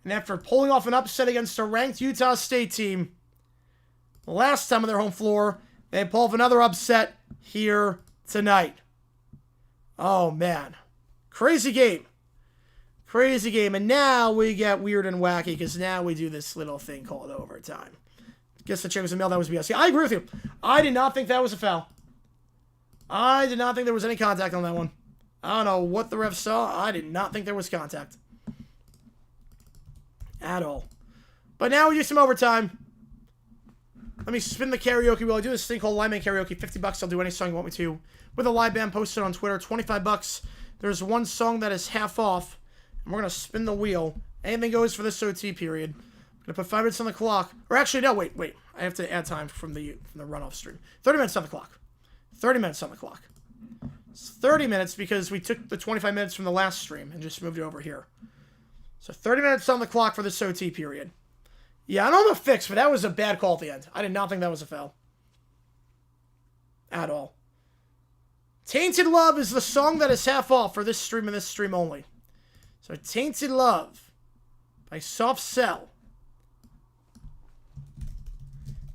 and after pulling off an upset against a ranked Utah State team, the last time on their home floor, they pull off another upset here tonight. Oh, man. Crazy game. Crazy game. And now we get weird and wacky because now we do this little thing called overtime. Guess the check was a mail. That was BS. Yeah, I agree with you. I did not think that was a foul. I did not think there was any contact on that one. I don't know what the ref saw. I did not think there was contact. At all. But now we do some overtime. Let me spin the karaoke wheel. I do this thing called Live Band Karaoke. $50. I'll do any song you want me to. With a live band posted on Twitter. $25. There's one song that is half off. And we're going to spin the wheel. Anything goes for this OT period. I'm going to put 5 minutes on the clock. Or actually, no, wait. I have to add time from the runoff stream. 30 minutes on the clock. 30 minutes on the clock. It's 30 minutes because we took the 25 minutes from the last stream and just moved it over here. So 30 minutes on the clock for this OT period. Yeah, I don't know the fix, but that was a bad call at the end. I did not think that was a foul. At all. Tainted Love is the song that is half off for this stream and this stream only. So Tainted Love by Soft Cell.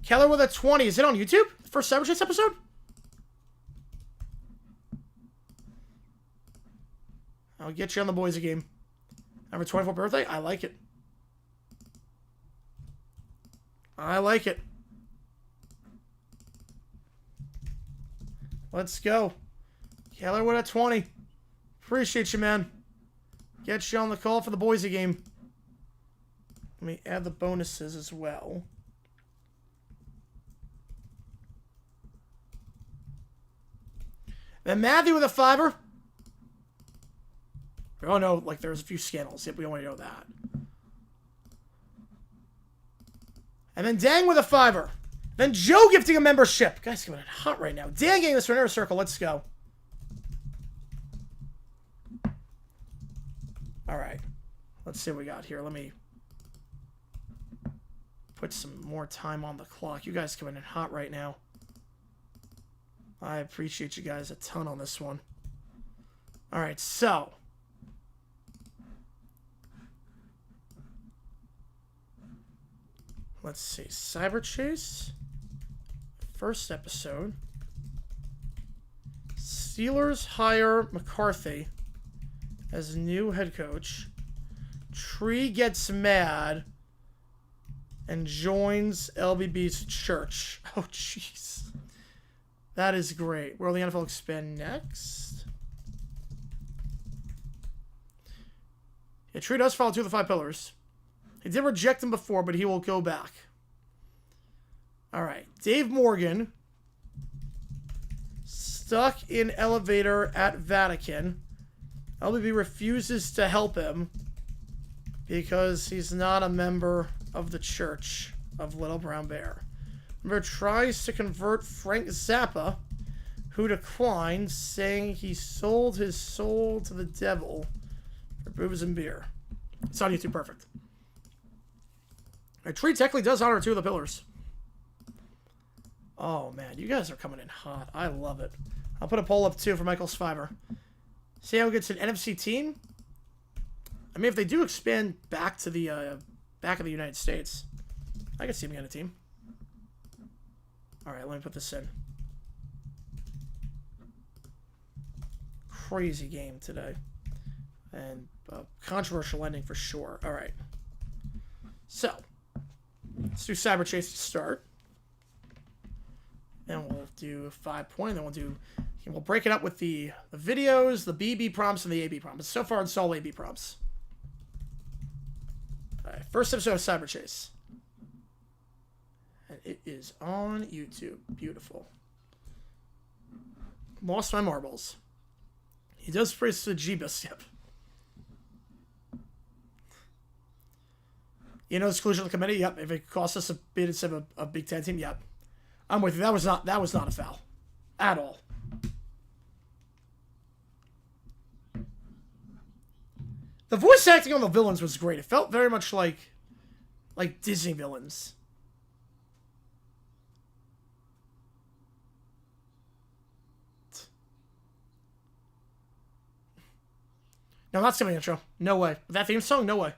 Keller with a 20. Is it on YouTube? First Cyber Chase episode? I'll get you on the boys a game. Number 24th birthday? I like it. I like it. Let's go. Keller with a 20. Appreciate you, man. Get you on the call for the boys a game. Let me add the bonuses as well. Then Matthew with a 5er. Oh no, like there's a few scandals. Yep, we only know that. And then Dang with a 5er. Then Joe gifting a membership. Guys, coming in hot right now. Dan getting this for Inner Circle. Let's go. All right. Let's see what we got here. Let me put some more time on the clock. You guys coming in hot right now. I appreciate you guys a ton on this one. All right, so let's see. Cyber Chase. First episode. Steelers hire McCarthy as new head coach. Tree gets mad and joins LBB's church. Oh, jeez. That is great. Where will the NFL expand next? Yeah, Tree does follow 2 of the 5 pillars. He did reject them before, but he will go back. All right. Dave Morgan. Stuck in elevator at Vatican. LBB refuses to help him because he's not a member of the Church of Little Brown Bear. Member tries to convert Frank Zappa, who declines, saying he sold his soul to the devil for booze and beer. It's on YouTube. Perfect. Tree technically does honor 2 of the pillars. Oh, man. You guys are coming in hot. I love it. I'll put a poll up, too, for Michael's 5er. Seattle gets an NFC team. I mean, if they do expand back to the back of the United States, I can see them getting a team. All right, let me put this in. Crazy game today. And controversial ending for sure. All right. So, let's do Cyber Chase to start. And we'll do 5 point. Then we'll break it up with the videos, the BB prompts, and the AB prompts. So far, it's all AB prompts. All right, first episode of Cyber Chase. And it is on YouTube. Beautiful. Lost my marbles. He does praise the Jeebus, yep. You know, exclusion of the committee, yep. If it costs us a bid instead of a Big Ten team, yep. I'm with you. That was not a foul. At all. The voice acting on the villains was great. It felt very much like Disney villains. No, not skipping intro. No way. That theme song? No way.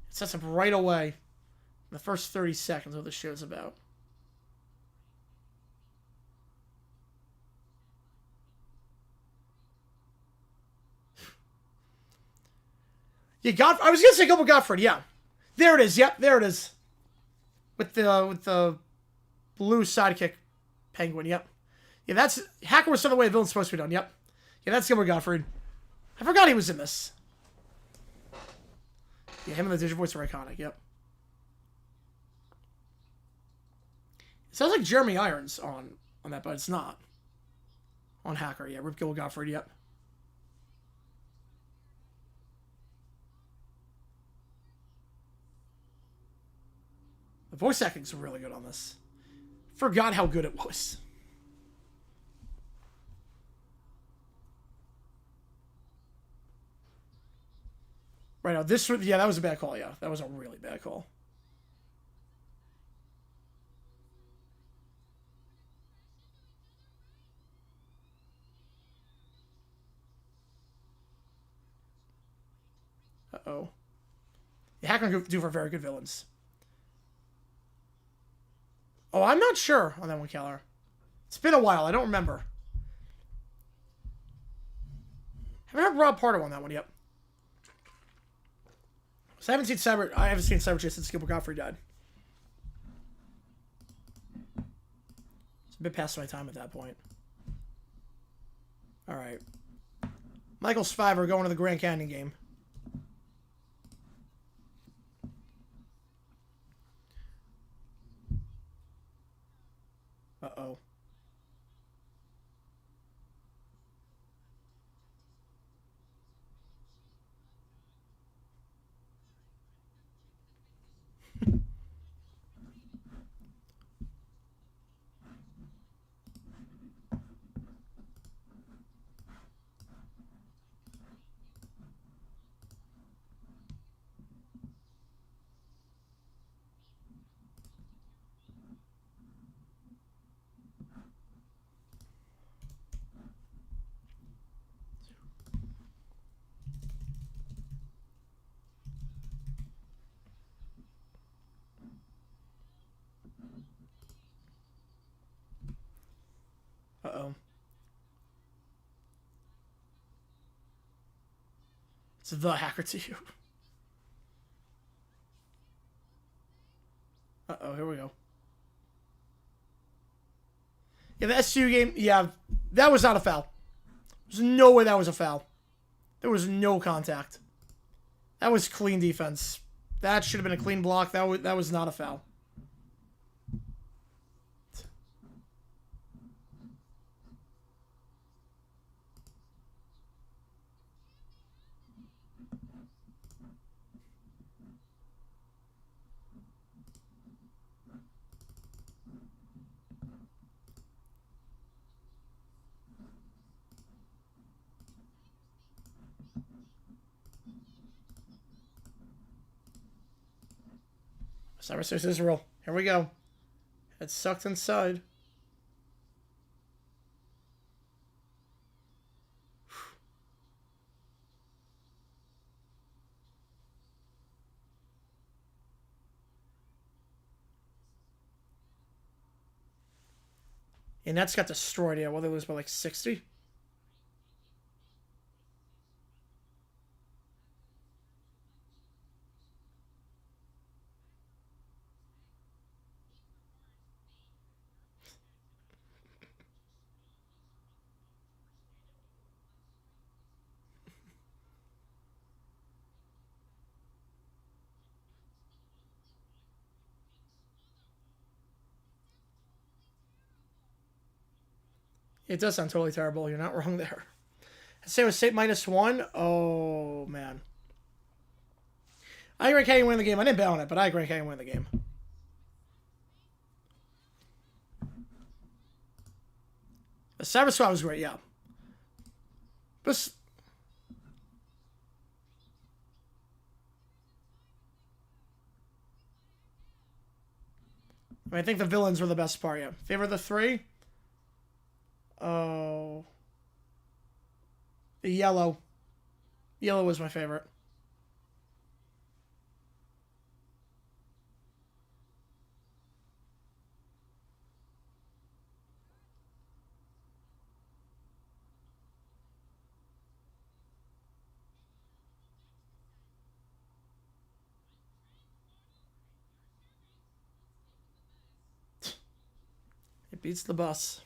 It sets up right away in the first 30 seconds of what the show's about. Yeah, I was gonna say Gilbert Gottfried. Yeah, there it is. Yep, there it is. With the blue sidekick penguin. Yep. Yeah, that's Hacker was the way the villain's supposed to be done. Yep. Yeah, that's Gilbert Gottfried. I forgot he was in this. Yeah, him and the digital voice are iconic. Yep. It sounds like Jeremy Irons on that, but it's not. On Hacker, yeah. Rip Gilbert Gottfried. Yep. The voice acting's really good on this. Forgot how good it was. Right now, yeah, that was a bad call, yeah. That was a really bad call. Uh-oh. The Hacker can do for very good villains. Oh, I'm not sure on that one, Keller. It's been a while. I don't remember. Haven't heard Rob Pardo on that one yet. So I haven't seen Cyber Chase since Gilbert Gottfried died. It's a bit past my time at that point. All right. Michael Spiver going to the Grand Canyon game. Uh-oh. Uh-oh. It's the Hacker to you. Uh-oh, here we go. Yeah, the SDSU game, yeah, that was not a foul. There's no way that was a foul. There was no contact. That was clean defense. That should have been a clean block. That was not a foul. Cyber Israel. Here we go. It's sucked inside. And Nets got destroyed, yeah. Well, they lose by like 60. It does sound totally terrible. You're not wrong there. Say with State -1. Oh, man. I agree Canyon win the game. I didn't bet on it, but I agree Canyon win the game. The Cyber Squad was great, yeah. But I think the villains were the best part, yeah. Favorite of the three? Oh. The yellow. Yellow was my favorite. It beats the bus.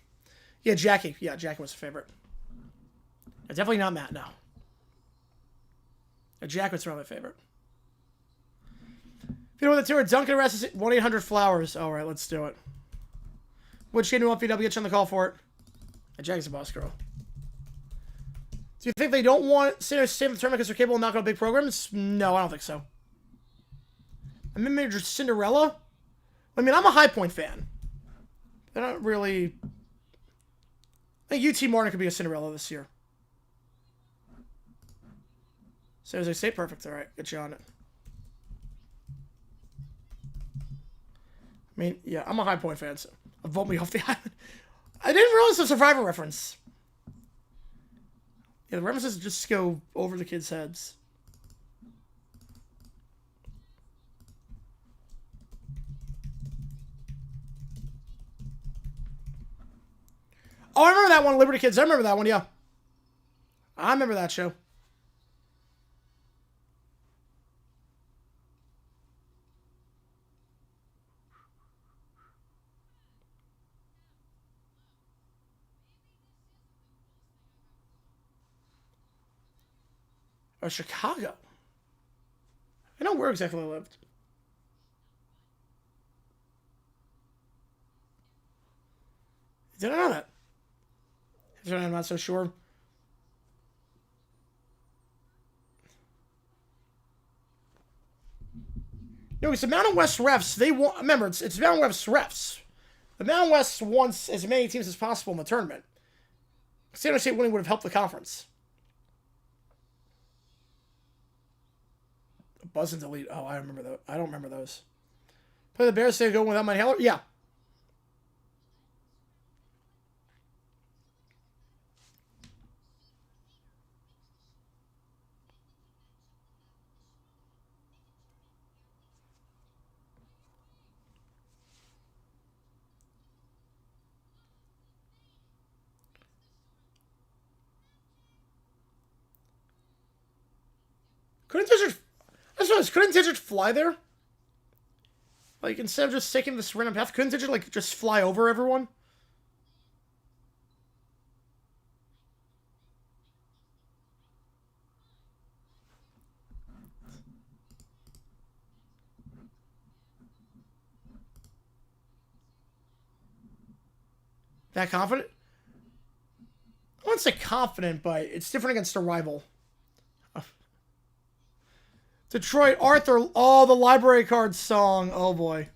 Yeah, Jackie. Yeah, Jackie was a favorite. Definitely not Matt, no. Jack was my favorite. If you know what the two are, Duncan Rest is 1-800-Flowers. All right, let's do it. Which game do you want VW? Get you on the call for it. Jack's a boss girl. Do you think they don't want San Diego State in the tournament because they're capable of knocking out big programs? No, I don't think so. I mean, maybe just Cinderella? I mean, I'm a High Point fan. They're not really... I think UT Martin could be a Cinderella this year. So as I say, perfect. All right, get you on it. I mean, yeah, I'm a High Point fan, so vote me off the island. I didn't realize the Survivor reference. Yeah, the references just go over the kids' heads. Oh, I remember that one, Liberty Kids. I remember that one, yeah. I remember that show. Oh, Chicago. I know where exactly I lived. Did I know that? I'm not so sure. No, it's the Mountain West refs. They want. Remember, it's Mountain West refs. The Mountain West wants as many teams as possible in the tournament. San Diego State winning would have helped the conference. Buzz and delete. Oh, I remember those. I don't remember those. Play the Bears. They go without my Heller. Yeah. Couldn't Digit fly there? Like, instead of just taking this random path, couldn't Digit, like, just fly over everyone? That confident? I wouldn't say confident, but it's different against a rival. Detroit, Arthur, oh, the library card song. Oh, boy.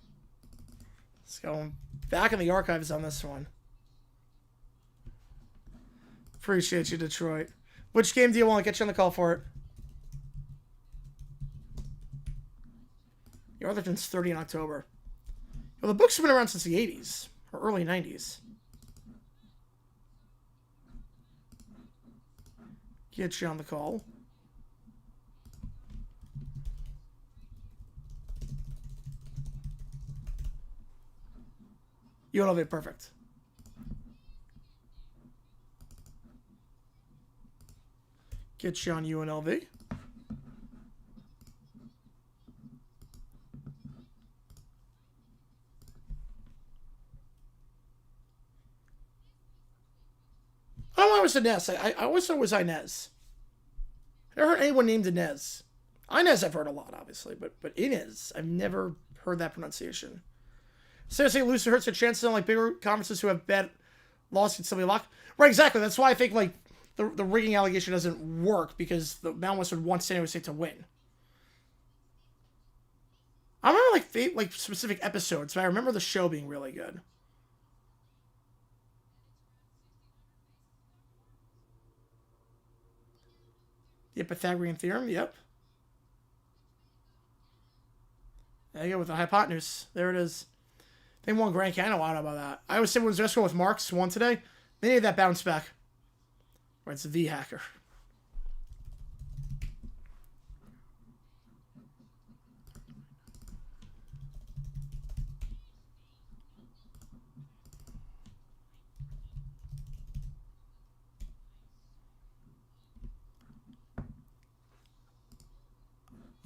Let's go back in the archives on this one. Appreciate you, Detroit. Which game do you want? Get you on the call for it. Your Arthurton's 30 in October. Well, the book's been around since the 80s, or early 90s. Get you on the call. UNLV, perfect. Get you on UNLV. I don't know why it was Inez. I always thought it was Inez. I never heard anyone named Inez. Inez I've heard a lot, obviously, but Inez, I've never heard that pronunciation. Seriously, loser hurts their chances on like bigger conferences who have bad Loss can still be locked. Right, exactly. That's why I think, like, the rigging allegation doesn't work, because the Mountain West would want San Diego State to win. I remember, like specific episodes, but I remember the show being really good. The Pythagorean theorem, yep. There you go, with the hypotenuse. There it is. They won Grand Canyon. I don't know about that. I was saying when Zesco with Marks won today. They needed that bounce back. Right, it's the hacker.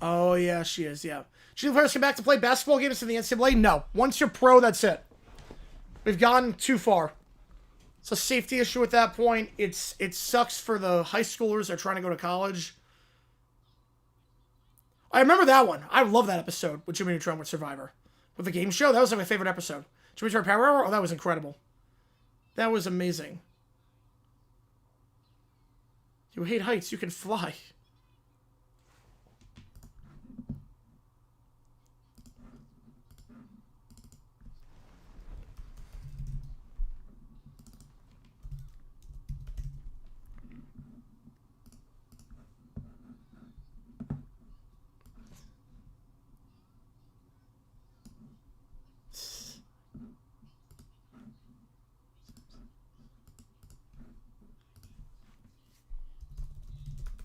Oh, yeah, she is, yeah. Should the players come back to play basketball games in the NCAA? No. Once you're pro, that's it. We've gone too far. It's a safety issue at that point. It sucks for the high schoolers that are trying to go to college. I remember that one. I love that episode with Jimmy Neutron with Survivor. With the game show, that was like my favorite episode. Jimmy Neutron Power Hour? Oh, that was incredible. That was amazing. You hate heights, you can fly.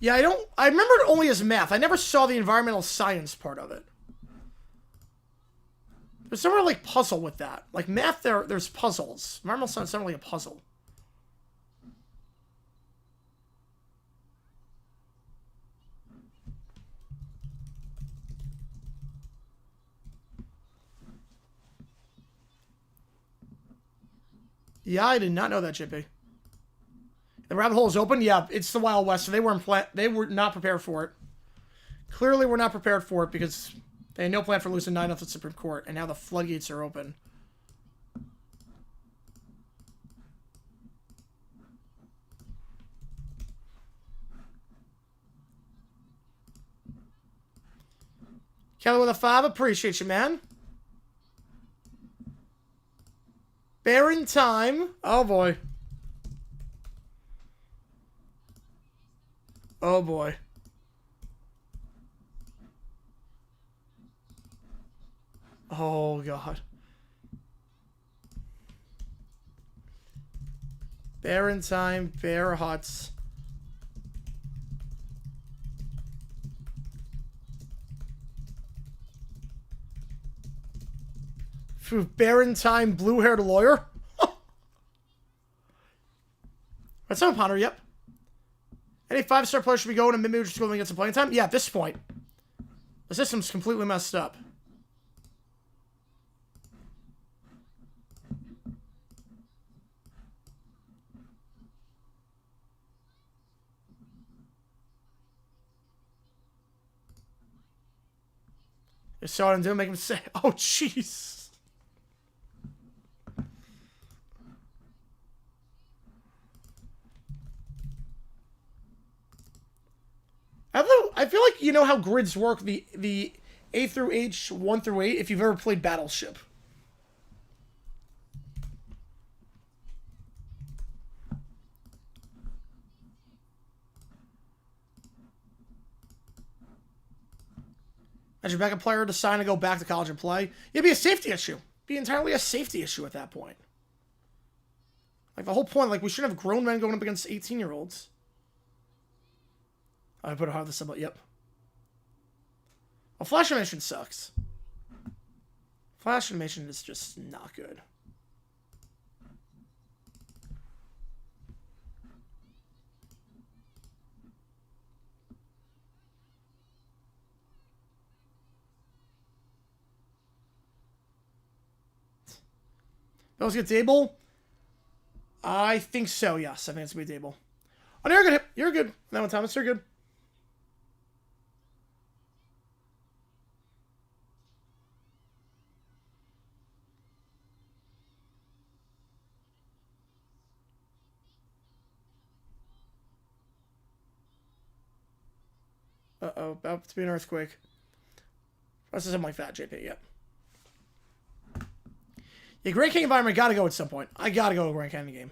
Yeah, I remember it only as math. I never saw the environmental science part of it. There's never, like, puzzle with that. Like, math, there's puzzles. Environmental science is not really a puzzle. Yeah, I did not know that, Chippy. The rabbit hole is open? Yeah, it's the Wild West, so they were not prepared for it. Clearly were not prepared for it, because they had no plan for losing 9-0 at the Supreme Court, and now the floodgates are open. Kelly with a 5, appreciate you, man. Baron time. Oh, boy. Oh, boy. Oh, God. Baron time, bear huts. Baron time, blue-haired lawyer. That's not a ponder, yep. Any 5-star player should be going to mid-major school and get some playing time? Yeah, at this point. The system's completely messed up. They saw him do, make him say, oh, jeez. I feel like you know how grids work, the A through H, 1 through 8, if you've ever played Battleship. As your backup player decide to go back to college and play, it'd be a safety issue. Be entirely a safety issue at that point. Like, the whole point, like, we shouldn't have grown men going up against 18-year-olds. I put a hard this about, yep. Well, Flash animation sucks. Flash animation is just not good. Those get Dable? I think so, yes. I think it's going to be Dable. Oh, you're good. You're good. That one, Thomas. You're good. Uh-oh, about to be an earthquake. Or something like that, JP, yep. Yeah, Grand Canyon environment gotta go at some point. I gotta go to Grand Canyon game.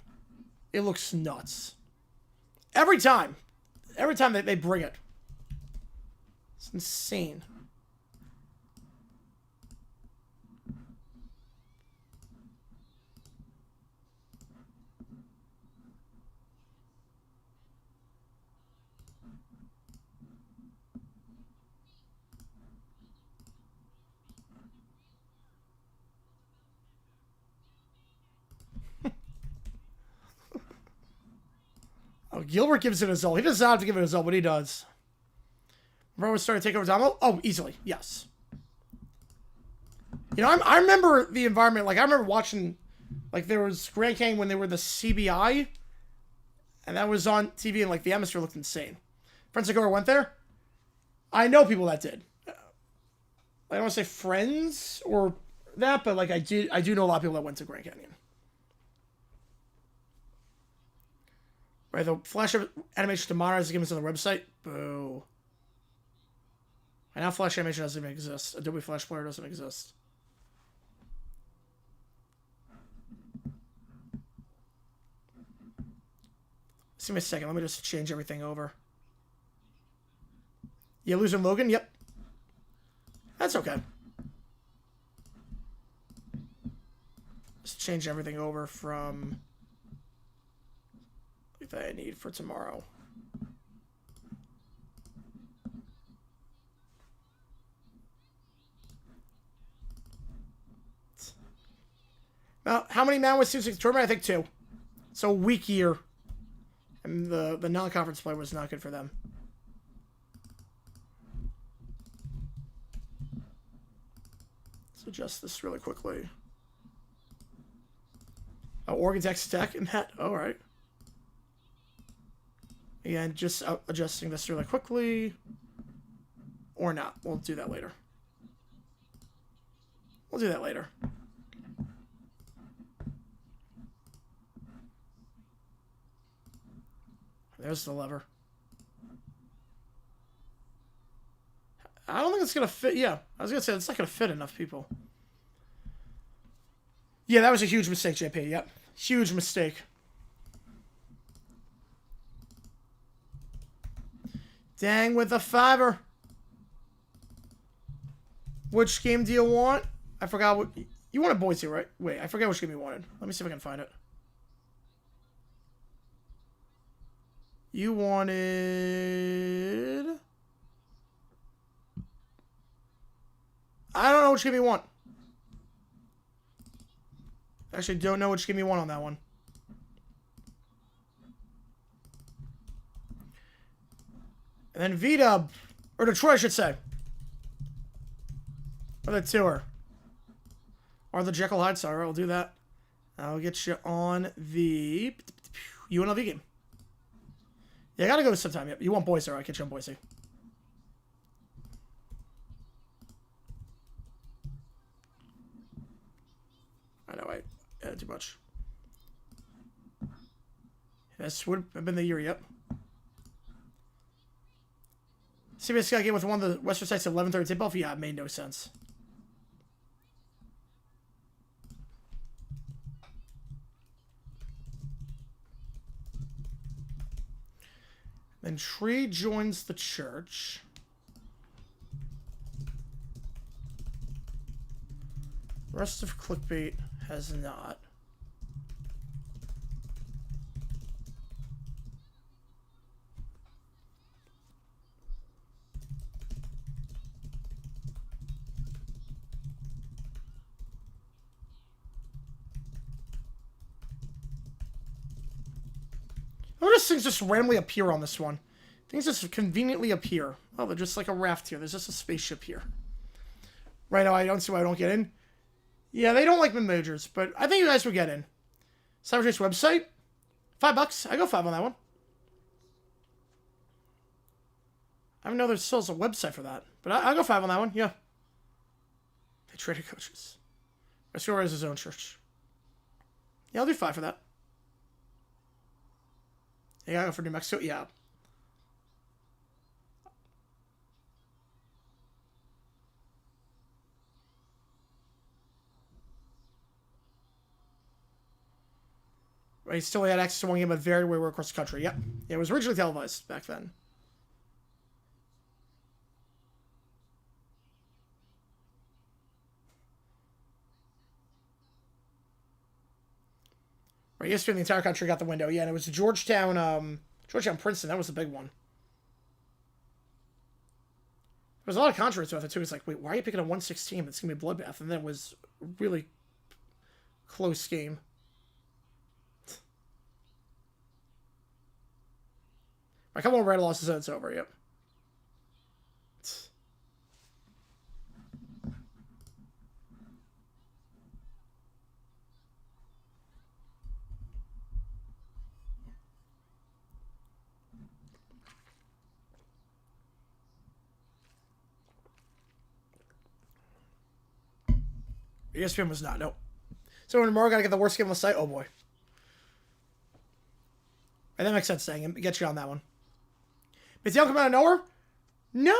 It looks nuts. Every time. Every time they bring it. It's insane. Oh, Gilbert gives it a Zol. He does not have to give it a Zol, but he does. Remember starting to take over Domo? Oh, easily. Yes. You know, I remember the environment. Like, I remember watching, like, there was Grand Canyon when they were the CBI, and that was on TV, and, like, the atmosphere looked insane. Friends that went there? I know people that did. I don't want to say friends or that, but, like, I do know a lot of people that went to Grand Canyon. Right, the Flash animation tomorrow is given us on the website. Boo. And now Flash animation doesn't even exist. Adobe Flash Player doesn't exist. Just give me a second. Let me just change everything over. Yeah, losing Logan? Yep. That's okay. Just change everything over from that I need for tomorrow. Now, how many man was Suicide tournament? I think 2. So weak year. And the non-conference play was not good for them. Let's adjust this really quickly. Oh, Oregon's X-Tech in that. All right. Again, just adjusting this really quickly. Or not. We'll do that later. We'll do that later. There's the lever. I don't think it's going to fit. Yeah, I was going to say it's not going to fit enough people. Yeah, that was a huge mistake, JP. Yep. Huge mistake. Dang with the fiver. Which game do you want? I forgot what... You wanted Boise, right? Wait, I forget which game you wanted. Let me see if I can find it. You wanted... I don't know which game you want. Actually, don't know which game you want on that one. And then V-Dub, or Detroit, I should say. Or the tour. Or the Jekyll Hyde Star. I'll do that. I'll get you on the UNLV game. Yeah, I gotta go sometime. Yep. You want Boise, I'll get you on Boise. I know, I added too much. This would have been the year, yep. CBS got a game with one of the Western sites at 11:30 tip-off? Yeah, it made no sense. Then Tree joins the church. Rest of Clickbait has not. Notice things just randomly appear on this one. Things just conveniently appear. Oh, they're just like a raft here. There's just a spaceship here. Right now, I don't see why I don't get in. Yeah, they don't like mid-majors, but I think you guys would get in. Cybertrace website? $5. I go 5 on that one. I don't know there's still a website for that, but I'll go 5 on that one, yeah. They traded coaches. My score is his own church. Yeah, I'll do 5 for that. You gotta go for New Mexico? Yeah. He still had access to one game, but very way across the country. Yep. Yeah, it was originally televised back then. Right, yesterday the entire country got the window. Yeah, and it was Georgetown, Princeton. That was the big one. There was a lot of controversy with it, too. It's like, wait, why are you picking a 116 that's going to be a bloodbath? And then it was a really close game. A couple more red losses and it's over, yep. ESPN was not, nope. So when tomorrow got to get the worst game on the site, oh boy. And that makes sense, saying it gets you on that one. Did Dale come out of nowhere? No.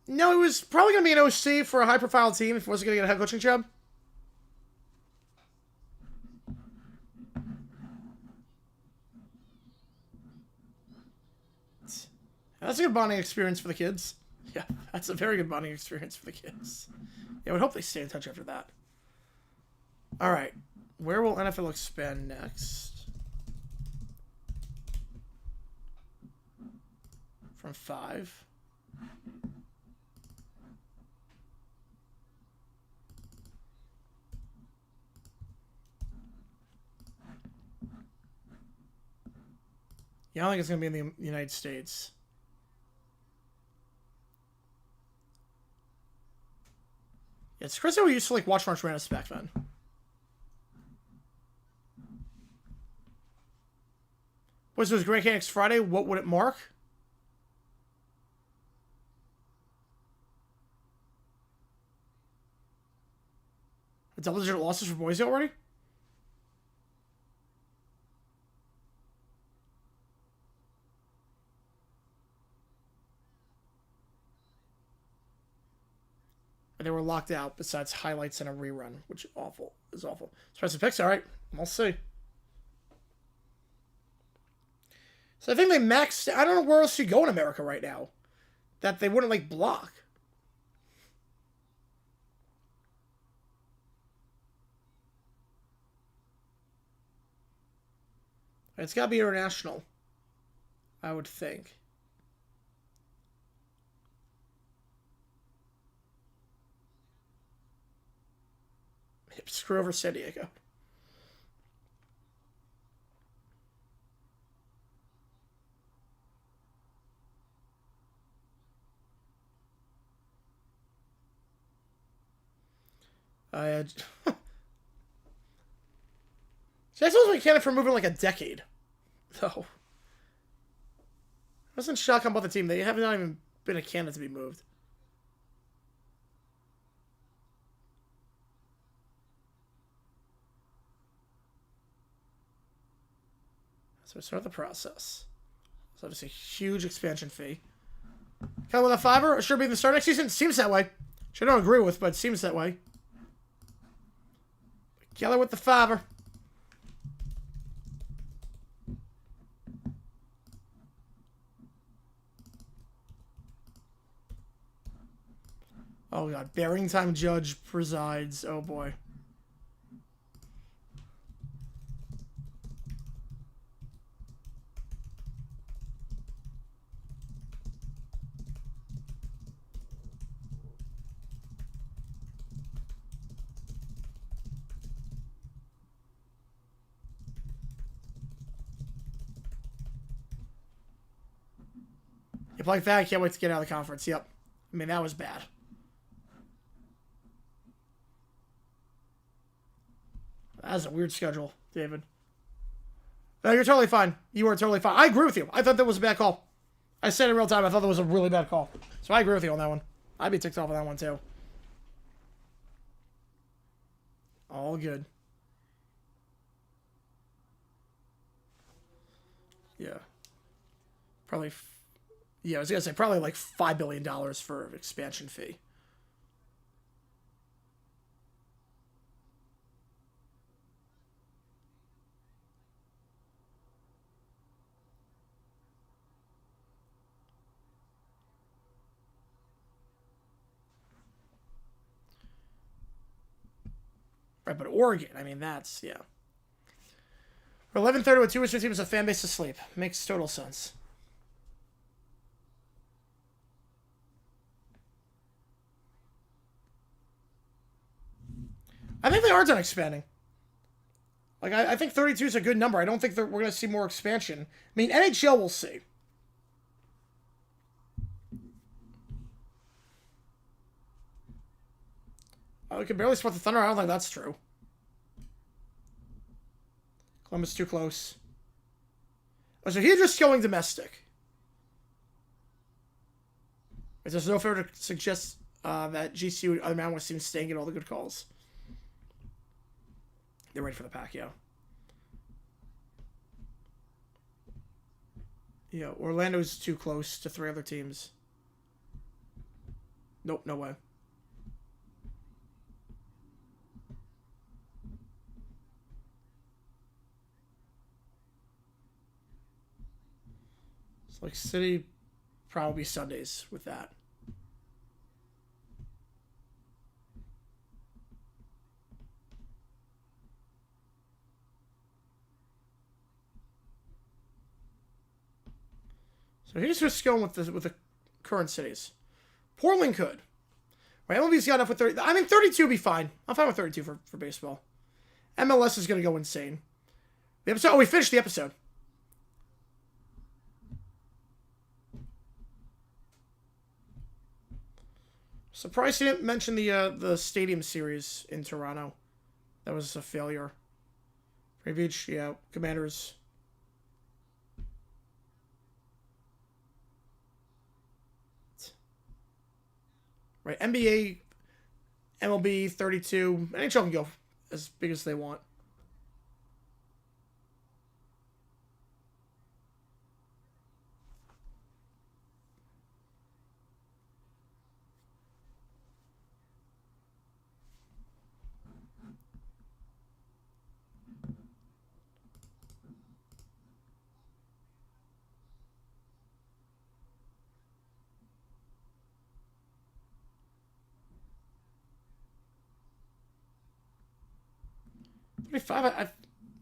No, it was probably going to be an OC for a high-profile team if he wasn't going to get a head coaching job. That's a good bonding experience for the kids. Yeah, that's a very good bonding experience for the kids. Yeah, I would hope they stay in touch after that. All right. Where will NFL expand next? From 5. Yeah, I don't think it's going to be in the United States. Yeah, it's crazy how we used to like watch March Madness back then. Was it Grand Canyon Friday? What would it mark? Double-digit losses for Boise already? They were locked out besides highlights and a rerun, which is awful. Special picks, all right. We'll see. So I think they maxed... I don't know where else you go in America right now that they wouldn't, like, block. It's got to be international, I would think. Screw over San Diego. Jacksonville's been candidate for moving like a decade, though. I wasn't shocked about the team. They have not even been a candidate to be moved. So we start the process. So it's a huge expansion fee. Come with a $5 or should be the start next season? Seems that way. Which I don't agree with, but it seems that way. Keller with the $5. Oh god, bearing time judge presides. Oh boy. If like that, I can't wait to get out of the conference. Yep. I mean, that was bad. That's a weird schedule, David. No, you're totally fine. You are totally fine. I agree with you. I thought that was a bad call. I said in real time, I thought that was a really bad call. So I agree with you on that one. I'd be ticked off on that one, too. All good. Yeah. Probably... Yeah, I was going to say probably like $5 billion for expansion fee. Right, but Oregon, I mean, that's, yeah. 11:30 with 2 teams, a fan base asleep. Makes total sense. I think they are done expanding. Like, I think 32 is a good number. I don't think we're going to see more expansion. I mean, NHL, we'll see. Oh, we can barely spot the Thunder. I don't think that's true. Columbus too close. Oh, so he's just going domestic. There's no fair to suggest that GCU, other Mountain West teams staying at all the good calls. They're ready for the pack, yeah. Yeah, Orlando's too close to 3 other teams. Nope, no way. It's like City, probably Sundays with that. So here's just going with the current cities. Portland could. Right, MLB's got enough with 30. I mean, 32 would be fine. I'm fine with 32 for baseball. MLS is going to go insane. The episode. Oh, we finished the episode. Surprised he didn't mention the stadium series in Toronto. That was a failure. Free Beach, yeah. Commanders. Right, NBA, MLB, 32. NHL can go as big as they want.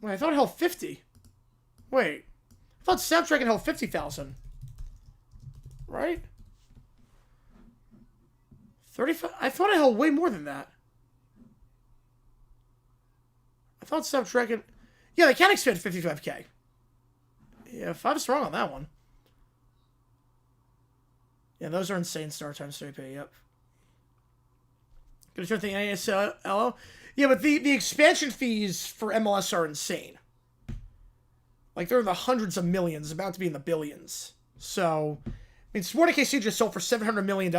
I thought it held 50. Wait. I thought Snapdragon held 50,000. Right? 35? I thought I held way more than that. I thought Snapdragon... Yeah, they can expand 55k. Yeah, 5 is wrong on that one. Yeah, those are insane star times 3p, yep. Gonna turn the ASLO. Yeah, but the expansion fees for MLS are insane. Like, they're in the hundreds of millions, about to be in the billions. So, I mean, Sporting KC just sold for $700 million.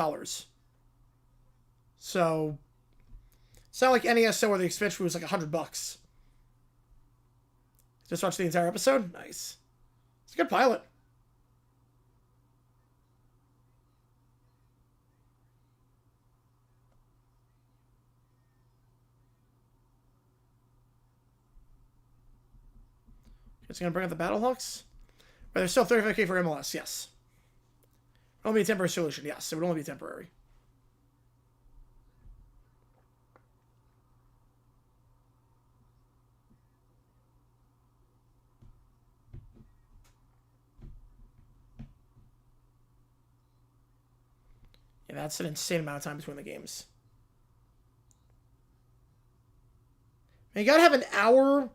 So, it's not like NASO where the expansion fee was like $100. Just watch the entire episode? Nice. It's a good pilot. It's going to bring up the Battlehawks? But there's still 35k for MLS, yes. It would only be a temporary solution, yes. It would only be temporary. Yeah, that's an insane amount of time between the games. And you gotta have an hour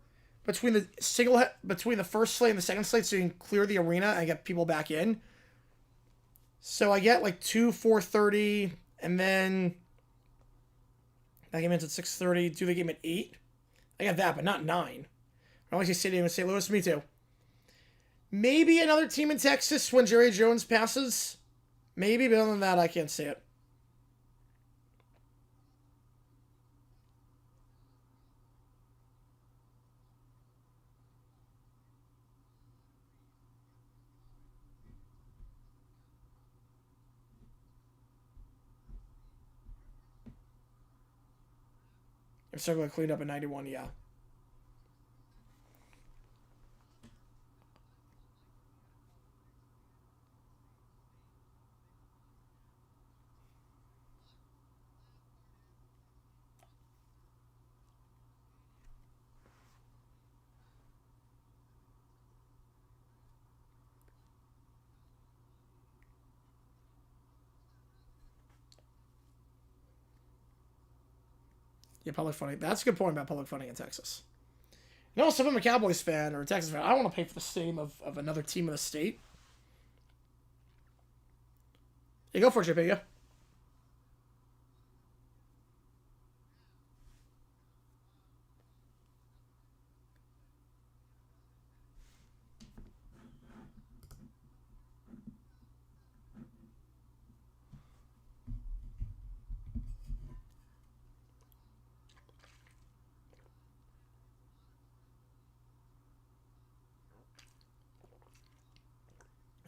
between the first slate and the second slate so you can clear the arena and get people back in. So I get like 2, 4:30, and then that game ends at 6:30. Do the game at 8. I got that, but not 9. I always say Stadium in St. Louis. Me too. Maybe another team in Texas when Jerry Jones passes. Maybe, but other than that, I can't see it. If Circle cleaned up in 91, yeah. Yeah, public funding. That's a good point about public funding in Texas. You know, if I'm a Cowboys fan or a Texas fan, I don't want to pay for the same of another team in the state. Yeah, go for it, JP, yeah.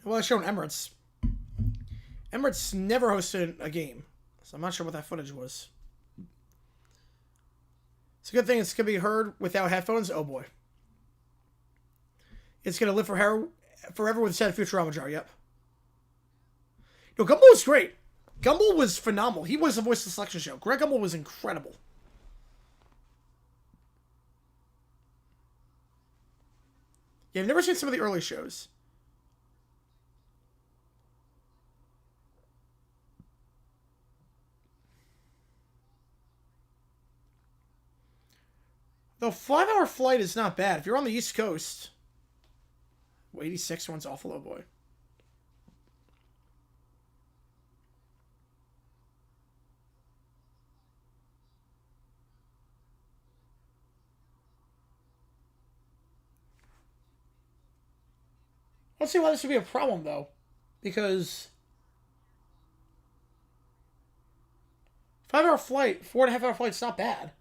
Well, it's shown Emirates. Emirates never hosted a game, so I'm not sure what that footage was. It's a good thing it's going to be heard without headphones. Oh, boy. It's going to live forever with said Futurama jar, yep. No, Gumball was great. Gumball was phenomenal. He was the voice of the selection show. Greg Gumball was incredible. Yeah, I've never seen some of the early shows. The 5-hour flight is not bad. If you're on the East Coast... 86 one's awful, oh boy. I don't see why this would be a problem, though. Because... 5-hour flight, 4.5-hour flight's not bad.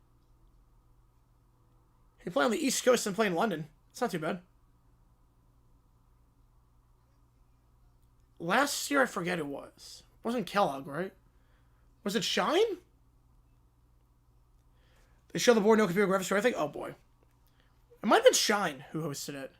You play on the East Coast and play in London. It's not too bad. Last year, I forget who it was. It wasn't Kellogg, right? Was it Shine? They show the board, no computer graphics, I think. Oh, boy. It might have been Shine who hosted it.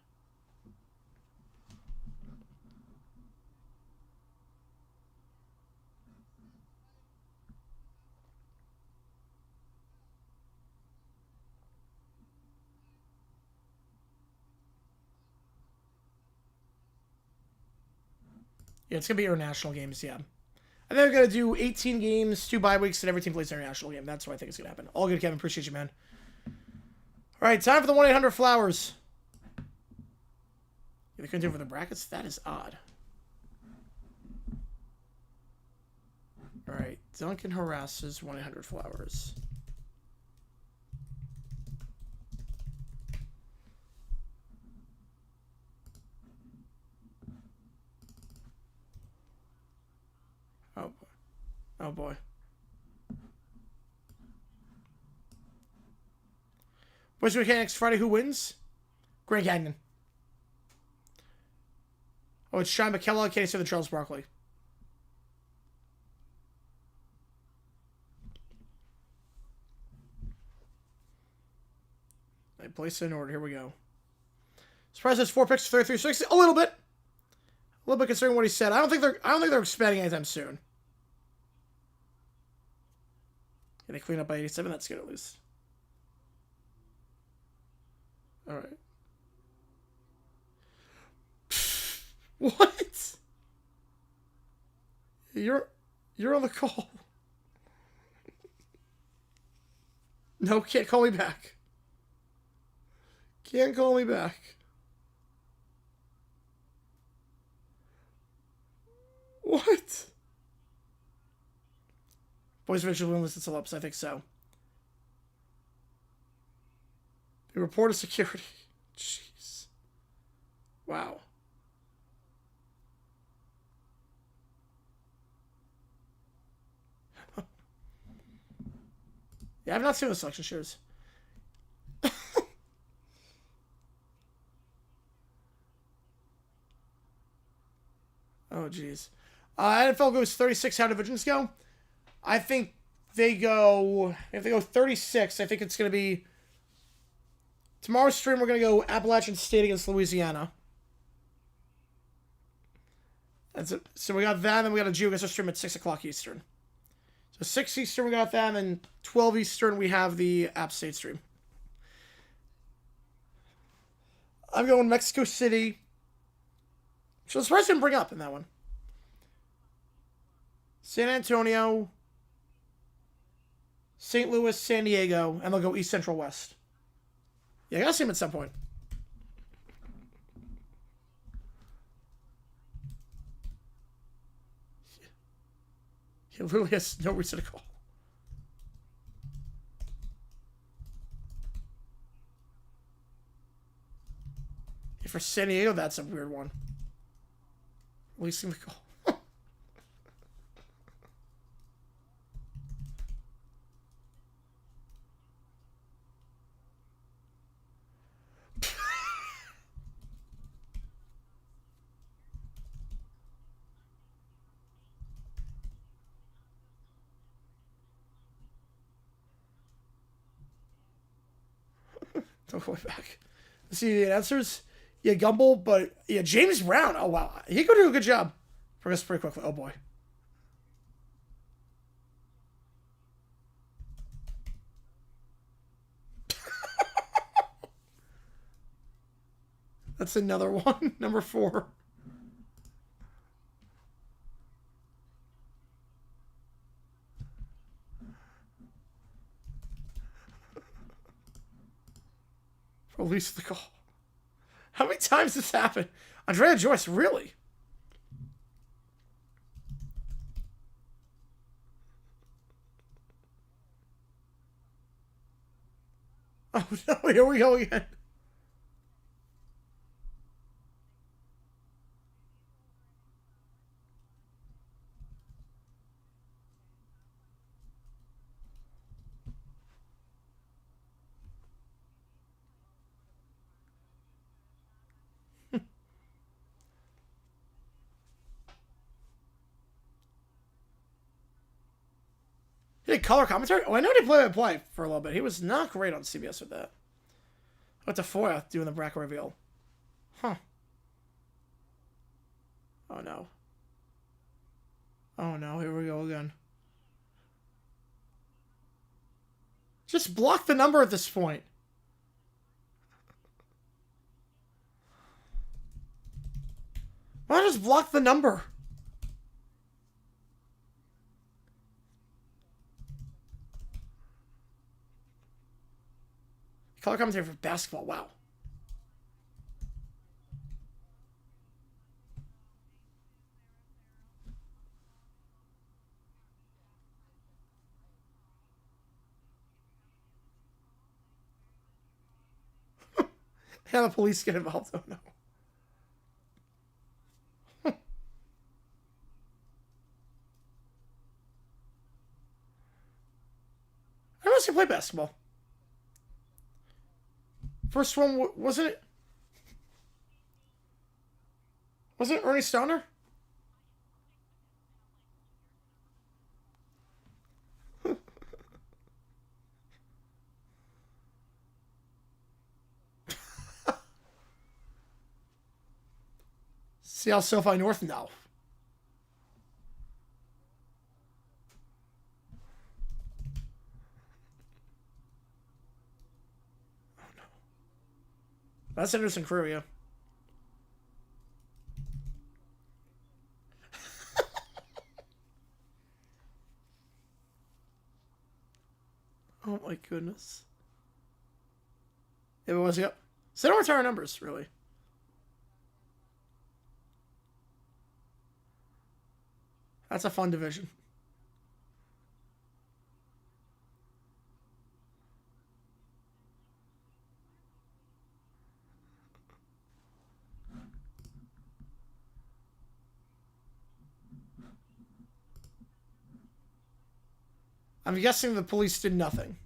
Yeah, it's going to be international games, yeah. I think they're going to do 18 games, 2 bye weeks, and every team plays their international game. That's what I think is going to happen. All good, Kevin. Appreciate you, man. All right, time for the 1-800-Flowers. Yeah, they couldn't do it for the brackets? That is odd. All right, Duncan harasses 1-800-Flowers. Oh, boy. Oh, boy. Boys Mechanics Friday, who wins? Grand Canyon. Oh, it's Sean McKellar. Can't say the Charles Barkley. I place it in order. Here we go. Surprise! There's 4 picks, 33-60. A little bit. A little bit concerning what he said. I don't think they're expanding anytime soon. Yeah, they clean up by 87. That's good at least. All right. What? You're on the call. No, can't call me back. Can't call me back. What? Boys eventually win listed lopes. I think so. The report of security. Jeez. Wow. Yeah, I've not seen the selection shows. Oh, jeez. NFL goes 36. How divisions go? I think they go... If they go 36, I think it's going to be... Tomorrow's stream, we're going to go Appalachian State against Louisiana. That's it. So we got that, and then we got a Geoguessr stream at 6 o'clock Eastern. So 6 Eastern, we got that, and then 12 Eastern, we have the App State stream. I'm going Mexico City. So the surprise didn't bring up in that one. San Antonio. St. Louis, San Diego, and they'll go East Central West. Yeah, I gotta see him at some point. He literally has no reason to call. Yeah, for San Diego, that's a weird one. Releasing the call. Don't go back. Let's see the answers. Yeah, Gumble, but yeah, James Brown. Oh wow, he could do a good job. Progress pretty quickly. Oh boy. That's another one. Number 4. Release the call. How many times this happened? Andrea Joyce, really? Oh no, here we go again. He did color commentary? Oh, I know he played play for a little bit. He was not great on CBS with that. What's Tafoya doing the bracket reveal? Huh. Oh no. Oh no, here we go again. Just block the number at this point. Why not just block the number? Color commentary for basketball. Wow. Yeah, the police get involved. Oh no. I must have played basketball. First one, wasn't it? Wasn't it Ernie Stoner? See how SoFi North now. Oh no. That's an interesting career, yeah. Oh my goodness. It was, yep. So they don't retire numbers, really. That's a fun division. I'm guessing the police did nothing.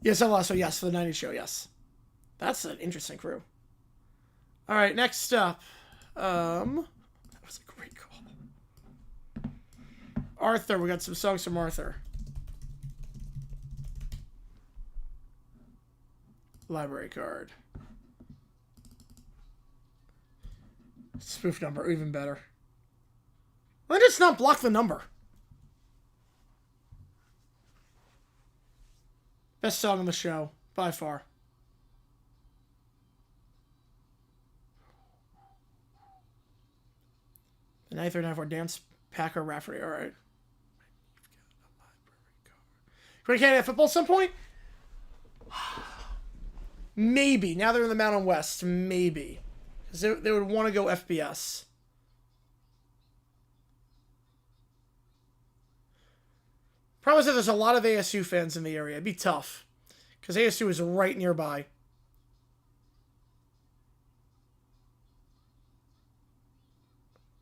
Yes, so yes, for the 90s show, yes. That's an interesting crew. All right, next up. That was a great call. Arthur, we got some songs from Arthur. Library card. Spoof number, even better. Why just not block the number? Best song on the show, by far. 9394 Dance Packer Rafferty. All right. Great Canada football at some point? Maybe. Now they're in the Mountain West. Maybe. Because they would want to go FBS. Problem is that there's a lot of ASU fans in the area. It'd be tough. Because ASU is right nearby.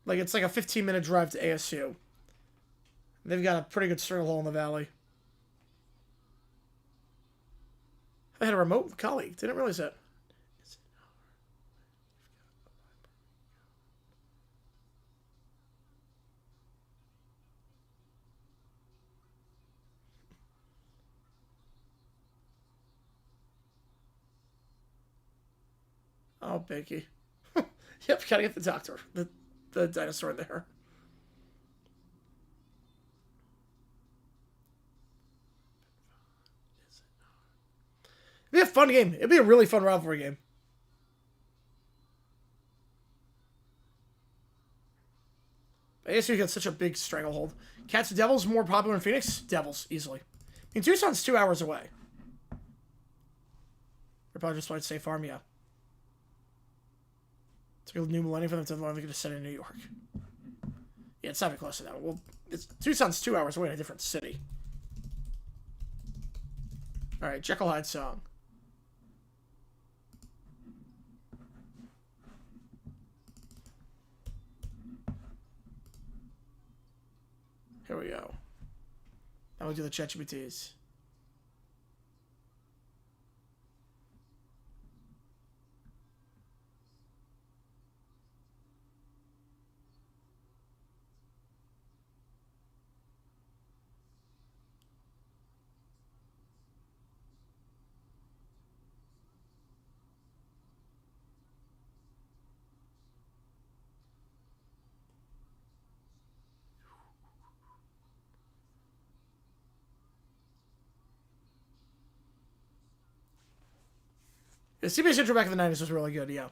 Like, it's like a 15-minute drive to ASU. They've got a pretty good stranglehold in the valley. I had a remote colleague. Didn't realize that. Oh, Binky. Yep, gotta get the doctor. The dinosaur in there. It'd be a fun game. It'd be a really fun rivalry game. ASU got such a big stranglehold. Cats Devils more popular in Phoenix? Devils, easily. I mean, Tucson's 2 hours away. They're probably just like State Farm, yeah. It's a new millennium for them to learn to set in New York. Yeah, it's not even close to that. Well, Tucson's 2 hours away in a different city. Alright, Jekyll Hyde song. Here we go. Now we'll do the ChatGPTs. The CBS intro back in the 90s was really good, yeah.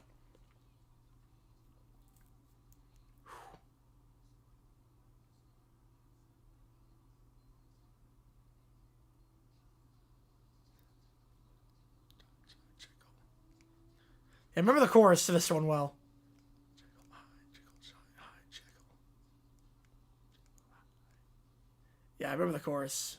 I remember the chorus to this one well. Yeah, I remember the chorus.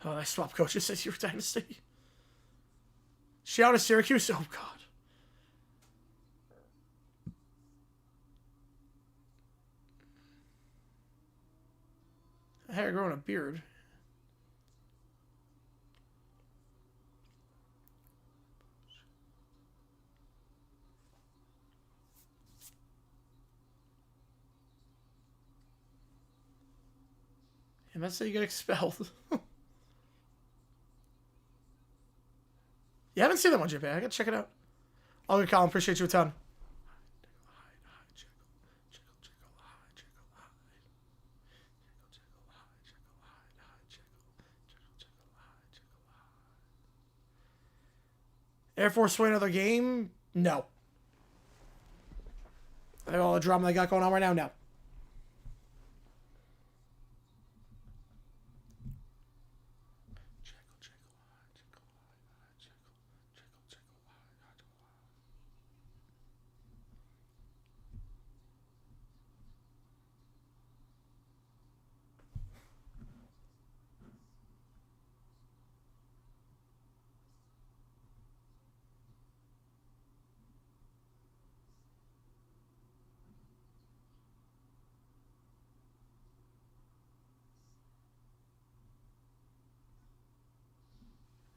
Oh, I swapped coaches since your dynasty. Shout out to Syracuse. Oh, God. I had growing a beard. And that's how you get expelled. You haven't seen that one, JP. I gotta check it out. All good, Colin. Appreciate you a ton. Air Force win another game? No. All the drama they got going on right now? No.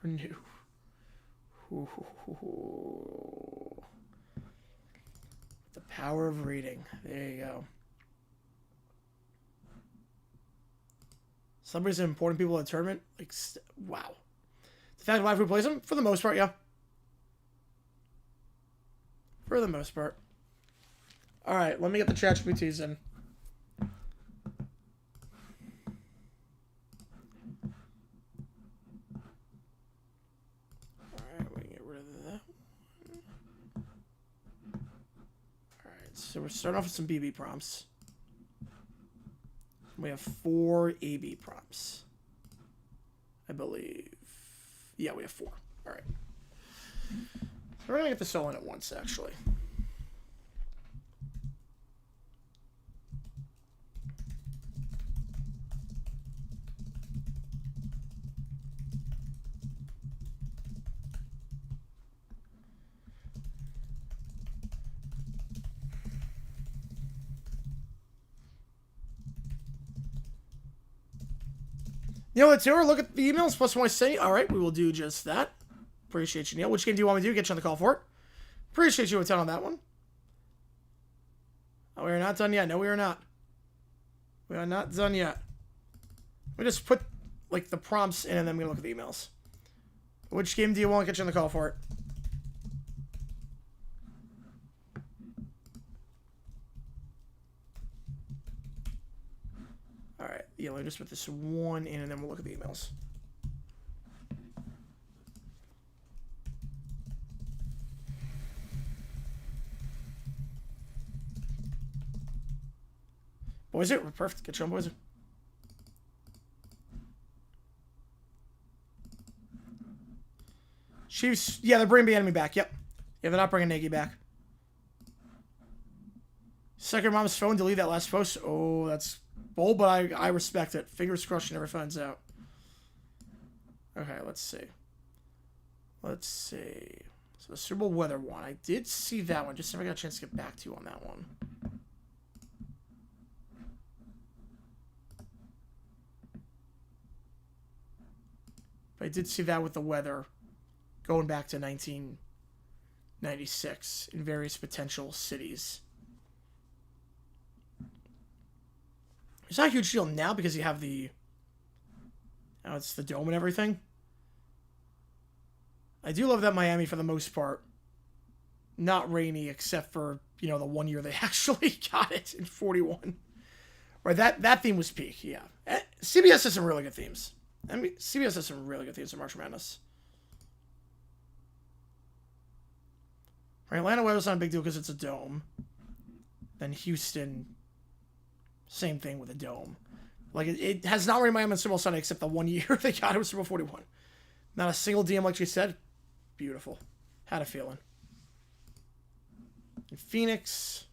Renew. The power of reading. There you go. Somebody's important people at the tournament. Like, wow. The fact live who plays them? For the most part, yeah. For the most part. Alright, let me get the ChatGPTs in. So we're starting off with some BB prompts. We have 4 AB prompts, I believe. Yeah, we have 4. All right. We're going to get this all in at once, actually. You know what, Taylor? Look at the emails plus one say. All right, we will do just that. Appreciate you, Neil. Which game do you want me to do? Get you on the call for it. Appreciate you a ton on that one. Oh, we are not done yet. No, we are not. We are not done yet. We just put, like, the prompts in, and then we look at the emails. Which game do you want to get you on the call for it? All right. Yeah, let me just put this one in, and then we'll look at the emails. Boyser, we're perfect. Get you on Boyser. Chiefs, yeah, they're bringing the enemy back. Yep. Yeah, they're not bringing Nagy back. Second mom's phone, delete that last post. Oh, that's bold, but I respect it. Fingers crossed she never finds out. Okay, let's see. Let's see. So the Super Bowl weather one. I did see that one. Just never got a chance to get back to you on that one. But I did see that with the weather going back to 1996 in various potential cities. It's not a huge deal now because you have the... Now it's the dome and everything. I do love that Miami, for the most part, not rainy except for, you know, the one year they actually got it in 41. Right, that theme was peak, yeah. CBS has some really good themes. I mean, CBS has some really good themes in March Madness. Right, Atlanta weather's not a big deal because it's a dome. Then Houston, same thing with a dome. Like, it has not rained Miami on Super Bowl Sunday except the one year they got it was Super Bowl 41. Not a single DM, like you said. Beautiful. Had a feeling. In Phoenix,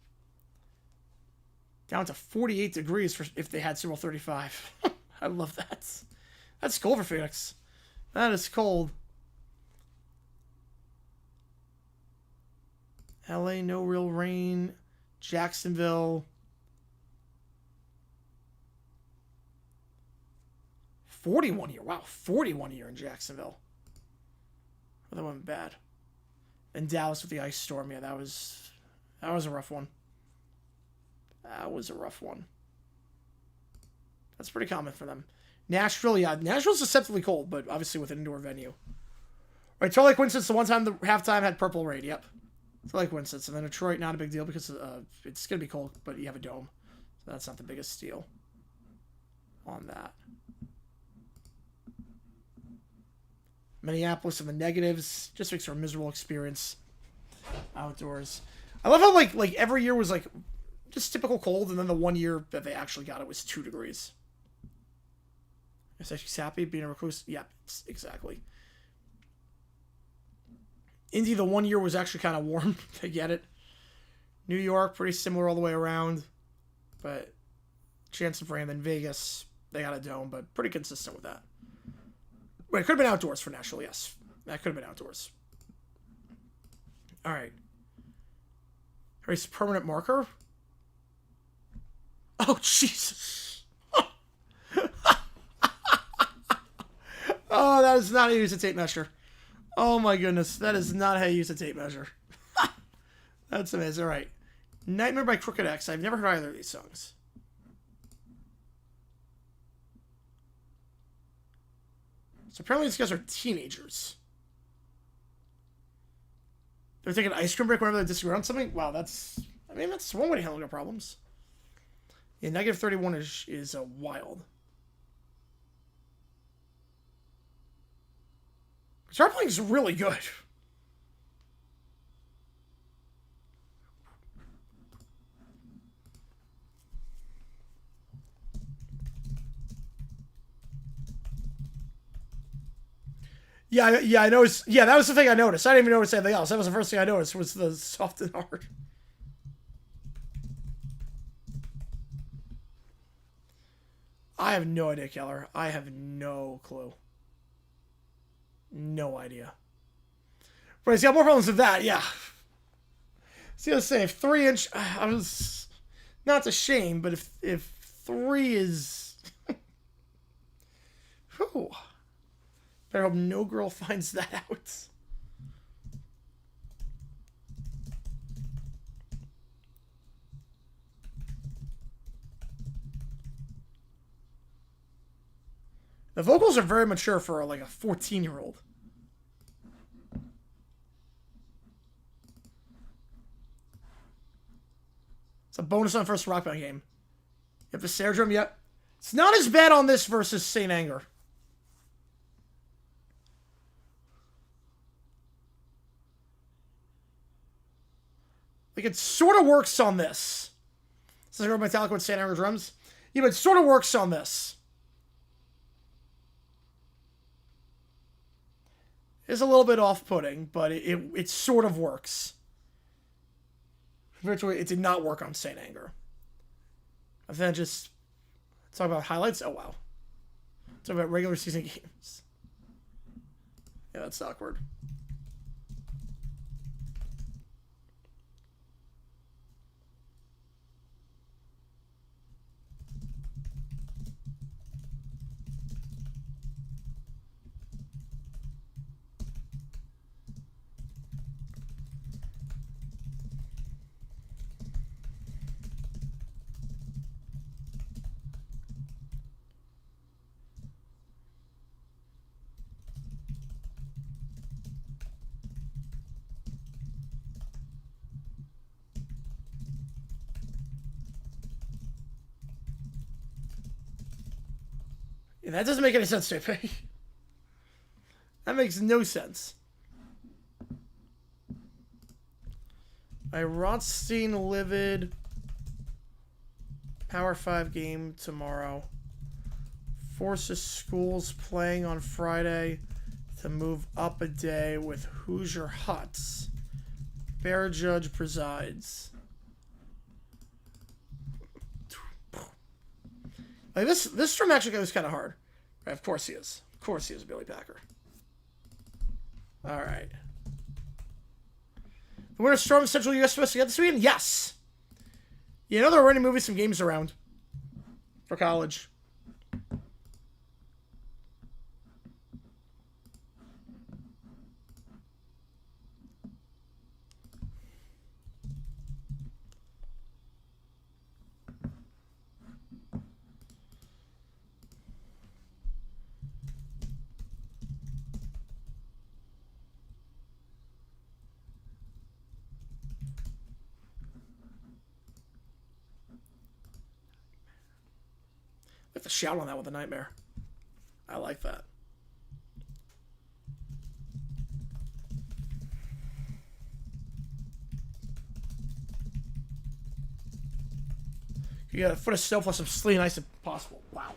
down to 48 degrees for if they had Super Bowl 35. I love that. That's cold for Phoenix. That is cold. LA, no real rain. Jacksonville. 41 year. Wow, 41 year in Jacksonville. Well, that wasn't bad. And Dallas with the ice storm. Yeah, that was a rough one. That was a rough one. That's pretty common for them. Nashville, yeah. Nashville's deceptively cold, but obviously with an indoor venue. Right, totally coincidence. The one time the halftime had purple rain. Yep. Totally coincidence. And then Detroit, not a big deal because it's going to be cold, but you have a dome. So that's not the biggest deal on that. Minneapolis and the negatives just makes for a miserable experience outdoors. I love how like every year was like just typical cold, and then the one year that they actually got it was 2 degrees. Is that she's happy being a recluse? Yeah, exactly. Indy, the one year was actually kind of warm. I get it. New York, pretty similar all the way around, but chance of rain. Then Vegas, they got a dome, but pretty consistent with that. Wait, it could have been outdoors for Nashville, yes. That could have been outdoors. All right. Erase permanent marker. Oh, Jesus. Oh, that is not how you use a tape measure. Oh, my goodness. That is not how you use a tape measure. That's amazing. All right. Nightmare by Crooked X. I've never heard either of these songs. So apparently these guys are teenagers. They're taking an ice cream break whenever they disagree on something? Wow, that's one way to handle their problems. Yeah, negative 31 is wild. Guitar playing is really good. Yeah, I noticed. Yeah, that was the thing I noticed. I didn't even notice anything else. That was the first thing I noticed was the soft and hard. I have no idea, Keller. I have no clue. No idea. But he's got more problems with that, yeah. See, I was saying, if 3-inch, I was not a shame, but if 3 is, whew, better hope no girl finds that out. The vocals are very mature for like a 14-year-old. It's a bonus on first Rock Band game. You have the snare drum, yep. It's not as bad on this versus Saint Anger. Like, it sort of works on this. This is Metallica with Saint Anger drums. Yeah, but it sort of works on this. It's a little bit off-putting, but it sort of works. Virtually, it did not work on Saint Anger. And then just talk about highlights. Oh, wow. Talk about regular season games. Yeah, that's awkward. Yeah, that doesn't make any sense, JP. That makes no sense. Rothstein Livid Power 5 game tomorrow. Forces schools playing on Friday to move up a day with Hoosier Huts. Bear Judge presides. Like this stream actually goes kind of hard. Right, of course he is. Of course he is, Billy Packer. All right. The winter storm Central U.S. supposed to get this weekend? Yes. You know they're already moving some games around for college. I have to shout on that with a nightmare. I like that. You got a foot of snow plus some sleet and ice if possible. Wow.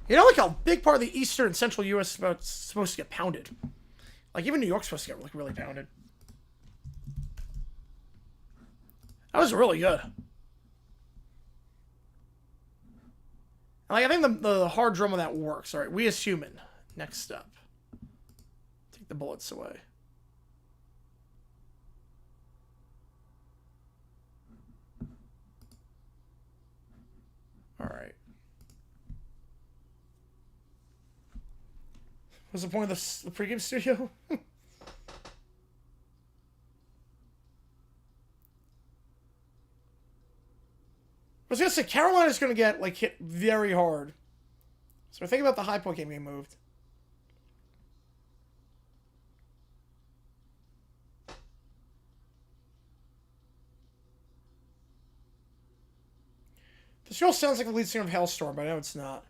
You know, like how big part of the eastern and central U.S. is supposed to get pounded. Like, even New York's supposed to get really pounded. That was really good. Like, I think the hard drum of that works. All right, we as human. Next step. Take the bullets away. All right. What's the point of the pregame studio? I was gonna say Carolina's gonna get like hit very hard. So I think about the high point game getting moved. This girl sounds like the lead singer of Hellstorm, but I know it's not.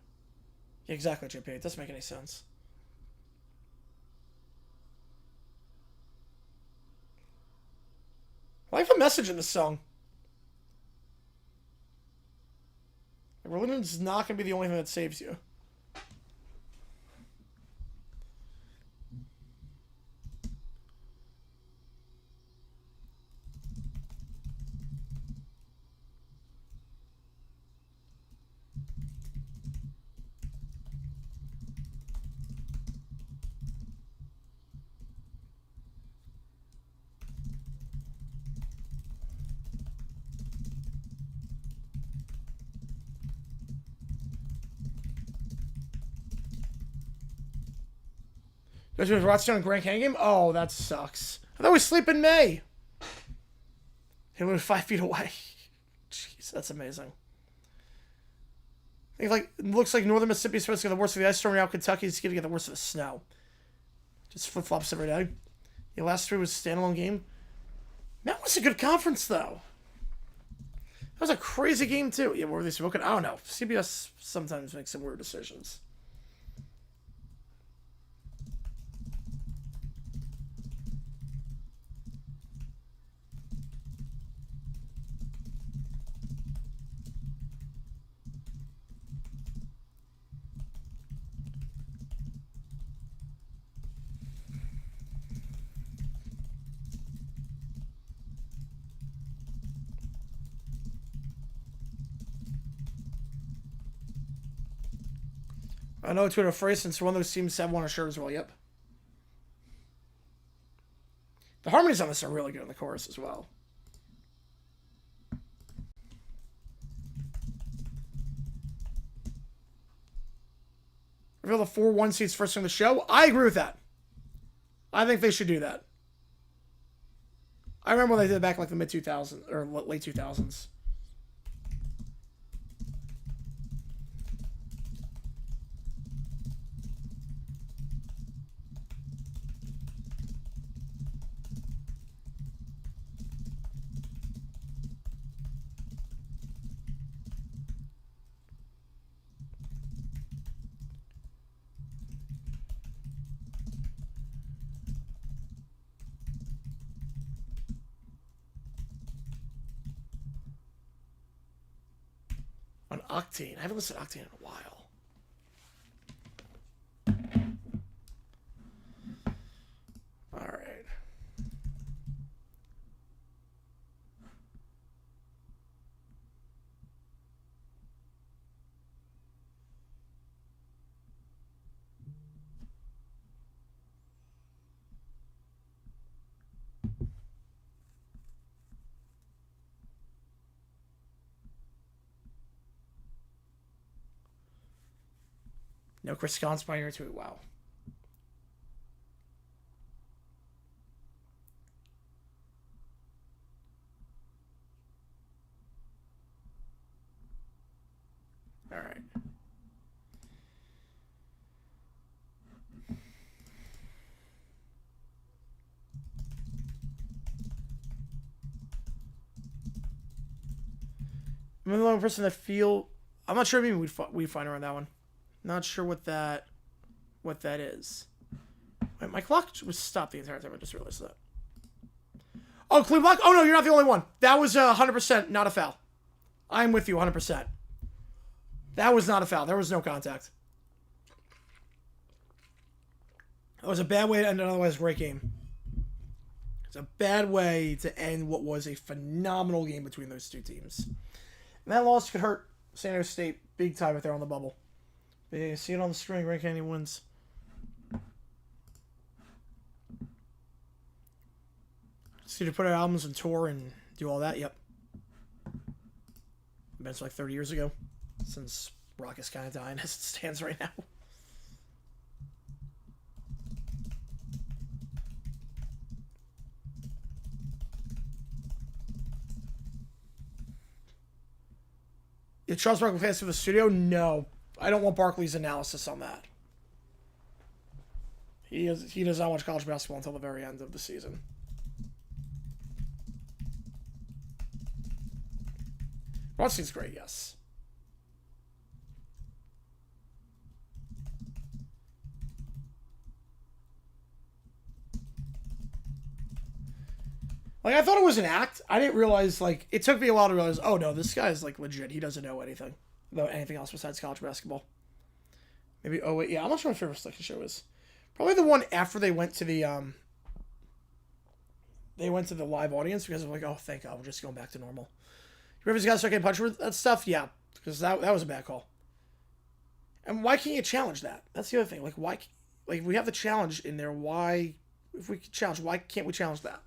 Yeah, exactly, JP. It doesn't make any sense. I like the message in this song. Religion is not going to be the only thing that saves you. There's a Rothstone Grand Canyon game? Oh, that sucks. I thought we sleep in May. He moved 5 feet away. Jeez, that's amazing. I think, like, it looks like northern Mississippi is supposed to get the worst of the ice storm. Now Kentucky is going to get the worst of the snow. Just flip-flops every day. The last 3 was a standalone game. That was a good conference, though. That was a crazy game, too. Yeah, what were they smoking? I don't know. CBS sometimes makes some weird decisions. I know Twitter phrase since one of those teams have won a shirt as well. Yep. The harmonies on this are really good in the chorus as well. Reveal the 4-1 seeds first thing in the show. I agree with that. I think they should do that. I remember when they did it back like the mid-2000s or late 2000s. On Octane. I haven't listened to Octane in a while. All right. No Chris Collins by here too. Wow. All right. I'm the only person that feel. I'm not sure. Maybe we'd find her on that one. Not sure what that is. Wait, my clock was stopped the entire time. I just realized that. Oh, clean block? Oh, no, you're not the only one. That was 100% not a foul. I'm with you 100%. That was not a foul. There was no contact. That was a bad way to end an otherwise great game. It's a bad way to end what was a phenomenal game between those two teams. And that loss could hurt San Diego State big time if they're on the bubble. But yeah, you see it on the screen. Grand Canyon wins. See to put out albums and tour and do all that. Yep. It's like 30 years ago. Since rock is kind of dying as it stands right now. Did Charles Barkley pass through the studio? No. I don't want Barkley's analysis on that. He does not watch college basketball until the very end of the season. Rothstein's great, yes. Like, I thought it was an act. I didn't realize, like, it took me a while to realize, oh, no, this guy's, like, legit. He doesn't know anything about anything else besides college basketball. Maybe, oh, wait, yeah, I'm not sure what my favorite second show is. Probably the one after they went to the live audience because I'm like, oh, thank God, we're just going back to normal. You ever got second punch with that stuff? Yeah, because that was a bad call. And why can't you challenge that? That's the other thing. Like, why, like, we have the challenge in there. Why, if we can challenge, why can't we challenge that?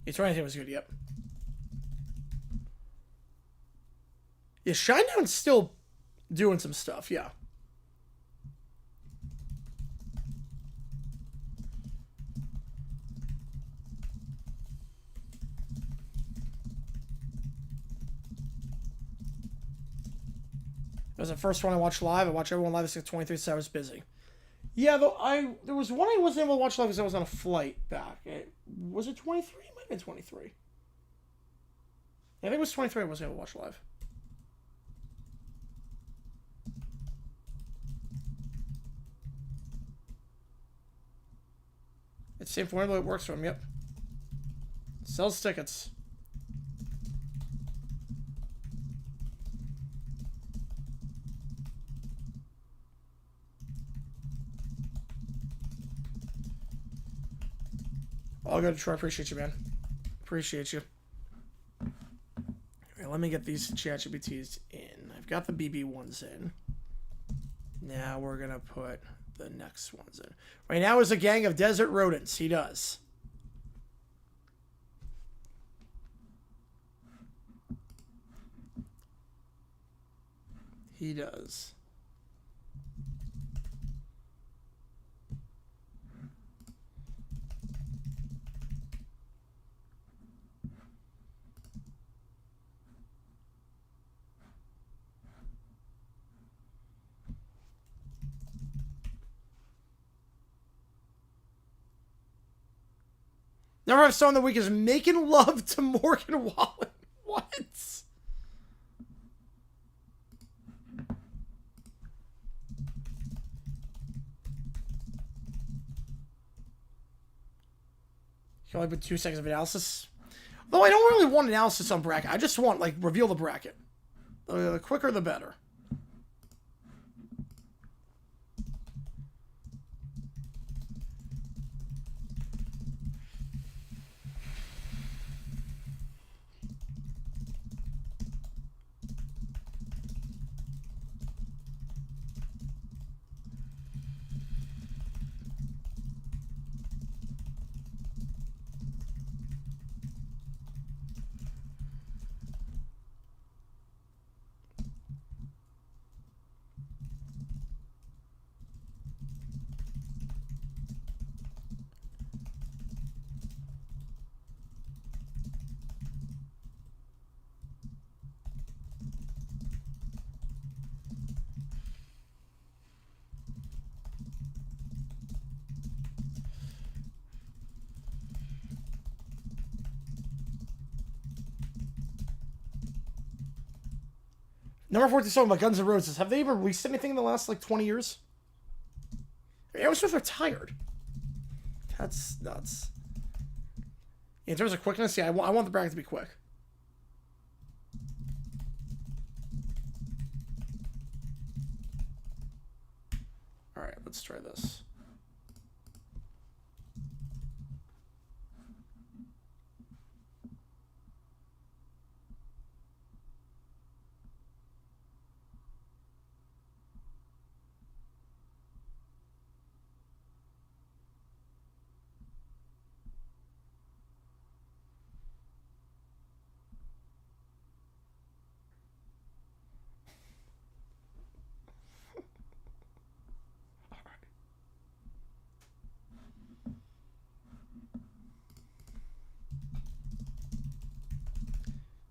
Yeah, 2019 was good, yep. Yeah, Shinedown's still doing some stuff, yeah. It was the first one I watched live. I watched everyone live at 23, so I was busy. Yeah, though there was one I wasn't able to watch live because I was on a flight back. Was it 23? It might have been 23. Yeah, I think it was 23 I wasn't able to watch live. It's same formula, it works for him, yep. Sells tickets. All good, Troy. Appreciate you, man. Appreciate you. Alright, let me get these ChatGPTs in. I've got the BB ones in. Now we're gonna put the next ones in. Right now is a gang of desert rodents. He does. He does. Never have song of the week is Making Love to Morgan Wallen. What? You only put 2 seconds of analysis. Though I don't really want analysis on bracket. I just want, like, reveal the bracket. The quicker, the better. Number 14 song by Guns N' Roses. Have they ever released anything in the last, like, 20 years? Aerosmith retired. That's nuts. In terms of quickness, yeah, I want the bracket to be quick. Alright, let's try this.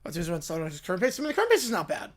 Let's use his current pace. I mean, the current pace is not bad.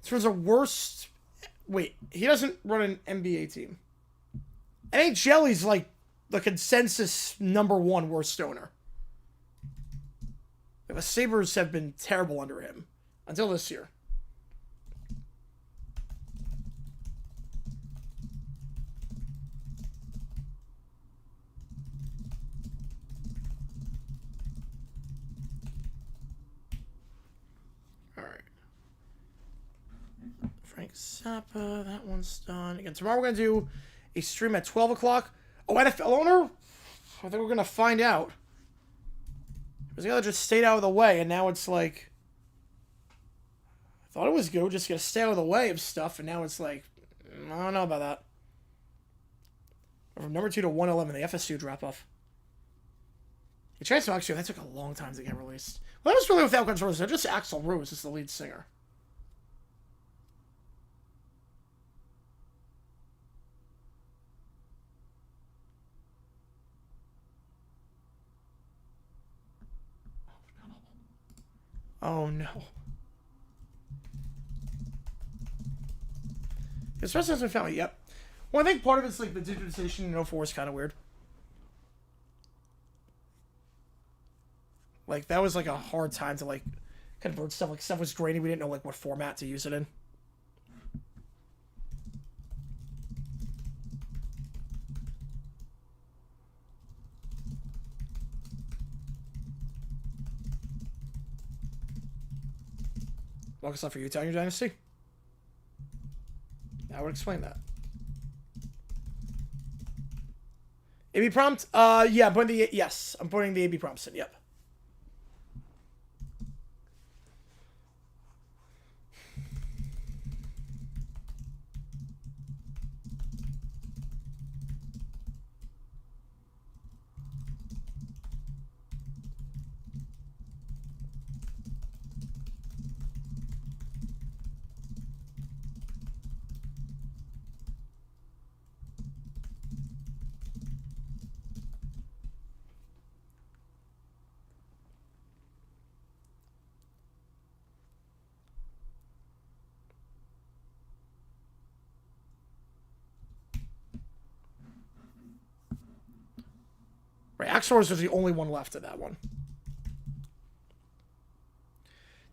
In terms of worst... Wait, he doesn't run an NBA team. NHL's like the consensus #1 worst stoner. The Sabres have been terrible under him until this year. All right. Frank Zappa, that one's done. Again, tomorrow we're going to do a stream at 12 o'clock. Oh, NFL owner? I think we're going to find out. Because the other just stayed out of the way, and now it's like... I thought it was good, just going to stay out of the way of stuff, and now it's like... I don't know about that. From number 2 to 111, the FS2 drop-off. The Chance of Action, that took a long time to get released. Well, that was really without control, so just Axl Rose is the lead singer. Oh no. Especially hasn't found it yet. Well, I think part of it's like the digitization in 04 is kind of weird. Like, that was like a hard time to like convert stuff. Like, stuff was grainy. We didn't know like what format to use it in. Welcome stuff for you, Tiger Dynasty. I would explain that. AB prompt? Yeah, I'm putting the... Yes, I'm putting the AB prompts in, yep. Right, Axl Rose was the only one left of that one.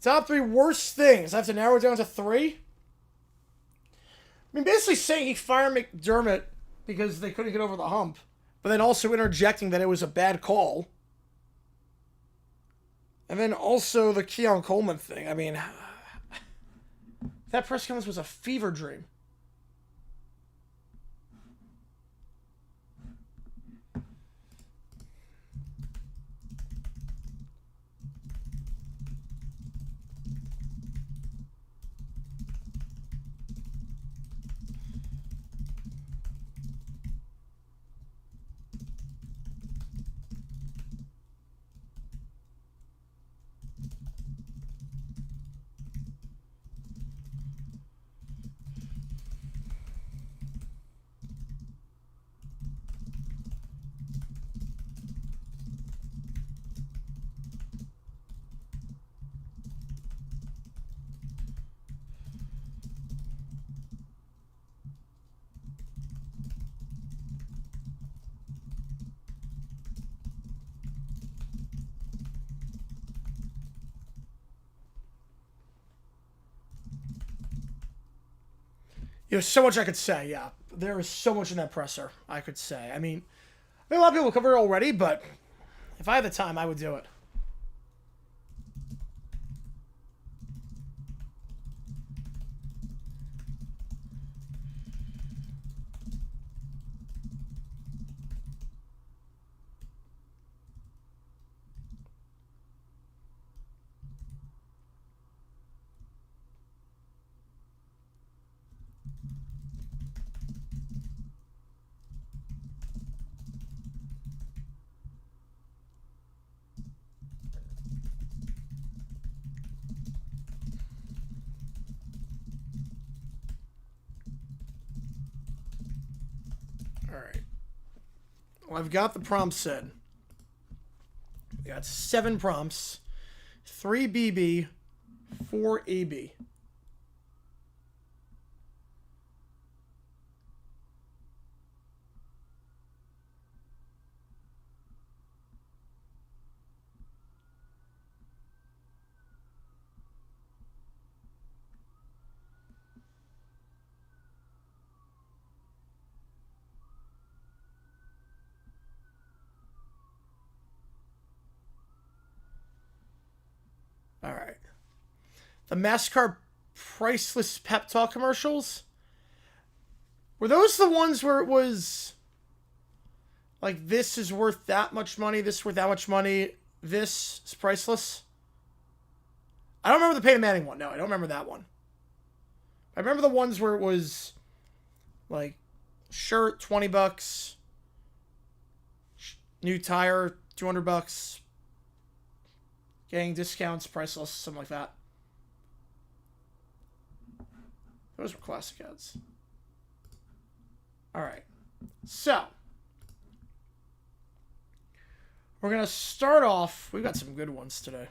Top 3 worst things. I have to narrow it down to 3. I mean, basically saying he fired McDermott because they couldn't get over the hump, but then also interjecting that it was a bad call. And then also the Keon Coleman thing. I mean, that press conference was a fever dream. There's so much I could say, yeah. There is so much in that presser I could say. I mean, a lot of people cover it already, but if I had the time, I would do it. Alright. Well, I've got the prompts in. We got 7 prompts, 3 BB, 4 AB. All right. The MasterCard priceless pep talk commercials. Were those the ones where it was like, this is worth that much money, this is worth that much money, this is priceless? I don't remember the Peyton Manning one. No, I don't remember that one. I remember the ones where it was like, shirt, $20, new tire, $200, getting discounts, priceless, something like that. Those were classic ads. All right. So, we're going to start off. We've got some good ones today.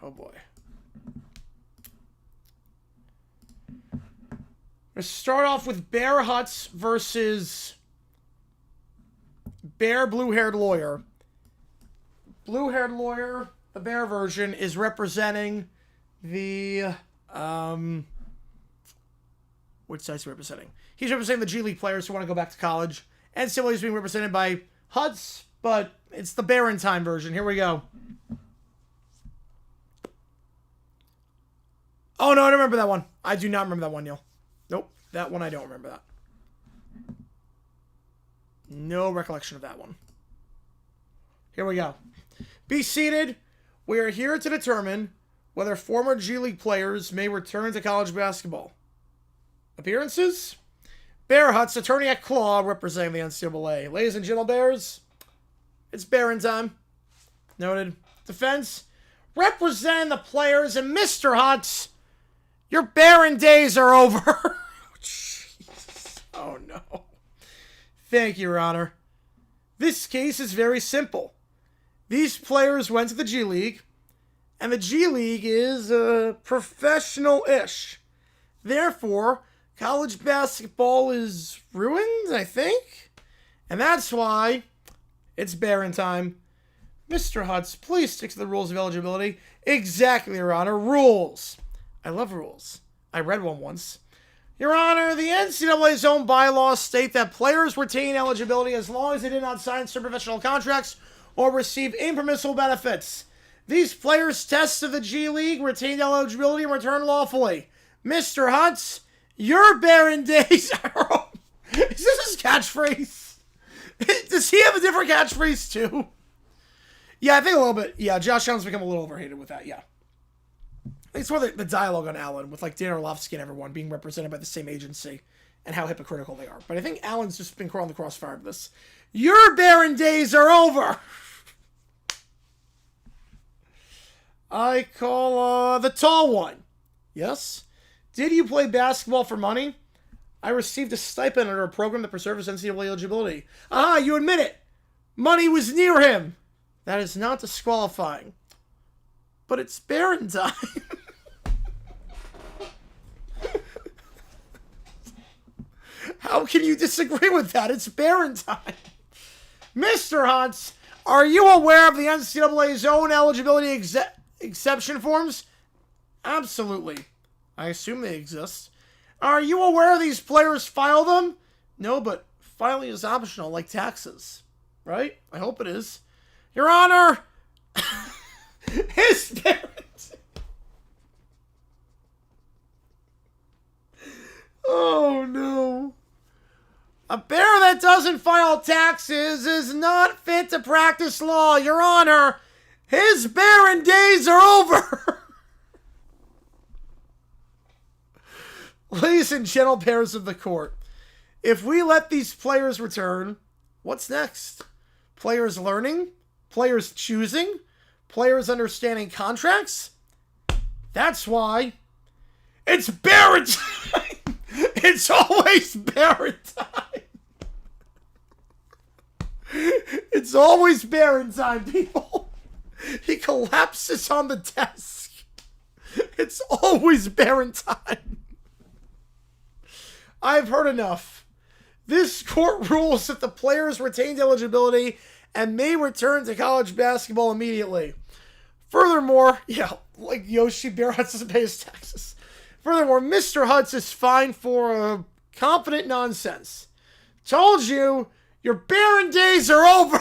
Oh, boy. We're going to start off with Bear Huts versus Bear Blue-Haired Lawyer. Blue-Haired Lawyer, the Bear version, is representing the... which side's he representing? He's representing the G League players who want to go back to college. And similarly, he's being represented by Huts, but it's the Baron Time version. Here we go. Oh, no, I don't remember that one. I do not remember that one, Neil. Nope, that one I don't remember that. No recollection of that one. Here we go. Be seated. We are here to determine whether former G League players may return to college basketball. Appearances? Bear Huts, attorney at Claw, representing the NCAA. Ladies and gentlemen, Bears, it's Baron time. Noted. Defense? Representing the players, and Mr. Huts, your Baron days are over. Jeez. Oh, no. Thank you, Your Honor. This case is very simple. These players went to the G League, and the G League is professional-ish. Therefore, college basketball is ruined, I think. And that's why it's Baron time. Mr. Huts, please stick to the rules of eligibility. Exactly, Your Honor. Rules. I love rules. I read one once. Your Honor, the NCAA's own bylaws state that players retain eligibility as long as they did not sign certain professional contracts or receive impermissible benefits. These players' tests of the G League retained eligibility and returned lawfully. Mr. Huts, your Baron days are over. Is this his catchphrase? Does he have a different catchphrase too? Yeah, I think a little bit. Yeah, Josh Allen's become a little overhated with that, yeah. It's more the dialogue on Allen with like Dan Orlovsky and everyone being represented by the same agency and how hypocritical they are. But I think Allen's just been caught on the crossfire of this. Your Baron days are over! I call the tall one. Yes? Did you play basketball for money? I received a stipend under a program that preserves NCAA eligibility. Ah, you admit it. Money was near him. That is not disqualifying. But it's Baron time. How can you disagree with that? It's Baron time. Mr. Huts, are you aware of the NCAA's own eligibility exception forms? Absolutely. I assume they exist. Are you aware these players file them? No, but filing is optional, like taxes. Right? I hope it is. Your Honor, his parents. Oh, no. A bear that doesn't file taxes is not fit to practice law. Your Honor, his Baron days are over. Ladies and gentle pairs of the court, if we let these players return, what's next? Players learning? Players choosing? Players understanding contracts? That's why it's Baron time. It's always Baron time. It's always Baron time, people. He collapses on the desk. It's always Baron time. I've heard enough. This court rules that the players retained eligibility and may return to college basketball immediately. Furthermore, yeah, like Yoshi, Bear Huts doesn't pay his taxes. Furthermore, Mr. Huts is fined for confident nonsense. Told you, your Baron days are over.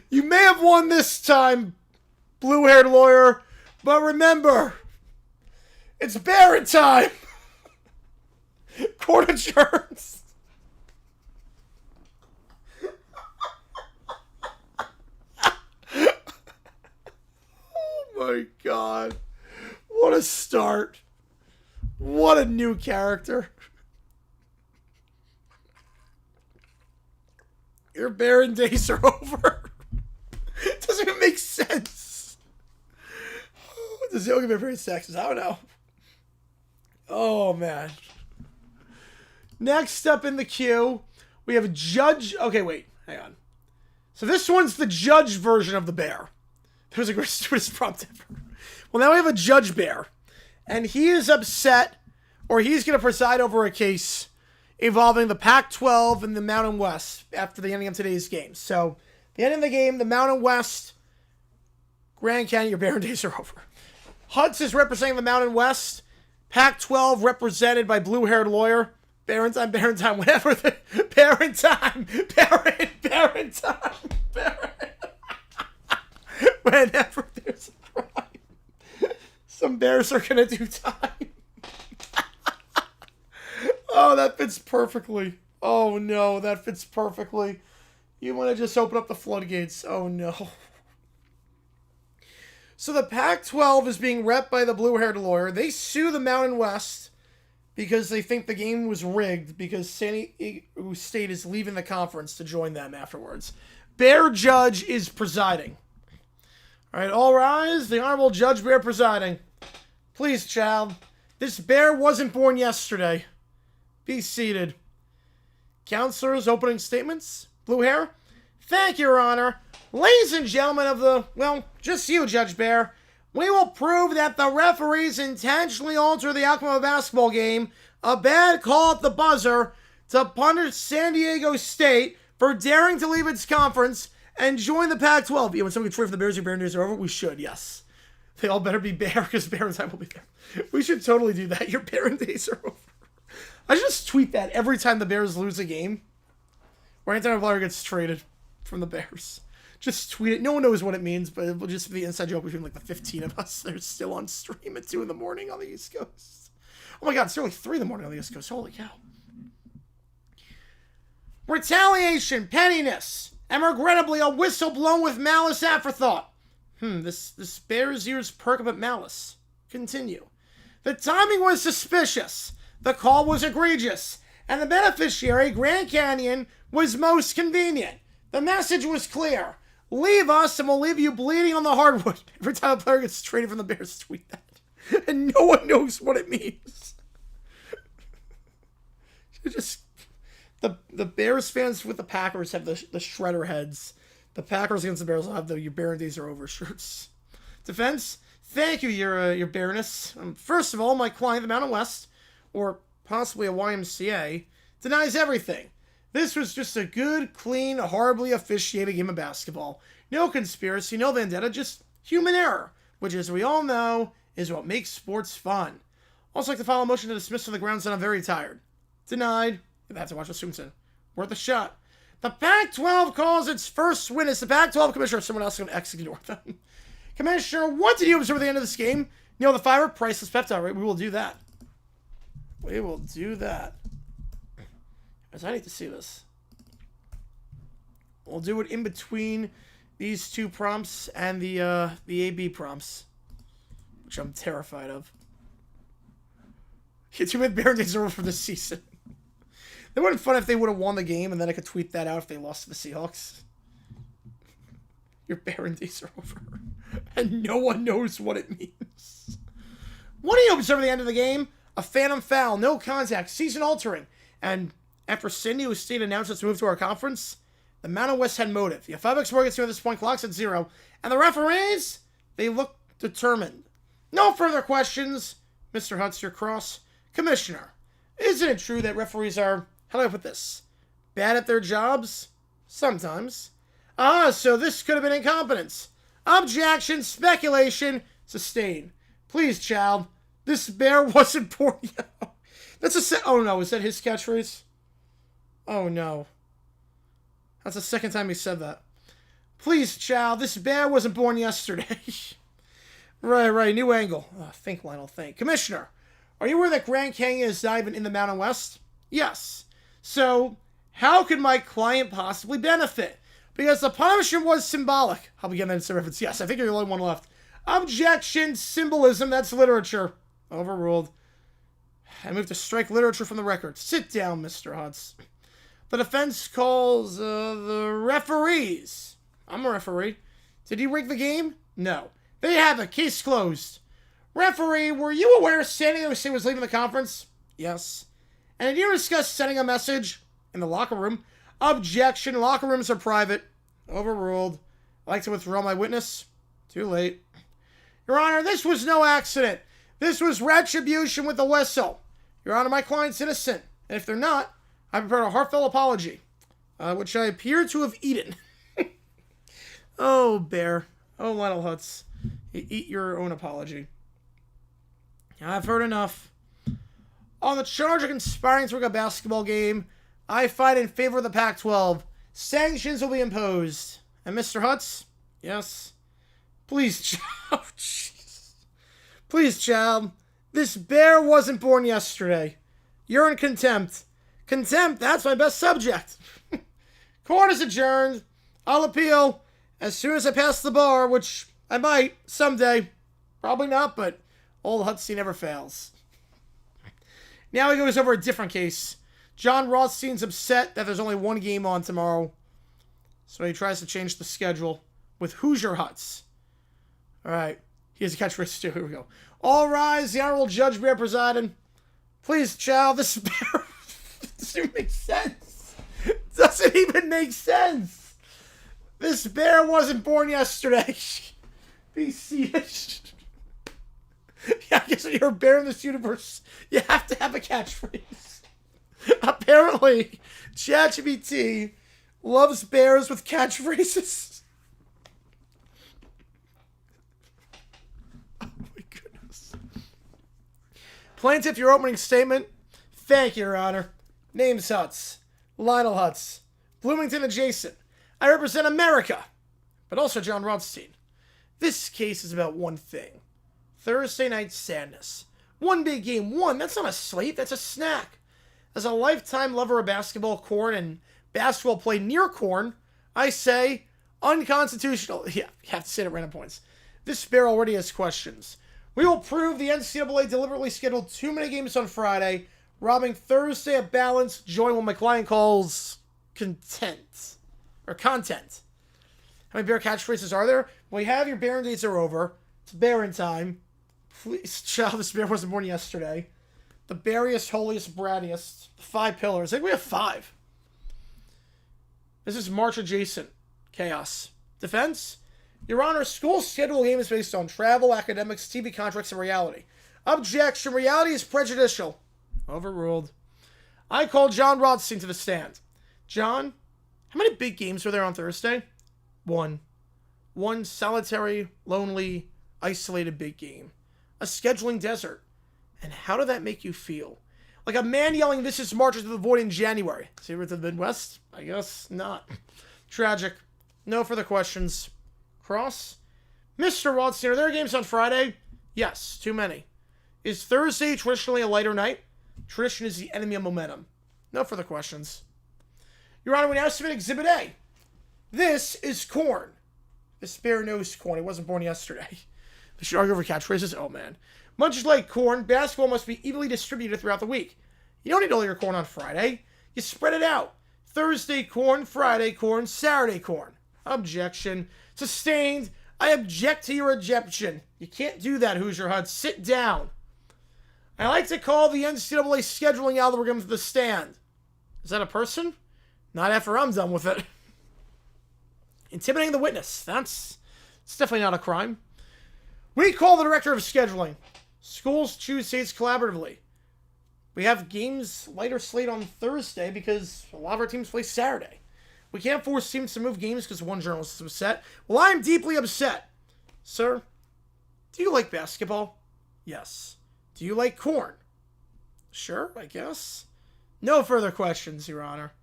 You may have won this time, blue-haired lawyer, but remember, it's Baron time. Court adjourns. Oh my God. What a start. What a new character. Your Baron days are over. It doesn't even make sense. Does Yoga be very sexist? I don't know. Oh, man. Next up in the queue, we have a judge. Okay, wait. Hang on. So this one's the judge version of the bear. That was the stupidest prompt ever. Well, now we have a judge bear. And he is upset, or he's going to preside over a case involving the Pac-12 and the Mountain West after the ending of today's game. So, the end of the game, the Mountain West, Grand Canyon, your Baron days are over. Huts is representing the Mountain West. Pac-12 represented by blue-haired lawyer. Baron time, whatever. Baron time. Whenever there's a crime, some bears are going to do time. Oh, that fits perfectly. Oh, no, that fits perfectly. You want to just open up the floodgates. Oh, no. So the Pac-12 is being repped by the blue-haired lawyer. They sue the Mountain West because they think the game was rigged because San Diego State is leaving the conference to join them afterwards. Bear Judge is presiding. All right, all rise. The Honorable Judge Bear presiding. Please, child. This bear wasn't born yesterday. Be seated. Counselors, opening statements. Blue hair. Thank you, Your Honor. Ladies and gentlemen of the, well, just you, Judge Bear. We will prove that the referees intentionally alter the outcome of a basketball game, a bad call at the buzzer, to punish San Diego State for daring to leave its conference and join the Pac-12. Yeah, when somebody trade for the Bears, your Baron days are over, we should, yes. They all better be Bear, because Baron time will be there. We should totally do that. Your Baron days are over. I should just tweet that every time the Bears lose a game. Or anytime a player gets traded from the Bears. Just tweet it. No one knows what it means, but it will just be the inside joke between like the 15 of us that are still on stream at 2 in the morning on the East Coast. Oh my God, it's nearly 3 in the morning on the East Coast. Holy cow. Retaliation, pettiness, and regrettably a whistle blown with malice aforethought. This Bears ears perk up at malice. Continue. The timing was suspicious. The call was egregious. And the beneficiary, Grand Canyon, was most convenient. The message was clear. Leave us and we'll leave you bleeding on the hardwood. Every time a player gets traded from the Bears, tweet that. And no one knows what it means. Just the Bears fans with the Packers have the shredder heads. The Packers against the Bears will have the "Your Baron days are over" shirts. Defense, thank you, your Baroness. First of all, my client, the Mountain West, or possibly a YMCA, denies everything. This was just a good, clean, horribly officiated game of basketball. No conspiracy, no vendetta, just human error, which, as we all know, is what makes sports fun. Also like to file a motion to dismiss from the grounds that I'm very tired. Denied. You'll have to watch this soon. Worth a shot. The Pac-12 calls its first win as the Pac-12 commissioner. Someone else is going to ignore them. Commissioner, what did you observe at the end of this game? You know, the fiber priceless peptide, right? We will do that. We will do that. As I need to see this. We'll do it in between these two prompts and the AB prompts, which I'm terrified of. Too bad Baron days are over for this season. It would have been fun if they would have won the game, and then I could tweet that out if they lost to the Seahawks. Your Baron days are over. And no one knows what it means. What do you observe at the end of the game? A phantom foul, no contact, season altering. And after San Diego State announced its move to our conference, the Mountain West had motive. The 5x score gets you at this point, clocks at 0. And the referees, they look determined. No further questions. Mr. Hutz, your cross. Commissioner, isn't it true that referees are, how do I put this, bad at their jobs? Sometimes. So this could have been incompetence. Objection, speculation, sustained. Please, child, this bear wasn't born yet. That's oh no, is that his catchphrase? Oh no. That's the second time he said that. Please, child, this bear wasn't born yesterday. Right, new angle. Oh, think, Lionel, think. Commissioner, are you aware that Grand Canyon is not even in the Mountain West? Yes. So, how could my client possibly benefit? Because the punishment was symbolic. I'll be getting into reference. Yes, I think you're the only one left. Objection, symbolism, that's literature. Overruled. I move to strike literature from the record. Sit down, Mr. Hutz. The defense calls the referees. I'm a referee. Did he rig the game? No. They have a case closed. Referee, were you aware San Diego State was leaving the conference? Yes. And did you discuss sending a message in the locker room? Objection. Locker rooms are private. Overruled. I'd like to withdraw my witness. Too late. Your Honor, this was no accident. This was retribution with the whistle. Your Honor, my client's innocent. And if they're not, I prepared a heartfelt apology, which I appear to have eaten. Oh, Bear. Oh, Lionel Hutz. Eat your own apology. I've heard enough. On the charge of conspiring to rig a basketball game, I fight in favor of the Pac-12. Sanctions will be imposed. And Mr. Hutz? Yes? Please, child. Jeez. Please, child. This bear wasn't born yesterday. You're in contempt. Contempt, that's my best subject. Court is adjourned. I'll appeal as soon as I pass the bar, which I might someday. Probably not, but old Hutz never fails. Now he goes over a different case. John Rothstein's upset that there's only one game on tomorrow, so he tries to change the schedule with Hoosier Hutz. All right, he has a catchphrase too. Here we go. All rise, the Honorable Judge Bear presiding. Please, child, this bear doesn't even make sense. Doesn't even make sense. This bear wasn't born yesterday. Be seated. Yeah, I guess when you're a bear in this universe, you have to have a catchphrase. Apparently, ChatGPT loves bears with catchphrases. Oh my goodness. Plaintiff, your opening statement. Thank you, Your Honor. Name's Hutz. Lionel Hutz. Bloomington adjacent. I represent America, but also John Rothstein. This case is about one thing. Thursday night sadness. One big game. One. That's not a slate. That's a snack. As a lifetime lover of basketball, corn, and basketball play near corn, I say unconstitutional. Yeah, you have to say it at random points. This bear already has questions. We will prove the NCAA deliberately scheduled too many games on Friday, robbing Thursday of balance, join what my client calls content. Or content. How many bear catchphrases are there? Well, you have your Baron dates are over. It's Baron time. Please, child, this bear wasn't born yesterday. The beariest, holiest, brattiest. The 5 pillars. I think we have 5. This is March adjacent. Chaos. Defense? Your Honor, school schedule game is based on travel, academics, TV contracts, and reality. Objection. Reality is prejudicial. Overruled. I call John Rothstein to the stand. John, how many big games were there on Thursday? 1. One solitary, lonely, isolated big game. A scheduling desert. And how did that make you feel? Like a man yelling, "This is March to the Void" in January. See, we're to the Midwest? I guess not. Tragic. No further questions. Cross? Mr. Rothstein, are there games on Friday? Yes, too many. Is Thursday traditionally a lighter night? Tradition is the enemy of momentum. No further questions. Your Honor, we now submit Exhibit A. This is corn. This bear knows corn. He wasn't born yesterday. They should argue over catchphrases. Oh, man. Much like corn, basketball must be evenly distributed throughout the week. You don't need all your corn on Friday. You spread it out. Thursday corn, Friday corn, Saturday corn. Objection. Sustained. I object to your objection. You can't do that, Hoosier Hutz. Sit down. I like to call the NCAA scheduling algorithm to the stand. Is that a person? Not after I'm done with it. Intimidating the witness. It's definitely not a crime. We call the director of scheduling. Schools choose dates collaboratively. We have games lighter slate on Thursday because a lot of our teams play Saturday. We can't force teams to move games because one journalist is upset. Well, I'm deeply upset. Sir, do you like basketball? Yes. Do you like corn? Sure, I guess. No further questions, Your Honor.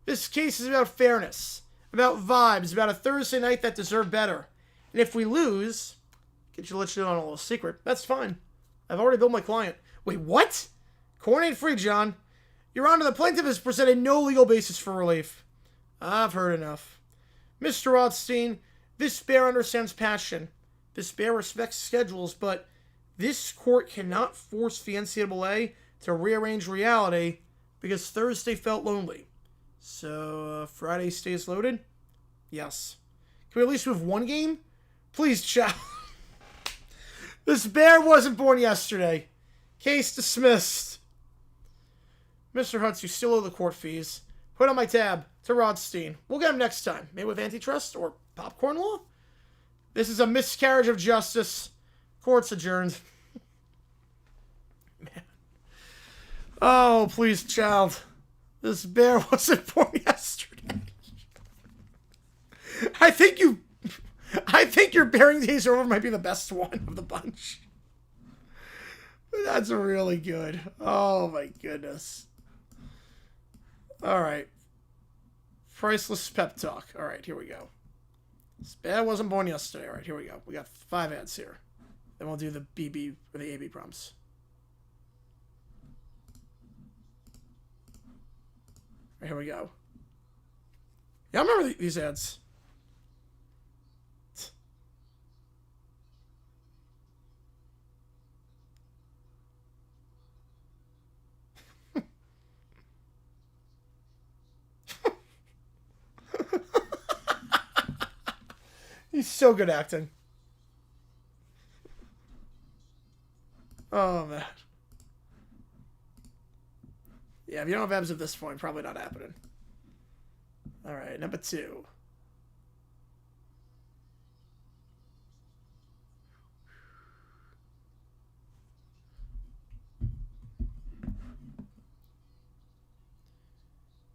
This case is about fairness. about vibes, about a Thursday night that deserved better. And if we lose, get you let you in on a little secret. That's fine. I've already billed my client. Wait, what? Corn ain't free, John. Your Honor, the plaintiff has presented no legal basis for relief. I've heard enough. Mr. Rothstein, this bear understands passion. This bear respects schedules, but this court cannot force the NCAA to rearrange reality because Thursday felt lonely. So, Friday stays loaded? Yes. Can we at least move one game? Please, chow. This bear wasn't born yesterday. Case dismissed. Mr. Huntz, you still owe the court fees. Put on my tab to Rothstein. We'll get him next time. Maybe with antitrust or popcorn law? This is a miscarriage of justice. Court's adjourned. Man. Oh, please, child. This bear wasn't born yesterday. I think your bearing days are over might be the best one of the bunch. That's really good. Oh my goodness. Alright. Priceless pep talk. Alright, here we go. This bear wasn't born yesterday. Alright, here we go. We got 5 ads here. Then we'll do the BB or the AB prompts. Right, here we go. Yeah, I remember these ads. He's so good acting. Oh, man. Yeah, if you don't have abs at this point, probably not happening. Alright, number 2.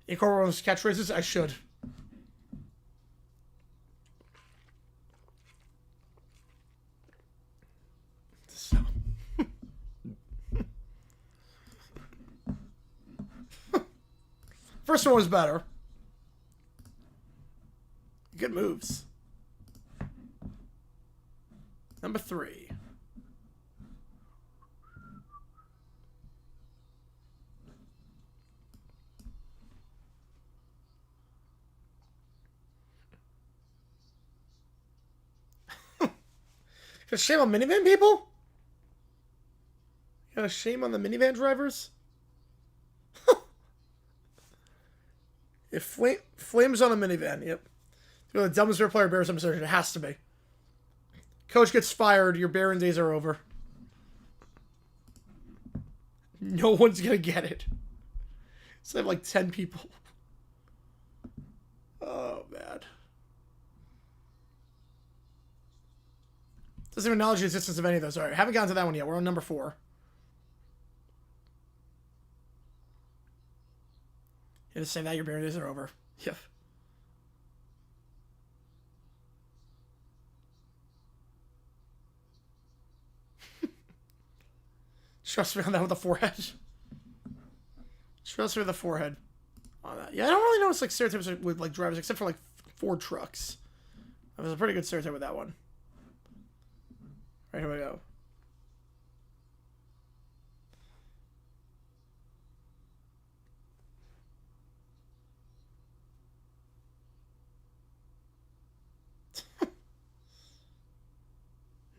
Incorporate those catchphrases? I should. First one was better. Good moves. Number 3. Got a shame on minivan people? Got a shame on the minivan drivers? If flames on a minivan, yep. You're the dumbest player bears some assertion. It has to be. Coach gets fired, your bearing days are over. No one's gonna get it. So I have like 10 people. Oh, man. Doesn't even acknowledge the existence of any of those. Alright, haven't gotten to that one yet. We're on number 4. You're just saying that your bearing days are over. Yep. Trust me on that with the forehead. Trust me with the forehead on that. Yeah, I don't really notice like stereotypes with like drivers except for like Ford trucks. That was a pretty good stereotype with that one. Right, here we go.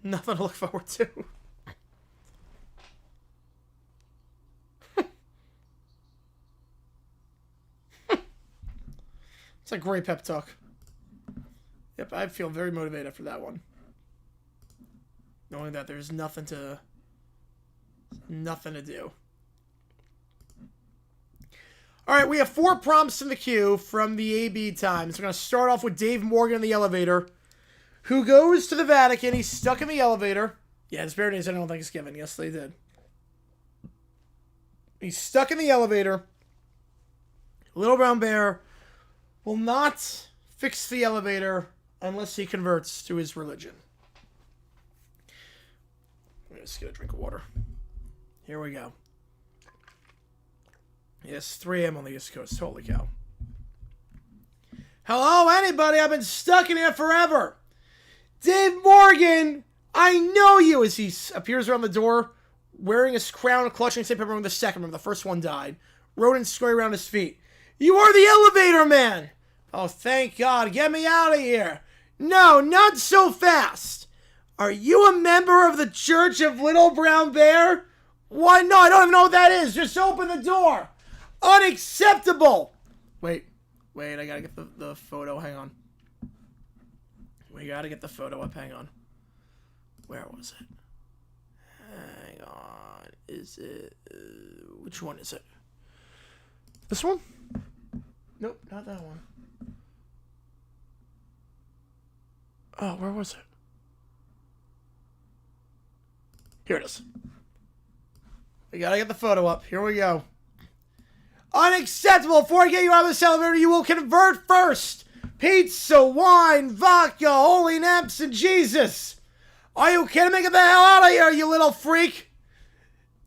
Nothing to look forward to. It's a great pep talk. Yep, I feel very motivated after that one. Knowing that there's nothing to do. Alright, we have 4 prompts in the queue from the AB times. We're going to start off with Dave Morgan in the elevator, who goes to the Vatican. He's stuck in the elevator. Yeah, his bear days I don't think is given. Yes, they did. He's stuck in the elevator. Little brown bear will not fix the elevator unless he converts to his religion. I'm just get a drink of water. Here we go. Yes, 3 a.m. on the East Coast. Holy cow. Hello, anybody? I've been stuck in here forever. Dave Morgan, I know you, as he appears around the door, wearing his crown, clutching St. Pepperoni the second. Remember, the first one died. Rodents scurry around his feet. You are the elevator man! Oh, thank God. Get me out of here. No, not so fast. Are you a member of the Church of Little Brown Bear? Why, no, I don't even know what that is. Just open the door. Unacceptable. Wait, I gotta get the photo. Hang on. We gotta get the photo up. Hang on. Where was it? Hang on. Is it... which one is it? This one? Nope, not that one. Oh, where was it? Here it is. We gotta get the photo up. Here we go. Unacceptable. Before I get you out of this elevator, you will convert first. Pizza, wine, vodka, holy naps, and Jesus. Are you kidding me? Get the hell out of here, you little freak.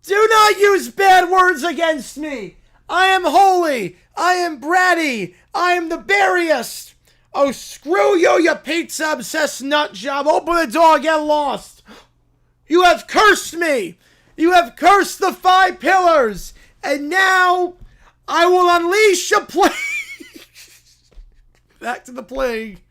Do not use bad words against me. I am holy. I am bratty. I am the berriest. Oh, screw you, you pizza-obsessed nut job. Open the door, get lost. You have cursed me. You have cursed the 5 pillars. And now I will unleash a plague. Back to the plague.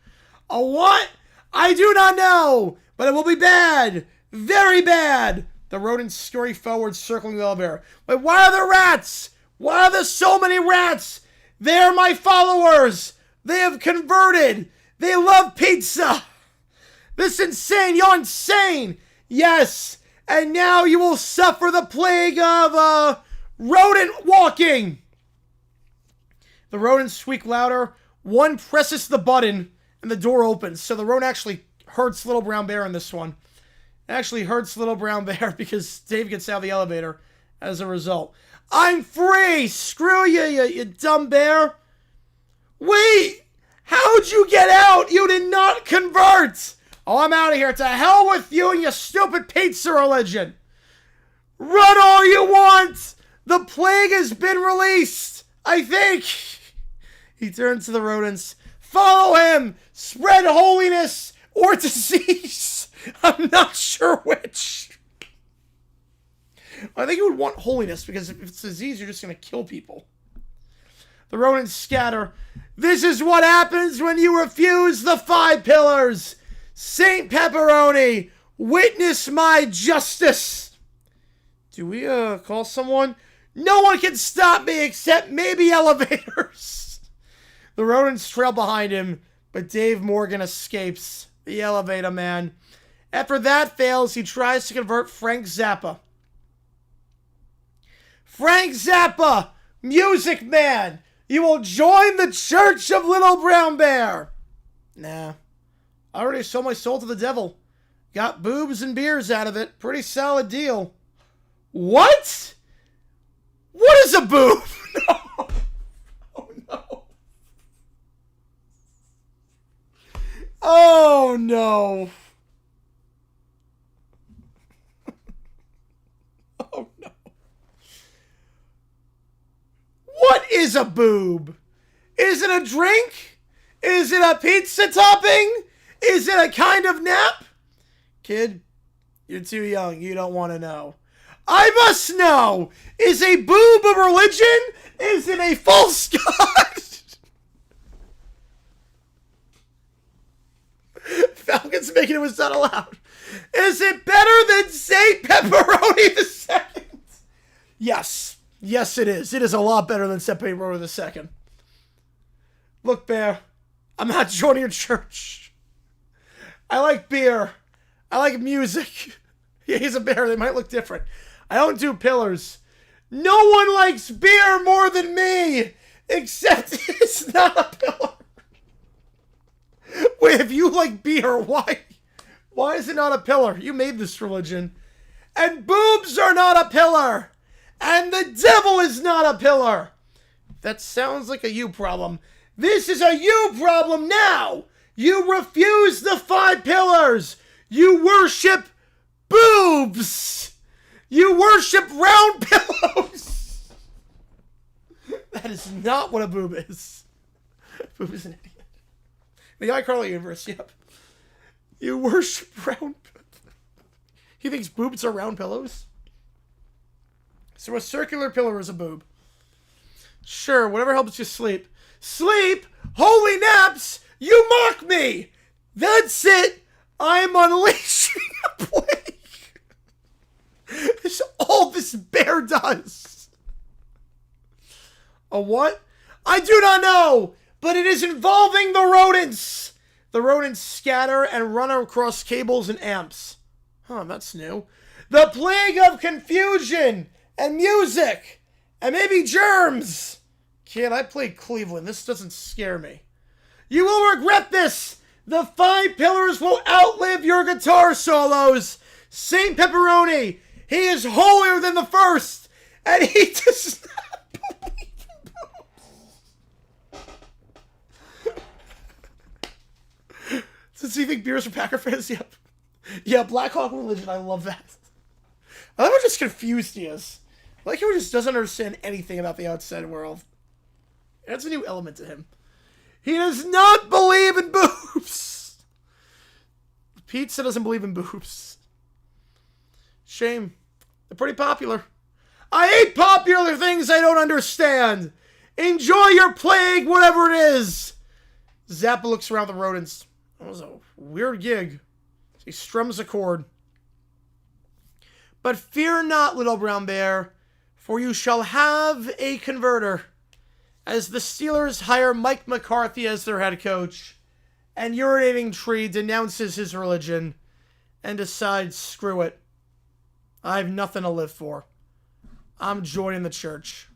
A what? I do not know. But it will be bad. Very bad. The rodents scurry forward, circling the elevator. But why are there rats? Why are there so many rats? They are my followers. They have converted. They love pizza. This is insane. You're insane. Yes. And now you will suffer the plague of rodent walking. The rodents squeak louder. One presses the button and the door opens. So the rodent actually hurts Little Brown Bear in this one. It actually hurts Little Brown Bear because Dave gets out of the elevator as a result. I'm free! Screw you, you dumb bear! Wait! How'd you get out? You did not convert! Oh, I'm out of here. To hell with you and your stupid pizza religion! Run all you want! The plague has been released! I think! He turns to the rodents. Follow him! Spread holiness or disease! I'm not sure which. I think you would want holiness, because if it's disease, you're just going to kill people. The rodents scatter. This is what happens when you refuse the 5 pillars. Saint Pepperoni, witness my justice. Do we call someone? No one can stop me except maybe elevators. The rodents trail behind him, but Dave Morgan escapes. The elevator man. After that fails, he tries to convert Frank Zappa. Frank Zappa, music man, you will join the Church of Little Brown Bear. Nah, I already sold my soul to the devil. Got boobs and beers out of it. Pretty solid deal. What? What is a boob? No. Oh, no. Oh, no. Oh, no. What is a boob? Is it a drink? Is it a pizza topping? Is it a kind of nap? Kid, you're too young. You don't want to know. I must know. Is a boob a religion? Is it a false god? Falcon's making it was not allowed. Is it better than St. Pepperoni II? Yes. Yes, it is. It is a lot better than St. Pepperoni II. Look, Bear, I'm not joining your church. I like beer. I like music. Yeah, he's a bear. They might look different. I don't do pillars. No one likes beer more than me, except it's not a pillar. Wait, if you like beer, why is it not a pillar? You made this religion. And boobs are not a pillar. And the devil is not a pillar. That sounds like a you problem. This is a you problem now. You refuse the 5 pillars. You worship boobs. You worship round pillows. That is not what a boob is. A boob is an idiot. The iCarly universe, yep. You worship round... He thinks boobs are round pillows? So a circular pillar is a boob. Sure, whatever helps you sleep. Sleep? Holy naps! You mock me! That's it! I'm unleashing a plague! That's all this bear does. A what? I do not know, but it is involving the rodents. The rodents scatter and run across cables and amps. Huh, that's new. The plague of confusion and music and maybe germs. Kid, I played Cleveland. This doesn't scare me. You will regret this. The 5 pillars will outlive your guitar solos. Saint Pepperoni, he is holier than the first, and he does not believe in boobs. Does he think beers are Packer fans? Yep. Yeah, Black Hawk religion. I love that. I love how just confused he is. I like how he just doesn't understand anything about the outside world. That's a new element to him. He does not believe in boobs. Pizza doesn't believe in boobs. Shame. They're pretty popular. I hate popular things I don't understand. Enjoy your plague, whatever it is. Zappa looks around the rodents. That was a weird gig. He strums a chord. But fear not, little brown bear, for you shall have a converter. As the Steelers hire Mike McCarthy as their head coach, and Urinating Tree denounces his religion and decides, screw it. I have nothing to live for. I'm joining the church.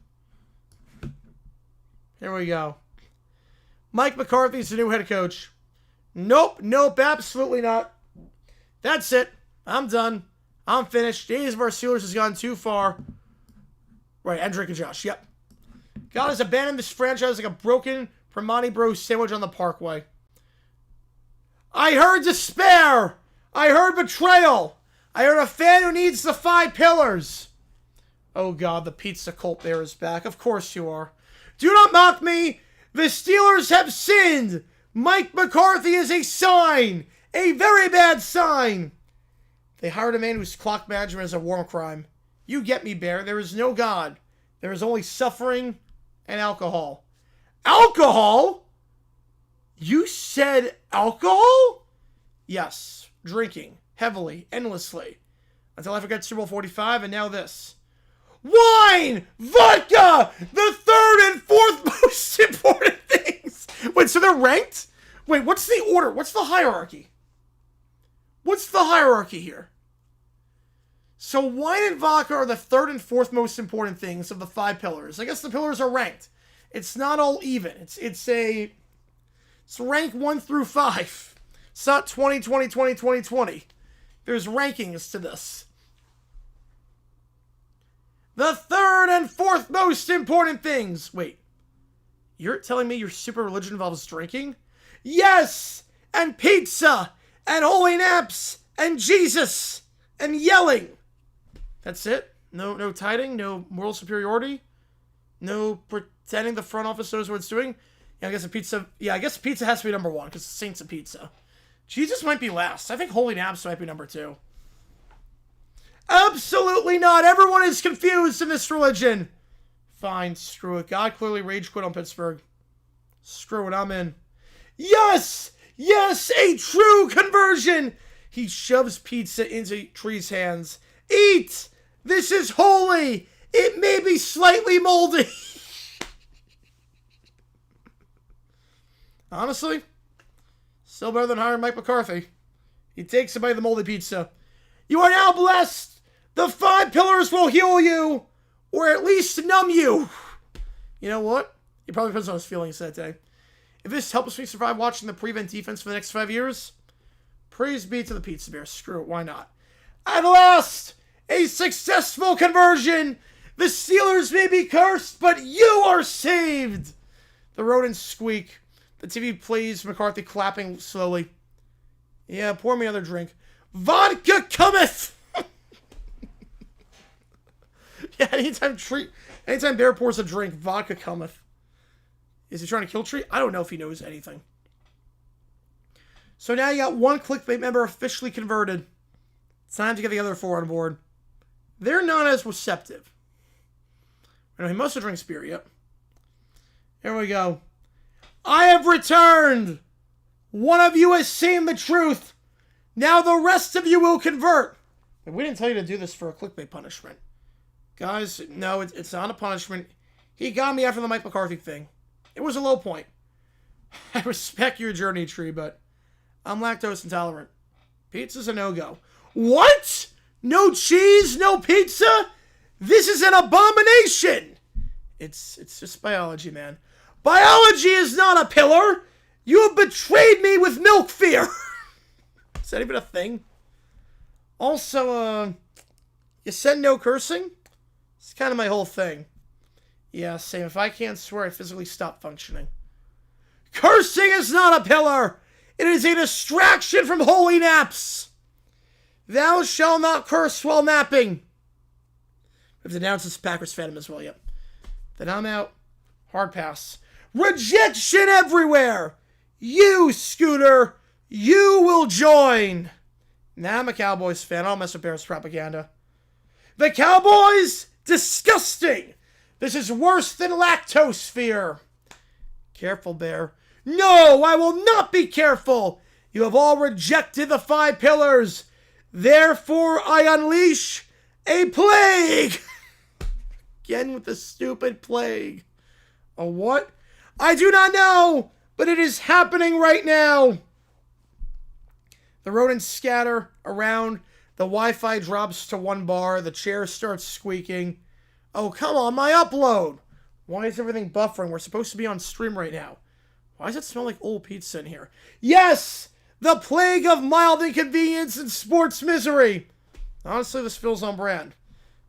Here we go. Mike McCarthy's the new head coach. Nope, absolutely not. That's it. I'm done. I'm finished. Days of our Steelers has gone too far. Right, and Drake and Josh. Yep. God has abandoned this franchise like a broken Primanti Bros sandwich on the Parkway. I heard despair. I heard betrayal. I heard a fan who needs the 5 pillars. Oh God, the pizza cult there is back. Of course you are. Do not mock me. The Steelers have sinned. Mike McCarthy is a sign. A very bad sign. They hired a man whose clock management is a war crime. You get me, Bear. There is no God. There is only suffering and alcohol. Alcohol? You said alcohol? Yes. Drinking. Heavily. Endlessly. Until I forgot Super Bowl 45 and now this. Wine! Vodka! The 3rd and 4th most important things! Wait, so they're ranked? Wait, what's the order? What's the hierarchy? What's the hierarchy here? So wine and vodka are the 3rd and 4th most important things of the 5 pillars. I guess the pillars are ranked. It's not all even. It's rank 1 through 5. It's not 20, 20, 20, 20, 20. There's rankings to this. The 3rd and 4th most important things. Wait. You're telling me your super religion involves drinking? Yes! And pizza! And holy naps! And Jesus! And yelling! That's it? No tiding? No moral superiority? No pretending the front office knows what it's doing? Yeah, I guess pizza has to be number 1, because it's Saints of Pizza. Jesus might be last. I think holy naps might be number 2. Absolutely not! Everyone is confused in this religion! Fine, screw it. God clearly rage quit on Pittsburgh. Screw it, I'm in. Yes! Yes! A true conversion! He shoves pizza into Tree's hands. Eat! This is holy! It may be slightly moldy. Honestly, still better than hiring Mike McCarthy. He takes away the moldy pizza. You are now blessed! The 5 pillars will heal you! Or at least numb you! You know what? He probably depends on his feelings that day. If this helps me survive watching the prevent defense for the next 5 years, praise be to the Pizza Bear. Screw it, why not? At last! A successful conversion! The Steelers may be cursed, but you are saved! The rodents squeak. The TV plays McCarthy clapping slowly. Yeah, pour me another drink. Vodka cometh! Yeah, anytime Bear pours a drink, vodka cometh. Is he trying to kill Tree? I don't know if he knows anything. So now you got one clickbait member officially converted. It's time to get the other 4 on board. They're not as receptive. He must have drank beer, yep. Here we go. I have returned. One of you has seen the truth. Now the rest of you will convert. But we didn't tell you to do this for a clickbait punishment. Guys, no, it's not a punishment. He got me after the Mike McCarthy thing. It was a low point. I respect your journey, Tree, but I'm lactose intolerant. Pizza's a no-go. What? No cheese, no pizza? This is an abomination. It's just biology, man. Biology is not a pillar. You have betrayed me with milk fear. Is that even a thing? Also, you said no cursing? It's kind of my whole thing. Yeah, same. If I can't swear, I physically stop functioning. Cursing is not a pillar. It is a distraction from holy naps. Thou shalt not curse while napping. We have to announce this Packers fandom as well, yep. Then I'm out. Hard pass. Rejection everywhere. You, Scooter, you will join. Now I'm a Cowboys fan. I don't mess with Bears propaganda. The Cowboys? Disgusting. This is worse than lactose fear. Careful, Bear. No, I will not be careful. You have all rejected the 5 pillars. Therefore, I unleash a plague. Again with the stupid plague. A what? I do not know, but it is happening right now. The rodents scatter around. The Wi-Fi drops to 1 bar. The chair starts squeaking. Oh, come on, my upload. Why is everything buffering? We're supposed to be on stream right now. Why does it smell like old pizza in here? Yes! The plague of mild inconvenience and sports misery. Honestly, this feels on brand.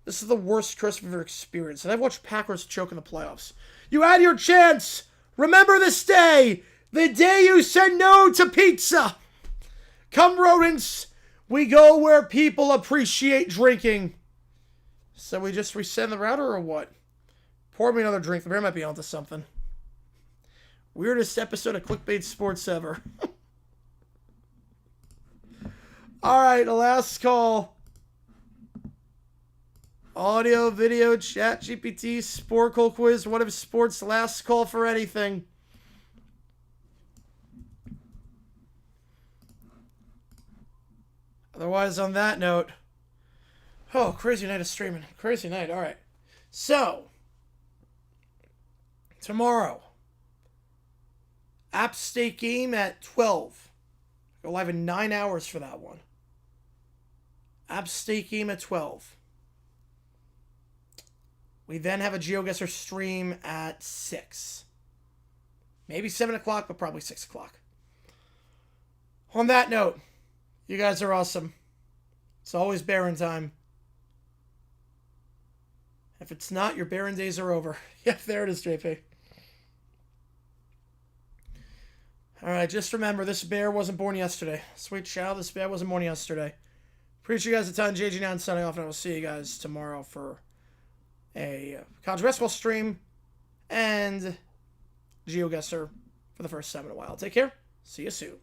This is the worst curse I've ever experienced. And I've watched Packers choke in the playoffs. You had your chance. Remember this day. The day you said no to pizza. Come, rodents. We go where people appreciate drinking. So we just resend the router or what? Pour me another drink. The bear might be onto something. Weirdest episode of Clickbait Sports ever. Alright, the last call. Audio, video, chat, GPT, Sporkle quiz, what if sports, last call for anything. Otherwise, on that note, oh, crazy night of streaming. Crazy night, alright. So, tomorrow, App State game at 12. Go live in 9 hours for that one. App State game at 12. We then have a GeoGuessr stream at 6. Maybe 7 o'clock, but probably 6 o'clock. On that note, you guys are awesome. It's always Baron time. If it's not, your Baron days are over. Yep, there it is, JP. Alright, just remember, this bear wasn't born yesterday. Sweet child, this bear wasn't born yesterday. Appreciate you guys a ton. JG now signing off, and I will see you guys tomorrow for a college basketball stream and GeoGuessr for the first time in a while. Take care. See you soon.